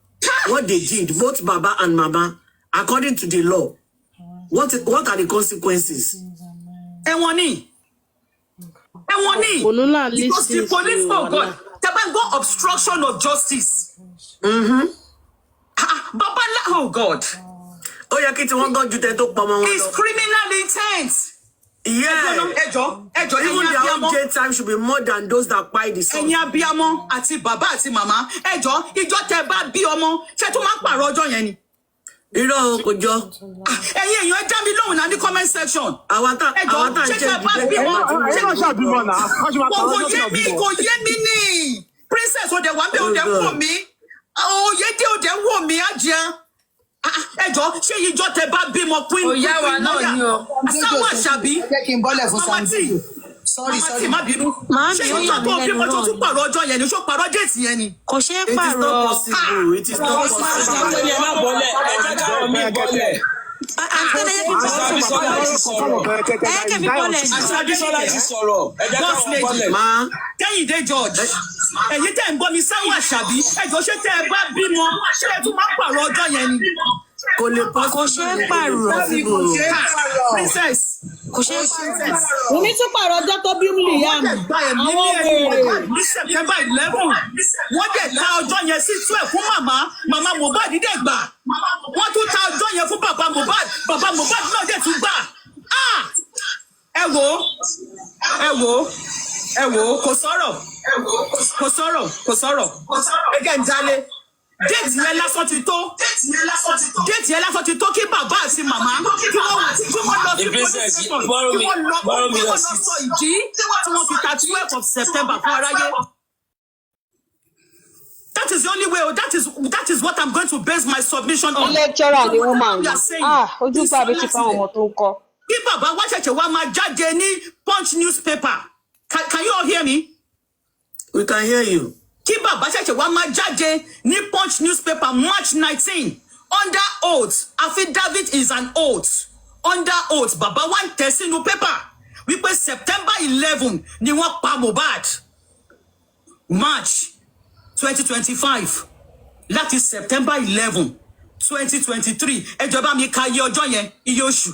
what they did, both Baba and Mama, according to the law, what are the consequences? Ewoni. Because the police, oh God, they go obstruction of justice. Baba, oh God. Oh, yeah, Kitty, one God, you tell to Mama. It's criminal intent. Yeah. Even their own jail time should be more than those that buy the son. Ẹ̀yin abiyamọ àti bàbá àti màmá ẹjọ́ ìjọ tẹ́ bá bí ọmọ ṣé tún máa ń pààrọ̀ ọjọ́ yẹn ni. Irọ́ kò jọ. Ẹ̀yin èèyàn ẹ dá mi lóhùn náà ní comment section. Àwọn tá ṣé tẹ́ bá bí ọmọ kò yé mi ní princess òde wà ń bẹ òde wò mí òye dé òde wò mí àjẹ́. Ẹjọ́ ṣé ìjọ tẹ́ bá bímọ queen. Òyà wa náà ni o. Sáwọ́ àṣàbí. Jẹ́ kí n bọ́lẹ̀ fún Sandy. Sorry, má bínú. Ṣé ìjọ tó bímọ tó tún pààrọ̀ ọjọ́ yẹn ni ṣó pààrọ̀ déètì yẹn ni. Kò ṣeé pààrọ̀. It is not possible. Ẹ má bọ́lẹ̀, ẹ jẹ́ káwọn mi bọ́lẹ̀. Aṣáájú ti sọ̀rọ̀. Kẹ́hìndé George. Ẹ̀yin tẹ́ ń gbọ́ mi Sáwọ́ Àṣàbí. Ẹjọ́ ṣé tẹ́ ẹ bá bímọ ṣé ẹ tún máa ń pààrọ̀ ọjọ́ yẹn ni. Kò lè ṣeé pààrọ̀. Princess. Kò ṣeé pààrọ̀. Omi tún pààrọ̀ ọjọ́ tó bí Liam. Àwọn wèrè. Ní September 11, wọ́n dẹ̀ ta ọjọ́ yẹn sí 12 fún màmá Mohbad dẹ̀ gbà. Wọ́n tún ta ọjọ́ yẹn fún bàbá Mohbad náà dẹ̀ tún gbà. Ẹ wò kò sọ̀rọ̀. Ẹgẹ́ ń jalè. Déètì yẹn lásán ti tó kí bàbá àti màmá kí wọ́n lọ sí police station kí wọ́n lọ sọ ìdí tí wọ́n fi ta 12 of September fún aráyé. That is the only way. That is what I'm going to base my submission on. Lecturer ni wọ́n máa ń lò. Ojú bá mi ti fáwọn ọmọ tó ń kọ́. Kí bàbá wá ṣẹ̀ṣẹ̀ wá máa jáde ní Punch newspaper. Can you all hear me? We can hear you. Kí bàbá ṣẹ̀ṣẹ̀ wá máa jáde ní Punch newspaper March 19 under oath. Affidavit is an oath. Under oath bàbá wá ń tẹ̀ sínú paper wípé September 11 ni wọ́n pa Mohbad. March 2025 láti September 11 2023 ẹjọ́ bá mi ka iye ọjọ́ yẹn iye oṣù.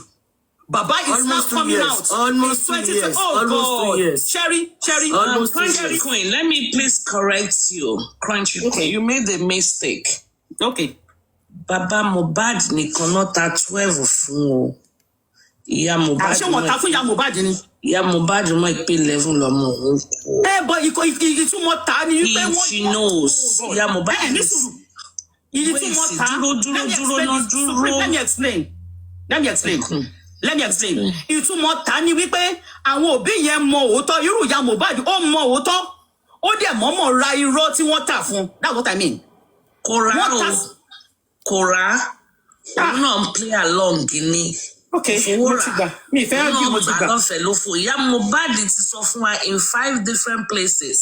Baba is now coming out. Almost 2 years. Almost 2 years. Cherry. Crunchy Queen, let me please correct you. Crunchy Queen, you made a mistake. Okay. Baba Mohbad nìkan náà ta 12 fún o. Ìyá Mohbad. Ṣé wọ́n ta fún ìyá Mohbad ni? Ìyá Mohbad mọ̀ pé 11 lọ́mọ òun kú. But ìtumọ̀ ta ni wípé wọ́n. If she knows. Ìyá Mohbad. Ìtumọ̀ ta. Dúró. Let me explain. Ìtumọ̀ ta ni wípé àwọn òbí yẹn mọ òótọ́ irú ìyá Mohbad ó mọ òótọ́ ó dẹ̀ mọ̀ọ́mọ̀ ra irọ́ tí wọ́n tà fún. That's what I mean. Kò rà. Òun náà ń play along ni. Okay, mo ti gbà. Mi ìfẹ́ àgbẹ̀ mo ti gbà. Lọ́fẹ̀ẹ́ ló fò. Ìyá Mohbad ti sọ fún wa in 5 different places,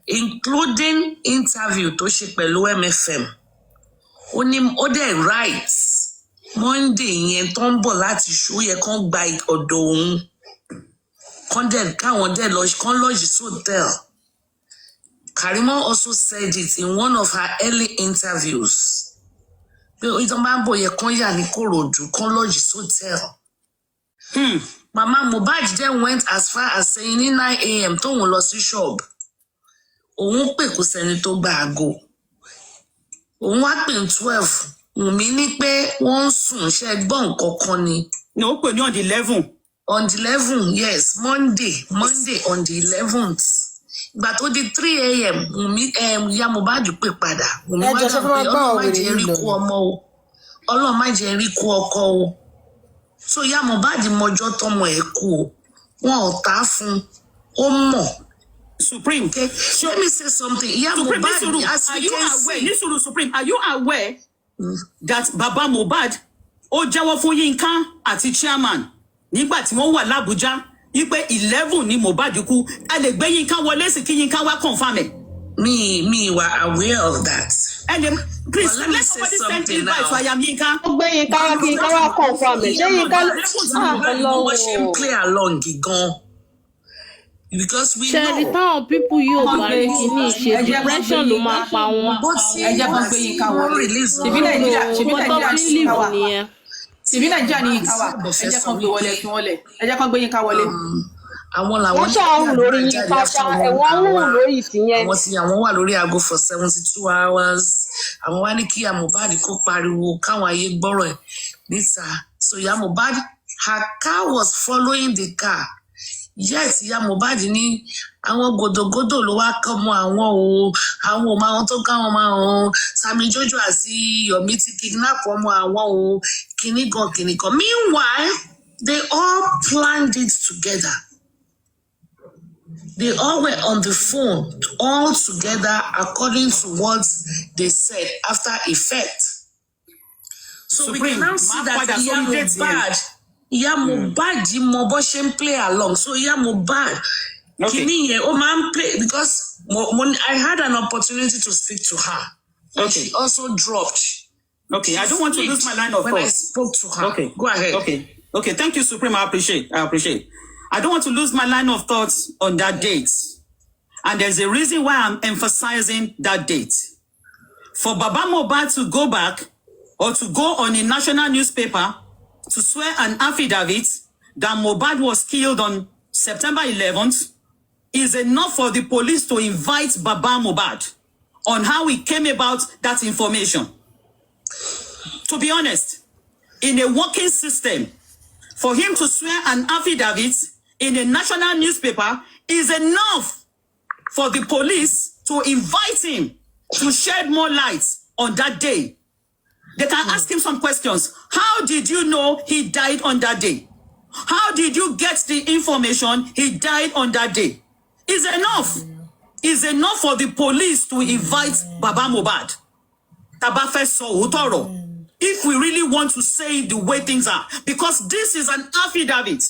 including interview tó ṣe pẹ̀lú MFM. Ó ní ó dẹ̀ right. Monday yẹn tó ń bọ̀ láti ṣó yẹ kán gba ọ̀dọ̀ òun káwọn dẹ̀ kán lọ́ọ̀jì hotel. Karimo also said it in one of her early interviews. Pé ìtàn bá ń bọ̀ yẹ kán yà ní Kòròdú kán lọ́ọ̀jì hotel. Mama Mohbad then went as far as saying ní 9 a.m. tóun lọ sí ṣọ́ọ̀bù. Òun pè kó sẹ́ni tó gba aago. Òun wá pè ní 12. Wùnmí ní pé wọ́n ń sùn ṣe gbọ́ nǹkan kan ni. No, ó pè ní on the 11. On the 11, yes, Monday on the 11th. Ìgbà tó di 3 a.m. Wùnmí ìyá Mohbad pè padà. Wùnmí wá dà pé Ọlọ́run má jẹ́ rí kú ọmọ o. Ọlọ́run má jẹ́ rí kú ọkọ o. So ìyá Mohbad mọjọ́ tọmọ ẹ̀ kú o. Wọn ò tá fún ó mọ̀. Supreme. Okay. Let me say something. Ìyá Mohbad, as you can see. Supreme, are you aware that Baba Mohbad ó jẹ́wọ́ fún Yínká àti chairman nígbà tí wọ́n wà l'Abuja wípé 11 ni Mohbad kú a lè gbé Yínká wọlé sí kí Yínká wá confirm ẹ̀. Me were aware of that. And please let me let say somebody send something invite now. to I am Yínká. Ó gbé Yínká wá kí Yínká wá confirm ẹ̀. Ṣé Yínká wọ́n ṣe ń play along gan. because we ṣẹ́ẹ̀rì know. táwọn pípù yóò bá rí kíní ṣe depression ló máa pa wọn. ẹ jẹ́ kán gbé yín ká wọlé ṣèbí nàìjíríà ní yín ká wà ṣèbí nàìjíríà ní yín ká wà ẹ jẹ́ kán gbé wọlé fi wọ́n lẹ̀ ẹ jẹ́ kán gbé yín ká wọlé. àwọn làwọn wọ́n ṣàrùn lórí yín káṣá ẹ̀wọ̀n ń rùn lórí ìtìyẹn. àwọn tí àwọn wà lórí aago for 72 hours àwọn wá ní kí ìyá Mohbad kó pariwo káwọn ayé gbọ́rọ̀ ẹ̀ níta. So ìyá Mohbad, her car was following the car. Yes, ìyá Mohbad ní àwọn gòdògòdò ló wá kọ́ mọ́ àwọn o, àwọn ò máa wọn tó káwọn máa hàn Sami Jojo àti Yomi ti kidnap ọmọ àwọn o, kìnnìkan. Meanwhile, they all planned it together. They all were on the phone all together according to what they said after effect. So we can now see that ìyá Mohbad mọ bó ṣe ń play along. So ìyá Mohbad kìíní yẹn ó máa ń play because I had an opportunity to speak to her. Okay. And she also dropped. Okay, I don't want to lose my line of thought. When I spoke to her. Okay, go ahead. Okay, thank you, Supreme. I appreciate. I don't want to lose my line of thoughts on that date. And there's a reason why I'm emphasizing that date. For Baba Mohbad to go back or to go on a national newspaper to swear an affidavit that Mohbad was killed on September 11th is enough for the police to invite Baba Mohbad on how he came about that information. To be honest, in a working system, for him to swear an affidavit in a national newspaper is enough for the police to invite him to shed more light on that day. They can ask him some questions. How did you know he died on that day? How did you get the information he died on that day? Is enough. Is enough for the police to invite Baba Mohbad. If we really want to say the way things are, because this is an affidavit.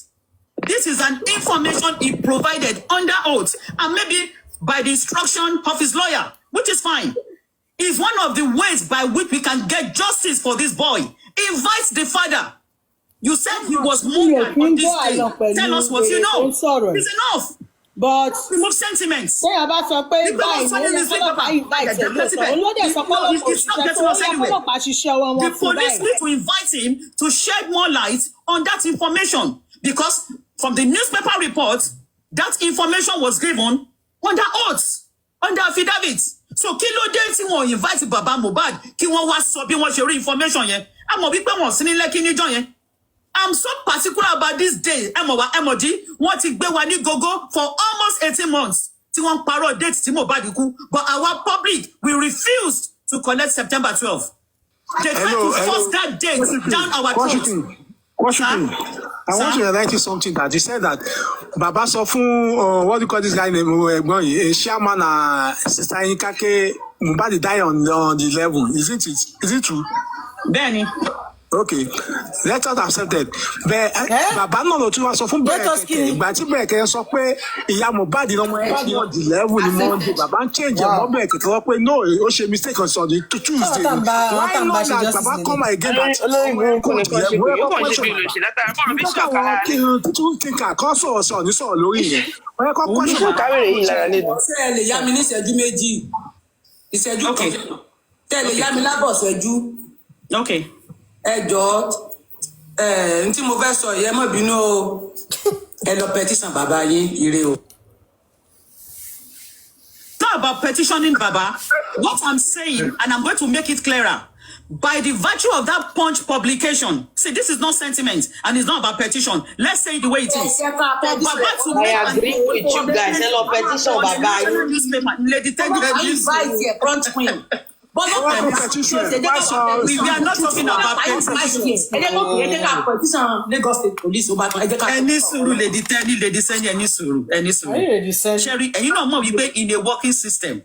This is an information he provided under oath, and maybe by the instruction of his lawyer, which is fine. Is one of the ways by which we can get justice for this boy. Invite the father. You said he was moved on this day. Tell us what you know. It's enough. But remove sentiments. Ṣé a bá sọ pé báyìí ní ọlọ́pàá invite ẹ̀ lóòótọ́ olóde sọ pé ọlọ́pàá ṣiṣẹ́ ọwọ́ wọn The fún police need to invite him to shed more light on that information, because from the newspaper report, that information was given under oath, under affidavit. So kí ló dé tí wọ́n invite Baba Mohbad kí wọ́n wá sọ bí wọ́n ṣe rí information yẹn? A mọ̀ wípé wọ́n sí ní Lẹ́kí níjọ́ yẹn. I'm so particular about this day. Emoji, wọ́n ti gbé wa ní gogo for almost 18 months. Tí wọ́n parọ́ date tí Mohbad kú. But our public, we refused to collect September 12th. They tried to force that date down our throats. I want to highlight you something that you said that Baba sọ fún what do you call this guy name ẹ̀gbọ́n yìí, a chairman Sister Yinka K Mohbad die on the 11th. Is it true? Benny. Okay, let us accept it. But Baba náà ló tún wá sọ fún Bẹ̀rẹ̀kẹ̀ ìgbà tí Bẹ̀rẹ̀kẹ̀ sọ pé ìyá Mohbad lọ́mọ ẹ̀ ní ọdún 11 ni wọ́n dé. Baba ń change ẹ̀mọ́ Bẹ̀rẹ̀kẹ̀ tó wọ́n pé no, ó ṣe mistake on Sunday to Tuesday. Why not that Baba come again that tún thinker kan sọ̀rọ̀ ní sọ̀rọ̀ lórí yẹn. Ọ̀rẹ́ kọ́ question. Ṣé ẹ lè yá mi ní ìṣẹ́jú méjì? Ìṣẹ́jú kan. Ṣé ẹ lè yá mi lábọ̀ ìṣẹ́jú? Okay. Ẹ jọ̀ọ́ n tí mo fẹ́ sọ yẹn mọ́ bínú o, ẹ lọ petition bàbá yín ire o. Not about petitioning Baba. What I'm saying, and I'm going to make it clearer, by the virtue of that Punch publication, see, this is not sentiment and it's not about petition. Let's say it the way it is. For Baba to make I agree with you guys. Ẹ lọ petition bàbá yín. Newspaper, Lady Teddy, invite your front queen. But not we are not talking about petition. Any sùúrù, Lady Teddy, Lady Seni, any sùúrù. Sherry, and you know more we be in a working system.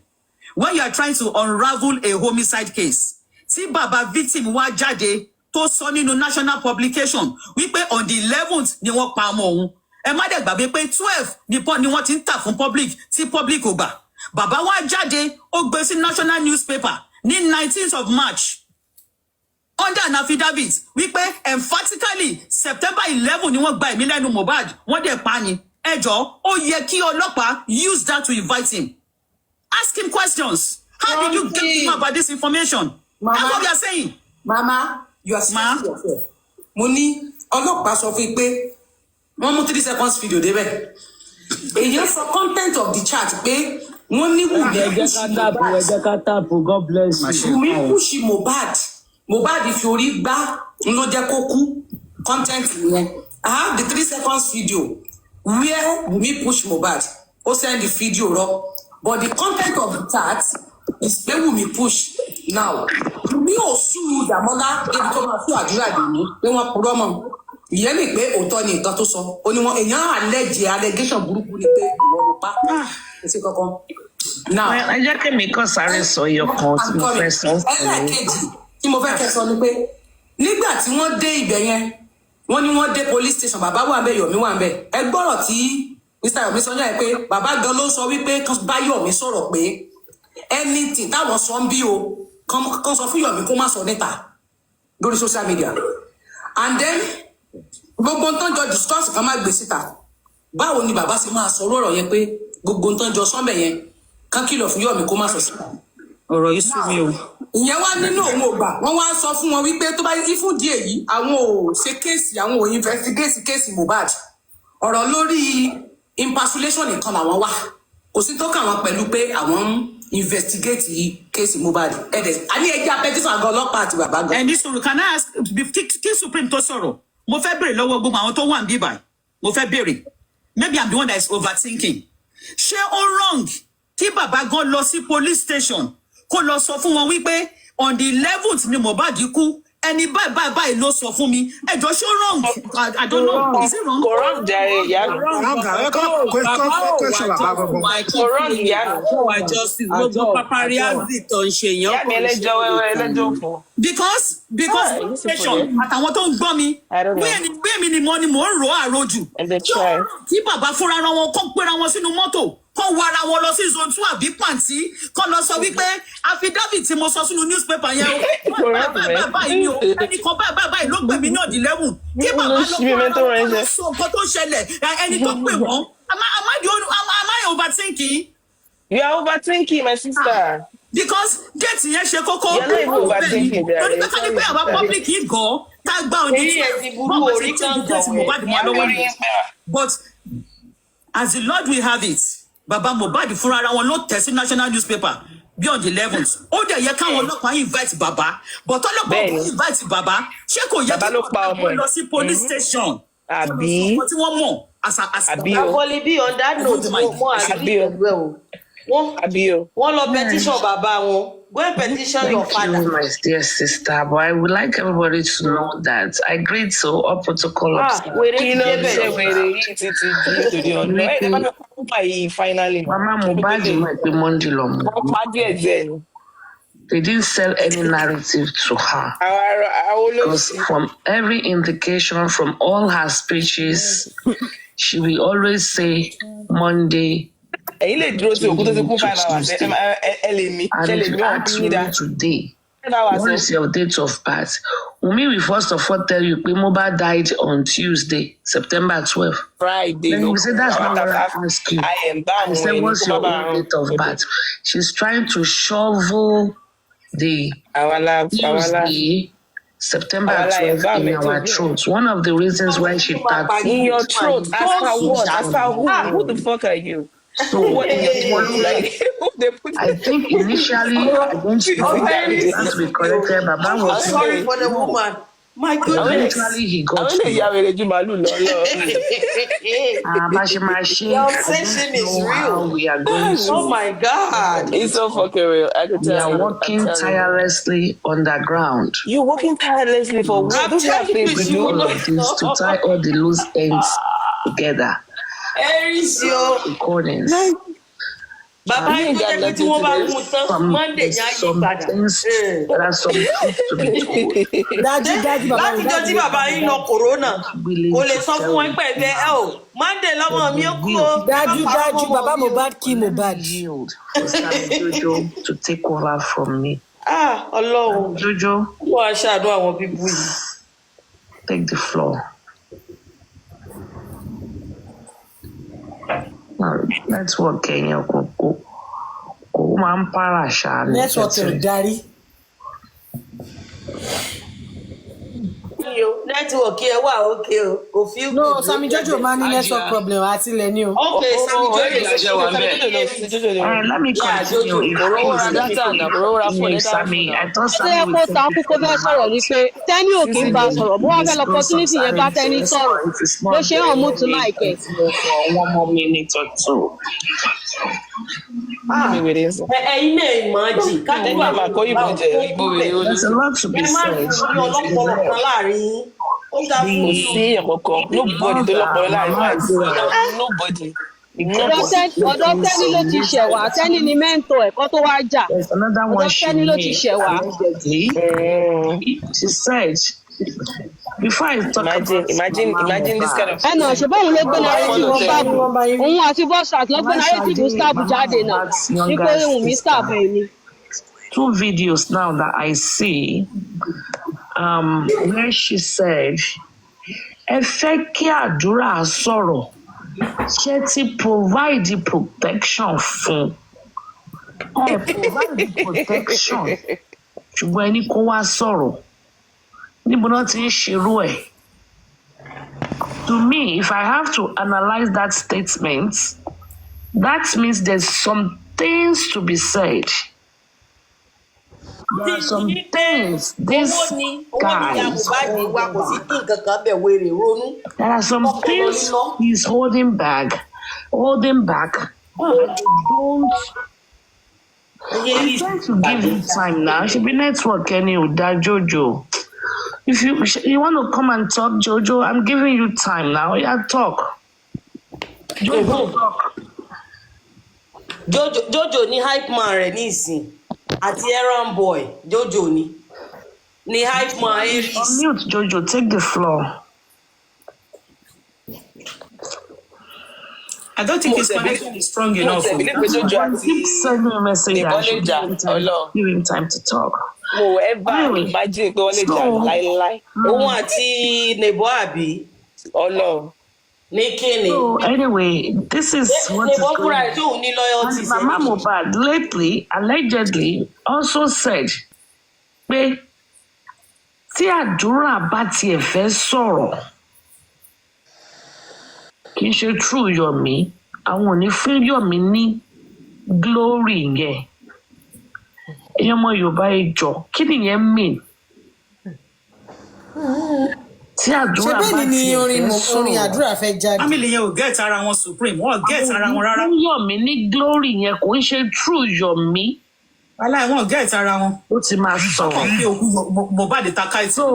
When you are trying to unravel a homicide case, tí bàbá victim wá jáde tó sọ nínú national publication wípé on the 11th ni wọ́n pa ọmọ òun. Ẹ má dẹ̀ gbàgbé pé 12 ni wọ́n ti ń tà fún public tí public ò gbà. Bàbá wá jáde ó gbé sí national newspaper ní 19th of March under an affidavit wípé emphatically September 11 ni wọ́n gba ẹ̀mí lẹ́nu Mohbad wọ́n dẹ̀ pa ni. ẹjọ́ ó yẹ kí ọlọ́pàá use that to invite him. Ask him questions. How did you get him about this information? That's what we are saying. Mama, you are saying yourself. Mo ní ọlọ́pàá sọ fún pé wọ́n mú 3 seconds video débẹ̀. Èyí sọ content of the chat pé wọ́n ní Wùmí God bless you. Wùmí push Mohbad. Mohbad fi orí gbá ló jẹ́ kó kú. Content yẹn. I have the 3 seconds video where Wùmí push Mohbad. Ó send the video raw. But the content of the chat is pé Wùmí push. Now, Wùmí ò sú Dàmọ́lá débi tó máa fún àdúrà dèmí pé wọ́n purọ́ mọ́. Ìyẹn mi pé òótọ́ ni nǹkan tó sọ. Ó ní wọn èèyàn àlẹ́jì allegation burúkú ni pé ìwọ ló pa. Èsì kankan. Now, ẹ jẹ́ kí mi kàn sáré sọ iye kan tí mo fẹ́ sọ. ẹlẹ́ẹ̀kejì tí mo fẹ́ kẹ́ sọ ni pé nígbà tí wọ́n dé ibẹ̀ yẹn wọ́n ní wọ́n dé police station bàbá wà ńbẹ̀ Yomi wà ńbẹ̀ ẹ gbọ́rọ̀ tí Mr. Yomi sọ yẹn pé bàbá gan ló sọ wípé kan bá Yomi sọ̀rọ̀ pé anything táwọn sọ ń bí o kan sọ fún Yomi kó má sọ níta lórí social media and then gbogbo nǹkan jọ discuss kan má gbé síta báwo ni bàbá ṣe máa sọ ọ̀rọ̀ yẹn pé gbogbo nǹkan jọ sọ́nbẹ̀ yẹn kan kìlọ̀ fún Yomi kó má sọ síta. Ọ̀rọ̀ yìí sú mi o. Ìyẹn wá nínú òun ògbà wọ́n wá sọ fún wọn wípé tó bá yí fún díẹ̀ yìí àwọn ò ṣe kéèsì àwọn ò investigate kéèsì Mohbad ọ̀rọ̀ lórí impersonation nìkan làwọn wá kò sí tó kàn wọ́n pẹ̀lú pé àwọn ń investigate kéèsì Mohbad ẹ̀dẹ̀ àní ẹjẹ́ apẹ́tísọ̀ àgọ́ ọlọ́pàá àti bàbá gan. Ẹni sọ̀rọ̀ can I ask kí Supreme tó sọ̀rọ̀ mo fẹ́ béèrè lọ́wọ́ gbogbo àwọn tó wà níbí báyìí mo fẹ́ béèrè maybe I'm the one that is overthinking ṣé ó wrong kí bàbá gan lọ sí police station kó lọ sọ fún wọn wípé on the 11th ni Mohbad kú ẹni báyìí ló sọ fún mi ẹjọ́ ṣó wrong I don't know is it wrong. Kò wrong jàre ìyá mi. Kò wrong ìyá mi. Fún wa justice gbogbo paparazzi tó ń ṣe yàn. Ìyá mi ẹlẹ́jọ́ wẹ́wẹ́ ẹlẹ́jọ́ fún. because station àtàwọn tó ń gbọ́ mi bẹ́ẹ̀ mi ni mo ń rò àròjù tí bàbá fúnra wọn kọ́ gbéra wọn sínú mọ́tò kọ́ wara wọn lọ sí zone 2 àbí pàǹtí kọ́ lọ sọ wípé affidavit tí mo sọ sínú newspaper yẹn o báyìí ni o ẹnì kan báyìí ló gbé mi ní ọ̀dì lẹ́wùn kí bàbá lọ sọ nǹkan tó ṣẹlẹ̀ ẹni tó pè wọ́n am I overthinking? You are overthinking, my sister. Because date yẹn ṣe kókó. You're not even overthinking there. Lórí pé ká ní pé àwọn public yìí gan ká gbá ọdún tí wọ́n ti change date Mohbad mọ́ lọ́wọ́ ni. But as the Lord will have it, bàbá Mohbad fúnra ara wọn ló tẹ̀ sí national newspaper bí on the 11th. Ó dẹ̀ yẹ káwọn ọlọ́pàá invite bàbá. But ọlọ́pàá kò invite bàbá. Ṣé kò yẹ kí wọ́n lọ sí police station? Àbí. Tí wọ́n mọ̀ àbí o. Àkọlé bí on that note mo àgbẹ̀ ẹgbẹ́ o. Wọ́n lọ petition bàbá wọn. Go and petition your father. Thank you, my dear sister. But I would like everybody to know that I agreed to all protocol of Mama Mohbad might be Monday long. They didn't sell any narrative to her. Because from every indication from all her speeches, she will always say Monday. And if you ask me today, what is your date of birth? Wunmi will first of all tell you Mohbad died on Tuesday, September 12th. Friday. Then you say that's not what I ask you. I said, what's your own date of birth? She's trying to shovel the Tuesday, September 12th in our throats. One of the reasons why she tapped in your throat. Ask her what? Ask her who? Who the fuck are you? So I think initially against as we corrected, Baba was sorry for the woman. My goodness. Eventually he got Your obsession is real. We are going to. Oh my God. It's so fucking real. I can tell you. We are working tirelessly on the ground. You're working tirelessly for what? To do all of this, to tie all the loose ends together. Recordings. Bàbá yìí jẹ́ pé tí wọ́n bá mú tán Monday ní ayé Ìbàdàn. There are some things to be told. Látijọ́ tí bàbá yìí lọ kòrónà kò lè sọ fún wọn pẹ̀lẹ́ ẹ o Monday lọ́mọ mi ó kú o. Dájú bàbá Mohbad kí Mohbad. Jojo to take over from me. Ọlọ́run Jojo. Wọ́n á ṣàánú àwọn bíbú yìí. Take the floor. Network Kenya kò máa ń para ṣáà ní network ẹ̀ darí. Network ẹ wà okay o. Kò feel good. No, Sammy Jojo máa ní network problem àti ilẹ̀ ni o. Okay, Sammy Jojo. Let me continue. Sammy, I thought Sammy would take the floor. Sọ̀rọ̀ ni pé Tẹ́ni ò kí ń bá sọ̀rọ̀ bó wá fẹ́ lọ opportunity yẹn bá Tẹ́ni sọ̀rọ̀ ló ṣe hàn mú tún láìpẹ́. One more minute or two. Ẹ̀yin náà imagine kádùúgbò àmàkọ́ ìbò jẹ́ ìbò rẹ̀ olú. There's a lot to be said. Kò sí ẹ̀kọ̀kan nobody tó lọ́pọ̀lọ́ láàrin nobody. Ọ̀dọ̀ Tẹ́ni ló ti ṣẹ̀wá Tẹ́ni ni mẹ́ńtọ̀ ẹ̀kọ́ tó wá jà. Ọ̀dọ̀ Tẹ́ni ló ti ṣẹ̀wá. She said, before I talk imagine this kind of. Ẹnà ṣùgbọ́n òun ló gbé narrative Staff òun àti Bọ́sàt ló gbé narrative Staff jáde náà wípé òun mi Staff ẹ̀ ni. 2 videos now that I see where she said, ẹ fẹ́ kí àdúrà sọ̀rọ̀ ṣé ti provide protection fún provide protection ṣùgbọ́n ẹni kó wá sọ̀rọ̀ níbo náà ti ń ṣerú ẹ̀. To me, if I have to analyze that statement, that means there's some things to be said. There are some things this guy is holding back. There are some things he's holding back. And I'm trying to give him time now. It should be network anyway, that Jojo. If you want to come and talk, Jojo, I'm giving you time now. Yeah, talk. Jojo, talk. Jojo ni hype man rẹ̀ nísìn. Àti errand boy Jojo ni hype man Aries. Unmute Jojo, take the floor. I don't think his connection is strong enough. Keep sending a message. I should give him time to talk. Mo ever imagine pé wọ́n lè jà láíláí. Òun àti Nebo àbí. Ọlọ́run. So anyway, this is what is going on. And Mama Mohbad lately, allegedly, also said pé tí àdúrà bá tiẹ̀ fẹ́ sọ̀rọ̀ kì í ṣe true Yomi, àwọn ò ní fún Yomi ní glory yẹn. Ẹ̀yin ọmọ Yorùbá ẹ jọ̀ọ́, kí nìyẹn mean? Tí àdúrà bá ti orin àdúrà fẹ́ jáde. Family yẹn ò get ara wọn supreme, wọ́n get ara wọn rárá. Yomi ní glory yẹn kò ń ṣe true Yomi. Wàhálà wọn get ara wọn. Ó ti máa sọ̀rọ̀. Kí òkú Mohbad ta káìtì. So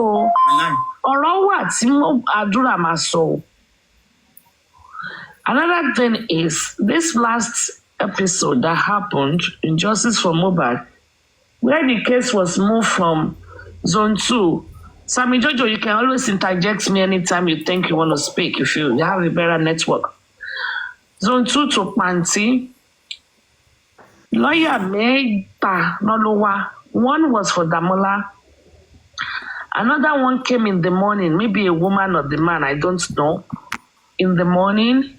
ọ̀rọ̀ wà tí àdúrà máa sọ. Another thing is this last episode that happened in Justice for Mohbad, where the case was moved from Zone 2. Sammy Jojo, you can always interject me anytime you think you want to speak if you have a better network. Zone 2 to Panti. Lawyer Meta Nolowa. One was for Damola. Another one came in the morning, maybe a woman or the man, I don't know. In the morning,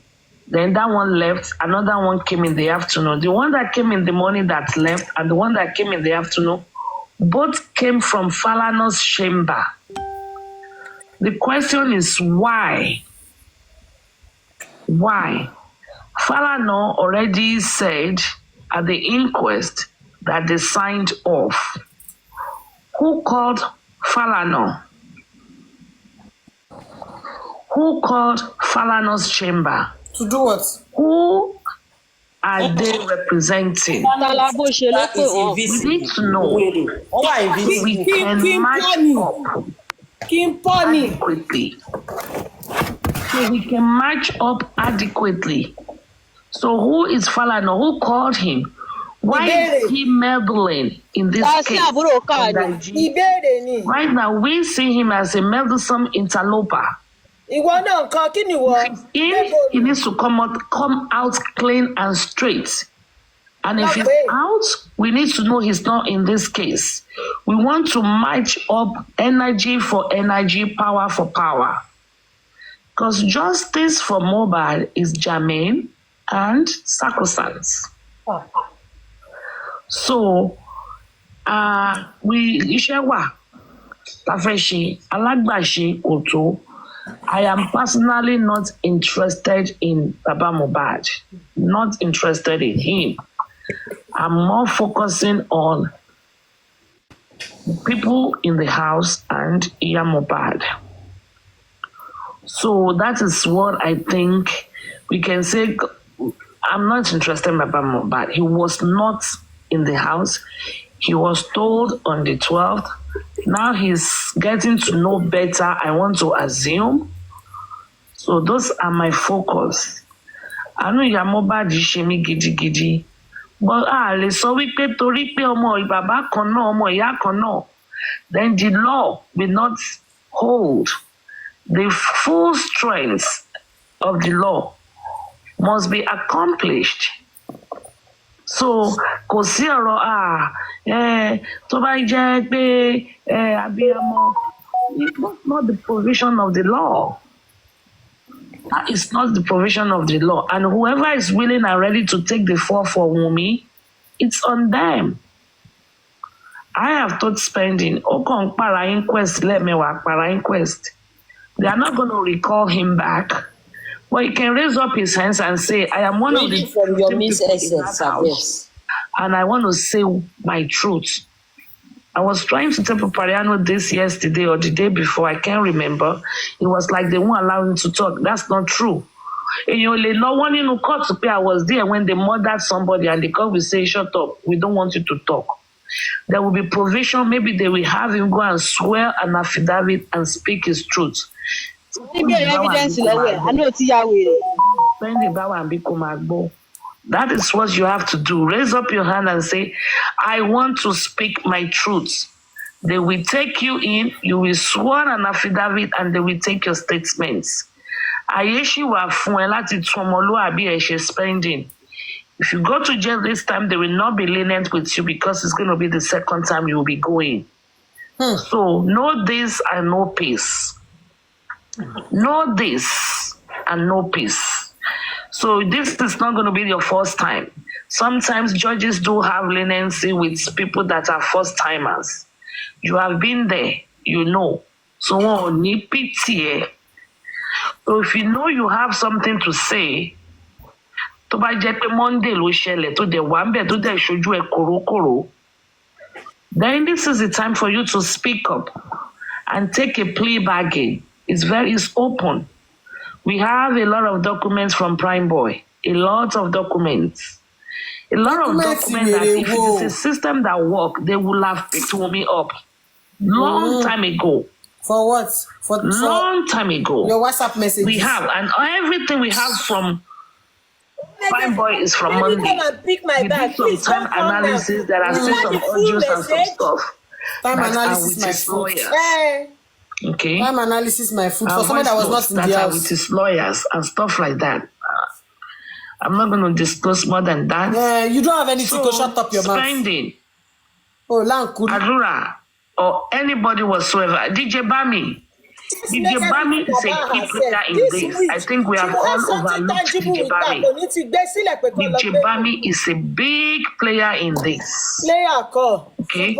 then that one left. Another one came in the afternoon. The one that came in the morning that left and the one that came in the afternoon, both came from Falana's chamber. The question is why? Why? Falana already said at the inquest that they signed off. Who called Falana? Who called Falana's chamber? To do what? Who are they representing? We need to know so we can match up adequately. So we can match up adequately. So who is Falana? Who called him? Why is he meddling in this case? Right now, we see him as a meddlesome interloper. If he needs to come out clean and straight. And if he's out, we need to know he's not in this case. We want to match up energy for energy, power for power. Because justice for Mohbad is germane, and sacrosanct. So, we iṣẹ́ wà tá fẹ́ ṣe alágbàṣe kò tó. I am personally not interested in Baba Mohbad, not interested in him. I'm more focusing on people in the house and Iya Mohbad. So that is what I think we can say. I'm not interested in Baba Mohbad. He was not in the house. He was told on the 12th. Now he's getting to know better, I want to assume. So those are my focus. I know Iya Mohbad ṣe mí gidigidi. But lè sọ wípé torí pé ọmọ bàbá kan náà, ọmọ ìyá kan náà, then the law will not hold. The full strength of the law must be accomplished. So kò sí ọ̀rọ̀ tó bá jẹ́ pé abiyamọ, it's not the provision of the law. That is not the provision of the law. And whoever is willing and ready to take the fall for Wunmi, it's on them. I have thought spending para inquest, para inquest. They are not going to recall him back. But he can raise up his hands and say, I am one of the from your people in that house, and I want to say my truth. I was trying to tell Papariano this yesterday or the day before, I can't remember. It was like they won't allow him to talk. That's not true. And no one in the court to pay. I was there when they murdered somebody and the court will say, shut up, we don't want you to talk. There will be provision. Maybe they will have him go and swear an affidavit and speak his truth. That is what you have to do. Raise up your hand and say, I want to speak my truth. They will take you in, you will swear an affidavit, and they will take your statements. Spending. If you go to jail this time, they will not be lenient with you because it's going to be the second time you will be going. So know this and no peace. Know this and no peace. So this is not going to be your first time. Sometimes judges do have leniency with people that are first timers. You have been there, you know. So need pity. So if you know you have something to say, tó bá jẹ́ pé Monday ló ṣẹlẹ̀ tó dẹ̀ wá ńbẹ̀ tó dẹ̀ ṣojú ẹ̀ kòrókòró, then this is the time for you to speak up and take a plea bargain. It's open. We have a lot of documents from Prime Boy. A lot of documents. A lot of documents that if it is a system that works, they will have picked me up long time ago. For what? For long time ago. Your WhatsApp messages. We have, and everything we have from Prime Boy is from Monday. Come and pick my bag. Some time analysis. There are still some audios and some stuff. Time analysis, my food. Okay. Time analysis, my food. For someone that was not in the house. With his lawyers and stuff like that. I'm not going to discuss more than that. Yeah, you don't have anything to shut up your mouth. Spending. Oh, Lankuri. Adura or anybody whatsoever. DJ Bami. DJ Bami is a key player in this. I think we have all overlooked DJ Bami. DJ Bami is a big player in this. Okay?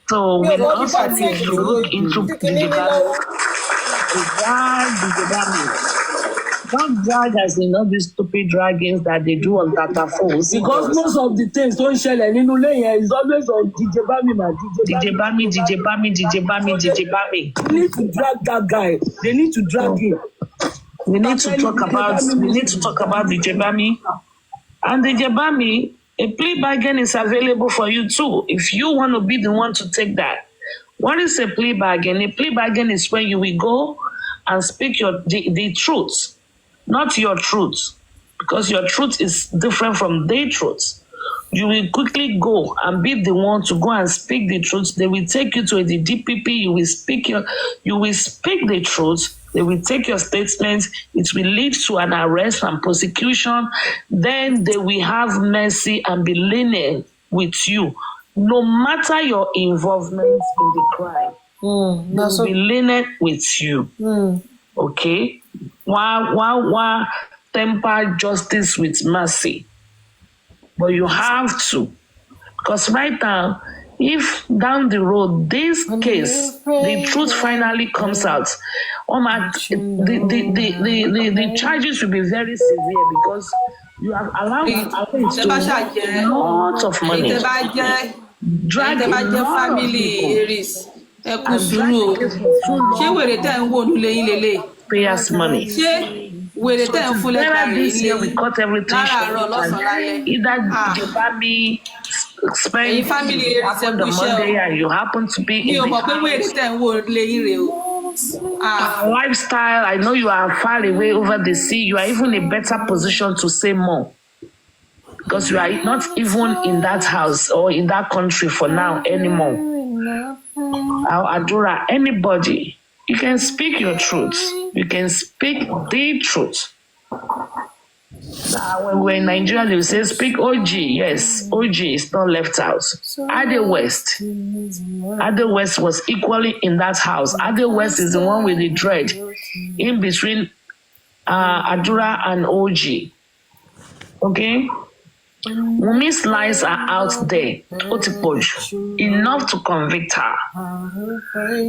So we also need to look into DJ Bami. DJ Bami. Don't drag us in all these stupid dragons that they do on Tata phones. Because most of the things don't shell and is always on DJ Bami, man. DJ Bami. They need to drag that guy. They need to drag him. We need to talk about DJ Bami. And DJ Bami, a plea bargain is available for you too. If you want to be the one to take that. What is a plea bargain? A plea bargain is when you will go and speak the truth. Not your truth, because your truth is different from their truth. You will quickly go and be the one to go and speak the truth. They will take you to the DPP. You will speak the truth. They will take your statements. It will lead to an arrest and prosecution. Then they will have mercy and be lenient with you, no matter your involvement in the crime. They will be lenient with you. Okay. temper justice with mercy. But you have to. Because right now, if down the road, this case, the truth finally comes out, the charges will be very severe because you have allowed it to lot of money, drag a lot of people, ẹ kú sùúrù o ṣé wèrè tẹ́ ń wò nílé yín lélẹ̀ payers money. ṣé wèrè tẹ́ ń fún lẹ́tà rẹ̀ This year nílé we yín cut everything láràárọ̀ short lọ́sàn-án lálẹ́ and either Jebami spend ẹ̀yin family Aries ẹ happened kú on iṣẹ́ Monday o and you happen to be mi in ò the mọ̀ pé wèrè house. tẹ́ ń wò nílé yín rè o. Lifestyle, I know you are far away over the sea. You are even in a better position to say more. Because you are not even in that house or in that country for now anymore. Adura, anybody, you can speak your truth. You can speak the truth. When we're in Nigeria, they say speak OG. Yes, OG is not left out. Ade West. Ade West was equally in that house. Ade West is the one with the dread in between Adura and OG. Okay? Wumi's lies are out there. Enough to convict her.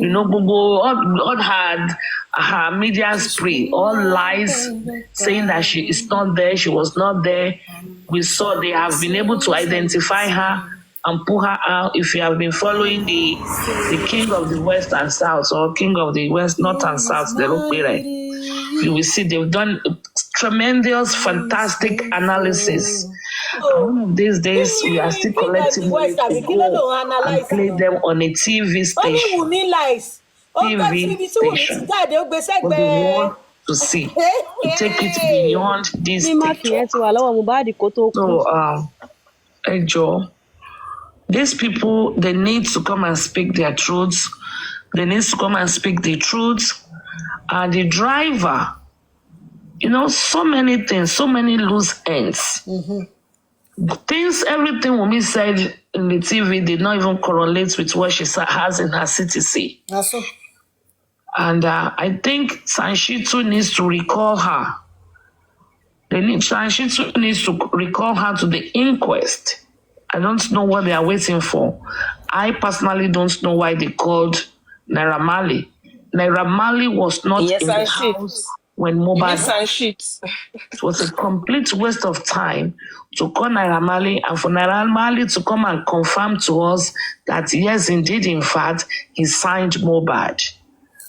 You know, all her media spree, all lies saying that she is not there, she was not there. We saw they have been able to identify her and pull her out. If you have been following the king of the West and South, or king of the West, North and South, you will see they've done tremendous, fantastic analysis. One of these days, we are still collecting money to go and play them on a TV station. TV station. But we want to see, to take it beyond this TikTok. So, Joe, these people, they need to come and speak their truths. They need to come and speak the truth. And the driver, you know, so many things, so many loose ends. Things, everything Wunmi said in the TV did not even correlate with what she has in her CTC. And I think Sanshitu needs to recall her. Sanshitu needs to recall her to the inquest. I don't know what they are waiting for. I personally don't know why they called Naira Marley. Naira Marley was not in the house when Mohbad. It was a complete waste of time to call Naira Marley and for Naira Marley to come and confirm to us that yes, indeed, in fact, he signed Mohbad.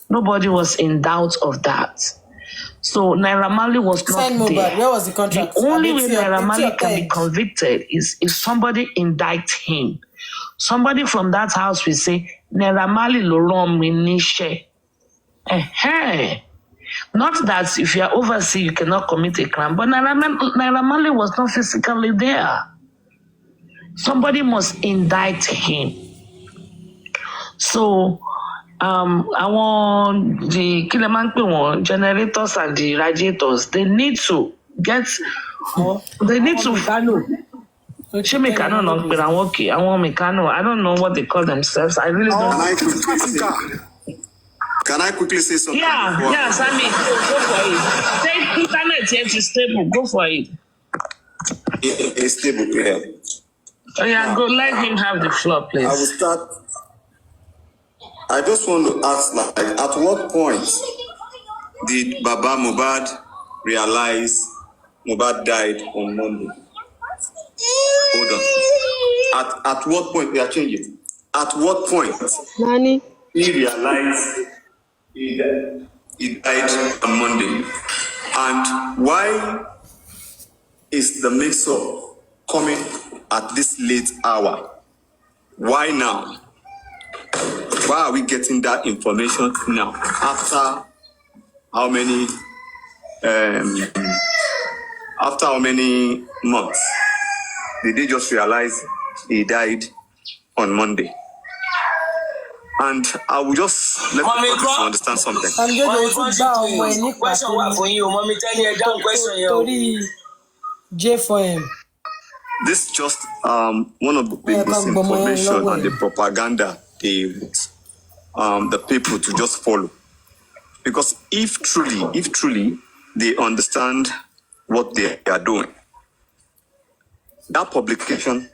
Nobody was in doubt of that. So Naira Marley was not there. Where was the contract? The only way Naira Marley can be convicted is if somebody indicts him. Somebody from that house will say, Naira Marley lo ran mi níṣẹ́. Not that if you are overseas, you cannot commit a crime, but Naira Marley was not physically there. Somebody must indict him. So, I want the generators and the radiators, they need to get, they need to follow. I don't know what they call themselves. I really don't know. Can I quickly say something? Yeah, Sammy, go for it. Take internet here to stable. Go for it. It's stable, yeah. Oh, yeah, go. Let him have the floor, please. I will start. I just want to ask, like, at what point did Baba Mohbad realize Mohbad died on Monday? Hold on. At what point, we are changing. At what point he realized he died on Monday? And why is the mix-up coming at this late hour? Why now? Why are we getting that information now? After how many months did they just realize he died on Monday? And I will just let you understand something. This is just one of the big misinformation and the propaganda they the people to just follow. Because if truly they understand what they are doing. That publication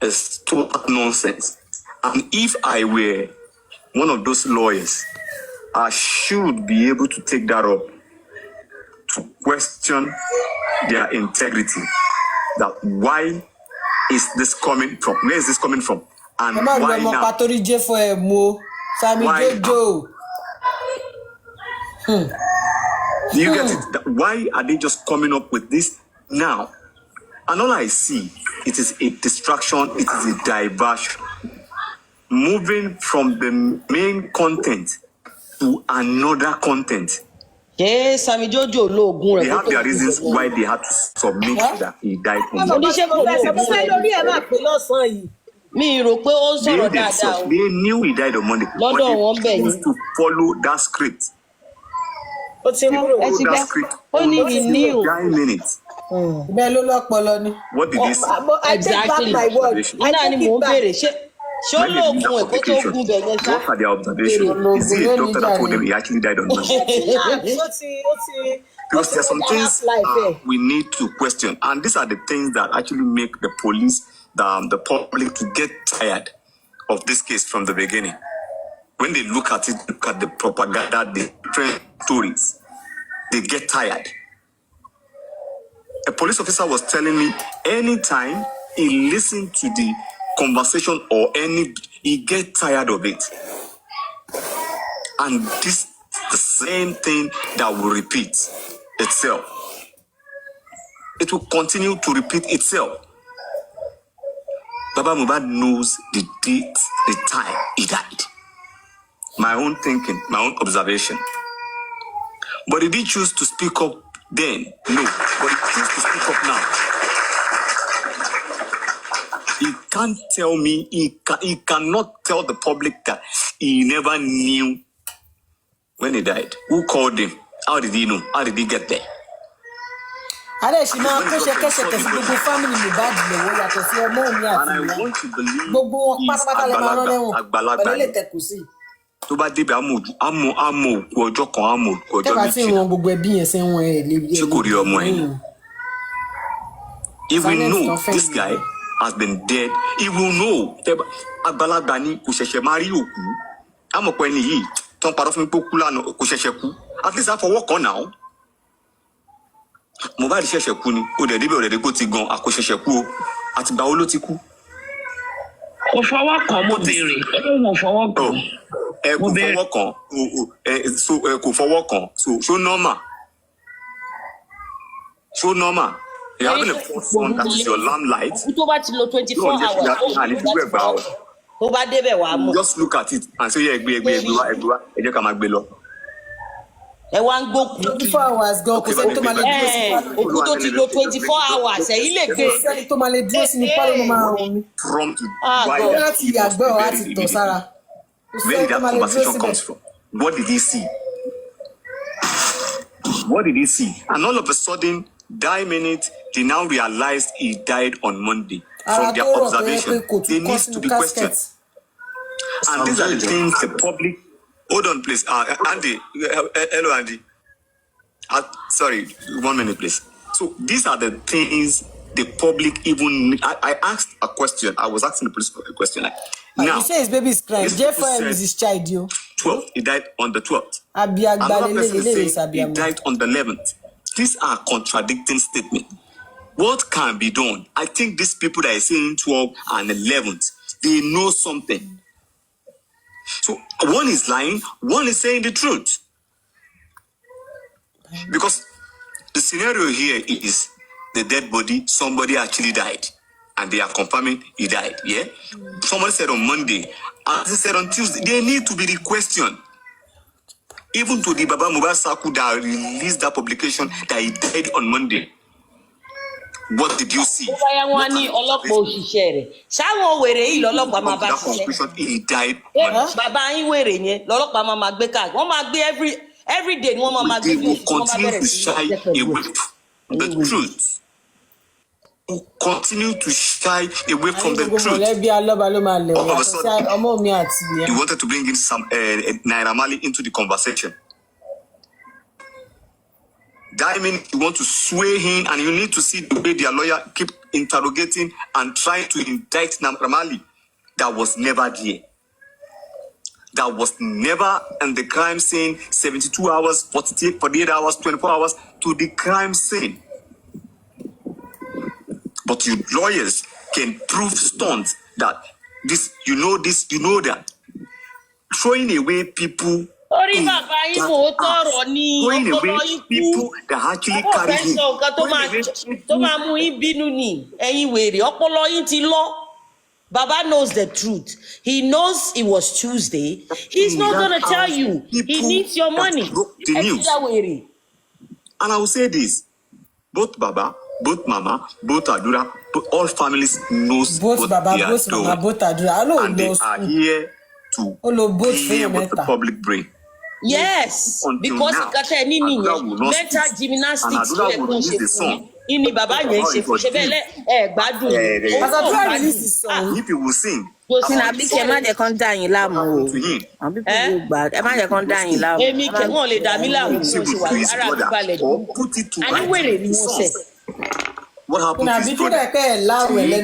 is total nonsense. And if I were one of those lawyers, I should be able to take that up to question their integrity. That why is this coming from? Where is this coming from? And why now? Why? Do you get it? Why are they just coming up with this now? And all I see, it is a distraction, it is a diversion. Moving from the main content to another content. Yes, Sammy Jojo they have their reasons why they had to submit that he died on Monday. They knew he died on Monday, but they chose to follow that script. What did they say? I take back my word. I take it back. When they read that publication, what are their observations? Is he a doctor that told them he actually died on Monday? Because there are some things we need to question, and these are the things that actually make the police, the public, to get tired of this case from the beginning. When they look at it, look at the propaganda, the different stories, they get tired. A police officer was telling me anytime he listened to the conversation or he get tired of it. And this the same thing that will repeat itself. It will continue to repeat itself. Baba Mohbad knows the date, the time he died. My own thinking, my own observation. But did he choose to speak up then? No. But he chose to speak up now. He can't tell me, he cannot tell the public that he never knew when he died. Who called him? How did he know? How did he get there? And I want to believe he's Agbalagba. Tó bá débẹ̀ àmọ́ òkú ọjọ́ kan àmọ́ òkú ọjọ́ méjì. Ṣé kò rí ọmọ ẹ̀ ni? He will know this guy has been dead. He will know. Agbalagba ni kò ṣẹ̀ṣẹ̀ máa rí òkú. Àmọ́ pé ẹni yìí tán parọ́ fún mi pé ó kú lánàá kò ṣẹ̀ṣẹ̀ kú. At least àfọwọ́ kan náà. Mohbad ṣẹ̀ṣẹ̀ kú ni. Ó dẹ̀ débẹ̀ ó dẹ̀ dé kó ti gan àkó ṣẹ̀ṣẹ̀ kú o. Àtìgbà wo ló ti kú? Kò fọwọ́ kan mo béèrè. Ó fọwọ́ kan. Kò fọwọ́ kan. Kò fọwọ́ kan. So ṣó normal? Ṣó normal? You having a first son that is your lamplight. Tó bá ti lò 24 hours. Tó bá débẹ̀ wá mú. Just look at it and say ẹgbẹ́ wá ẹ jẹ́ ká máa gbé lọ. Ẹ wá ń gbókùn. 24 hours gan kò sẹ́ni tó máa lè dúró sí pálọ̀. Òkú tó ti lò 24 hours ẹ̀yìn lè gbé. Kò sẹ́ni tó máa lè dúró sí pálọ̀ ló máa rùn mí. Láti yàgbẹ́ ọ̀ láti tọ̀ sára. Where did that conversation come from? What did he see? What did he see? And all of a sudden, that minute, they now realized he died on Monday. From their observation, they need to be questioned. And these are the things the public. Hold on, please. Andy. Hello, Andy. Sorry, 1 minute, please. So these are the things the public even. I asked a question. I was asking the police a question. Like, now, you say his baby is crying. Jeffrey is his child, yo. 12th. He died on the 12th. Another person said he died on the 11th. These are contradicting statements. What can be done? I think these people that are saying 12th and 11th, they know something. So one is lying, one is saying the truth. Because the scenario here is the dead body, somebody actually died. And they are confirming he died, yeah? Somebody said on Monday, and they said on Tuesday, they need to be questioned. Even to the Baba Mohbad Saku that released that publication that he died on Monday. What did you see? He died on Monday. Every day, they will continue to shy away from the truth. Continue to shy away from the truth. All of a sudden, you wanted to bring in some Naira Marley into the conversation. That means you want to sway him, and you need to see the way their lawyer keep interrogating and trying to indict Namramali. That was never there. That was never in the crime scene. 72 hours, 48 hours, 24 hours to the crime scene. But you lawyers can prove stunts that this, you know that. Throwing away people. Orí bàbá yín mò ń tọrọ ní ọpọlọ yín kú. Àwọn ọ̀fẹ́ sọ nǹkan tó máa mú yín bínú ni ẹ̀yin wèrè ọpọlọ yín ti lọ. Baba knows the truth. He knows it was Tuesday. He's not gonna tell you. He needs your money. The news. And I will say this: both Baba, both Mama, both Adura, all families knows both Baba, both Mama, both Adura. And they are here to play with the public brain. Yes, because mental gymnastics ini baba yẹn ṣe fún ṣe bẹ́ẹ̀ gbádùn. If you will sing. Àbí kẹ́ má jẹ́ kán dá yín láàmú o. Àbí kò gbà ẹ má jẹ́ kán dá yín láàmú. Èmi kẹ́wọ́n lè dá mi láàmú ní oṣù wa ara mi balẹ̀ dùn. Àníwèrè ni wọ́n sẹ̀. What happened to his brother?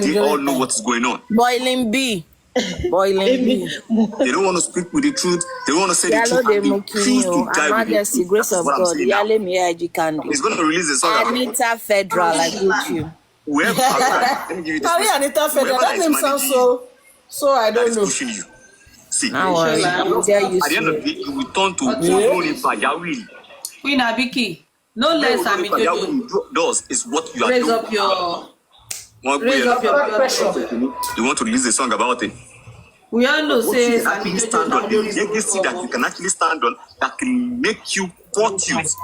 They all know what's going on. Boiling B. They don't want to speak with the truth. They don't want to say the truth. And they choose to die with the grace of God. He's going to release the song. Anita Federal, I get you. Whoever, let me give you this. Anita Federal, that name sounds so I don't know. Pushing you. See, at the end of the day, you will turn to Pajawiri. Queen Abiki, no less Amidodo. Does is what you are doing. Raise up your blood pressure. You want to release a song about it? We all know say the legacy that you can actually stand on that can make you fortunes.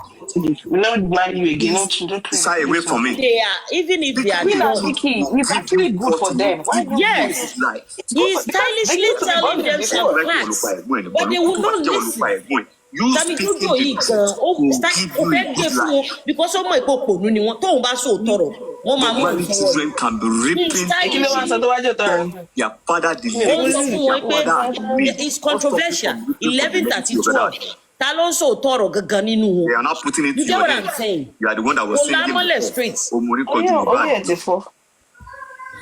Will not marry you again. Shy away from me. They are, even if they are it's actually good for them. Yes, he's stylishly telling them some facts, but they will not listen. Tamidodo yìí gan ó fẹ́ gbé fún wọn because ọmọ ìkókò ní wọn tóun bá sọ òtọrọ wọn máa mú ìfún children can be ripping their father it's controversial 11:32 ta ló ń sọ òtọrọ gangan nínú wọn. They are not putting it you get what I'm together. saying. You are the one that was saying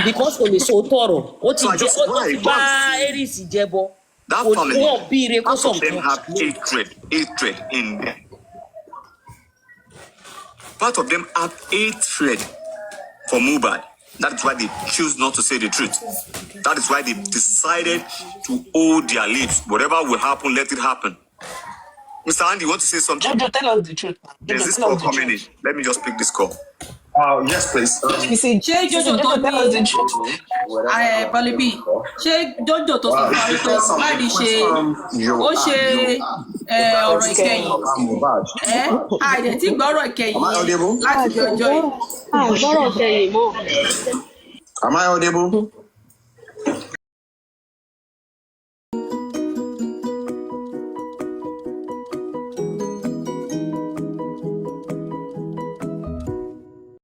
because kò lè sọ òtọrọ ó ti bá Aries jẹbọ. That family, half of them have hatred in them. Part of them have hatred for Mohbad. That is why they choose not to say the truth. That is why they decided to hold their lips. Whatever will happen, let it happen. Mr. Andy, you want to say something? Jojo, tell us the truth. There's this call coming in. Let me just pick this call. Yes, please. You see, Jojo told me, Balibi, Jojo tó sọ fún mi pé Mohbad ó ṣe ọ̀rọ̀ ìkẹyìn. Àìdẹ̀ tí gbọ́rọ̀ ìkẹyìn láti ọjọ́ yìí. Gbọ́rọ̀ ìkẹyìn mọ́. Am I audible?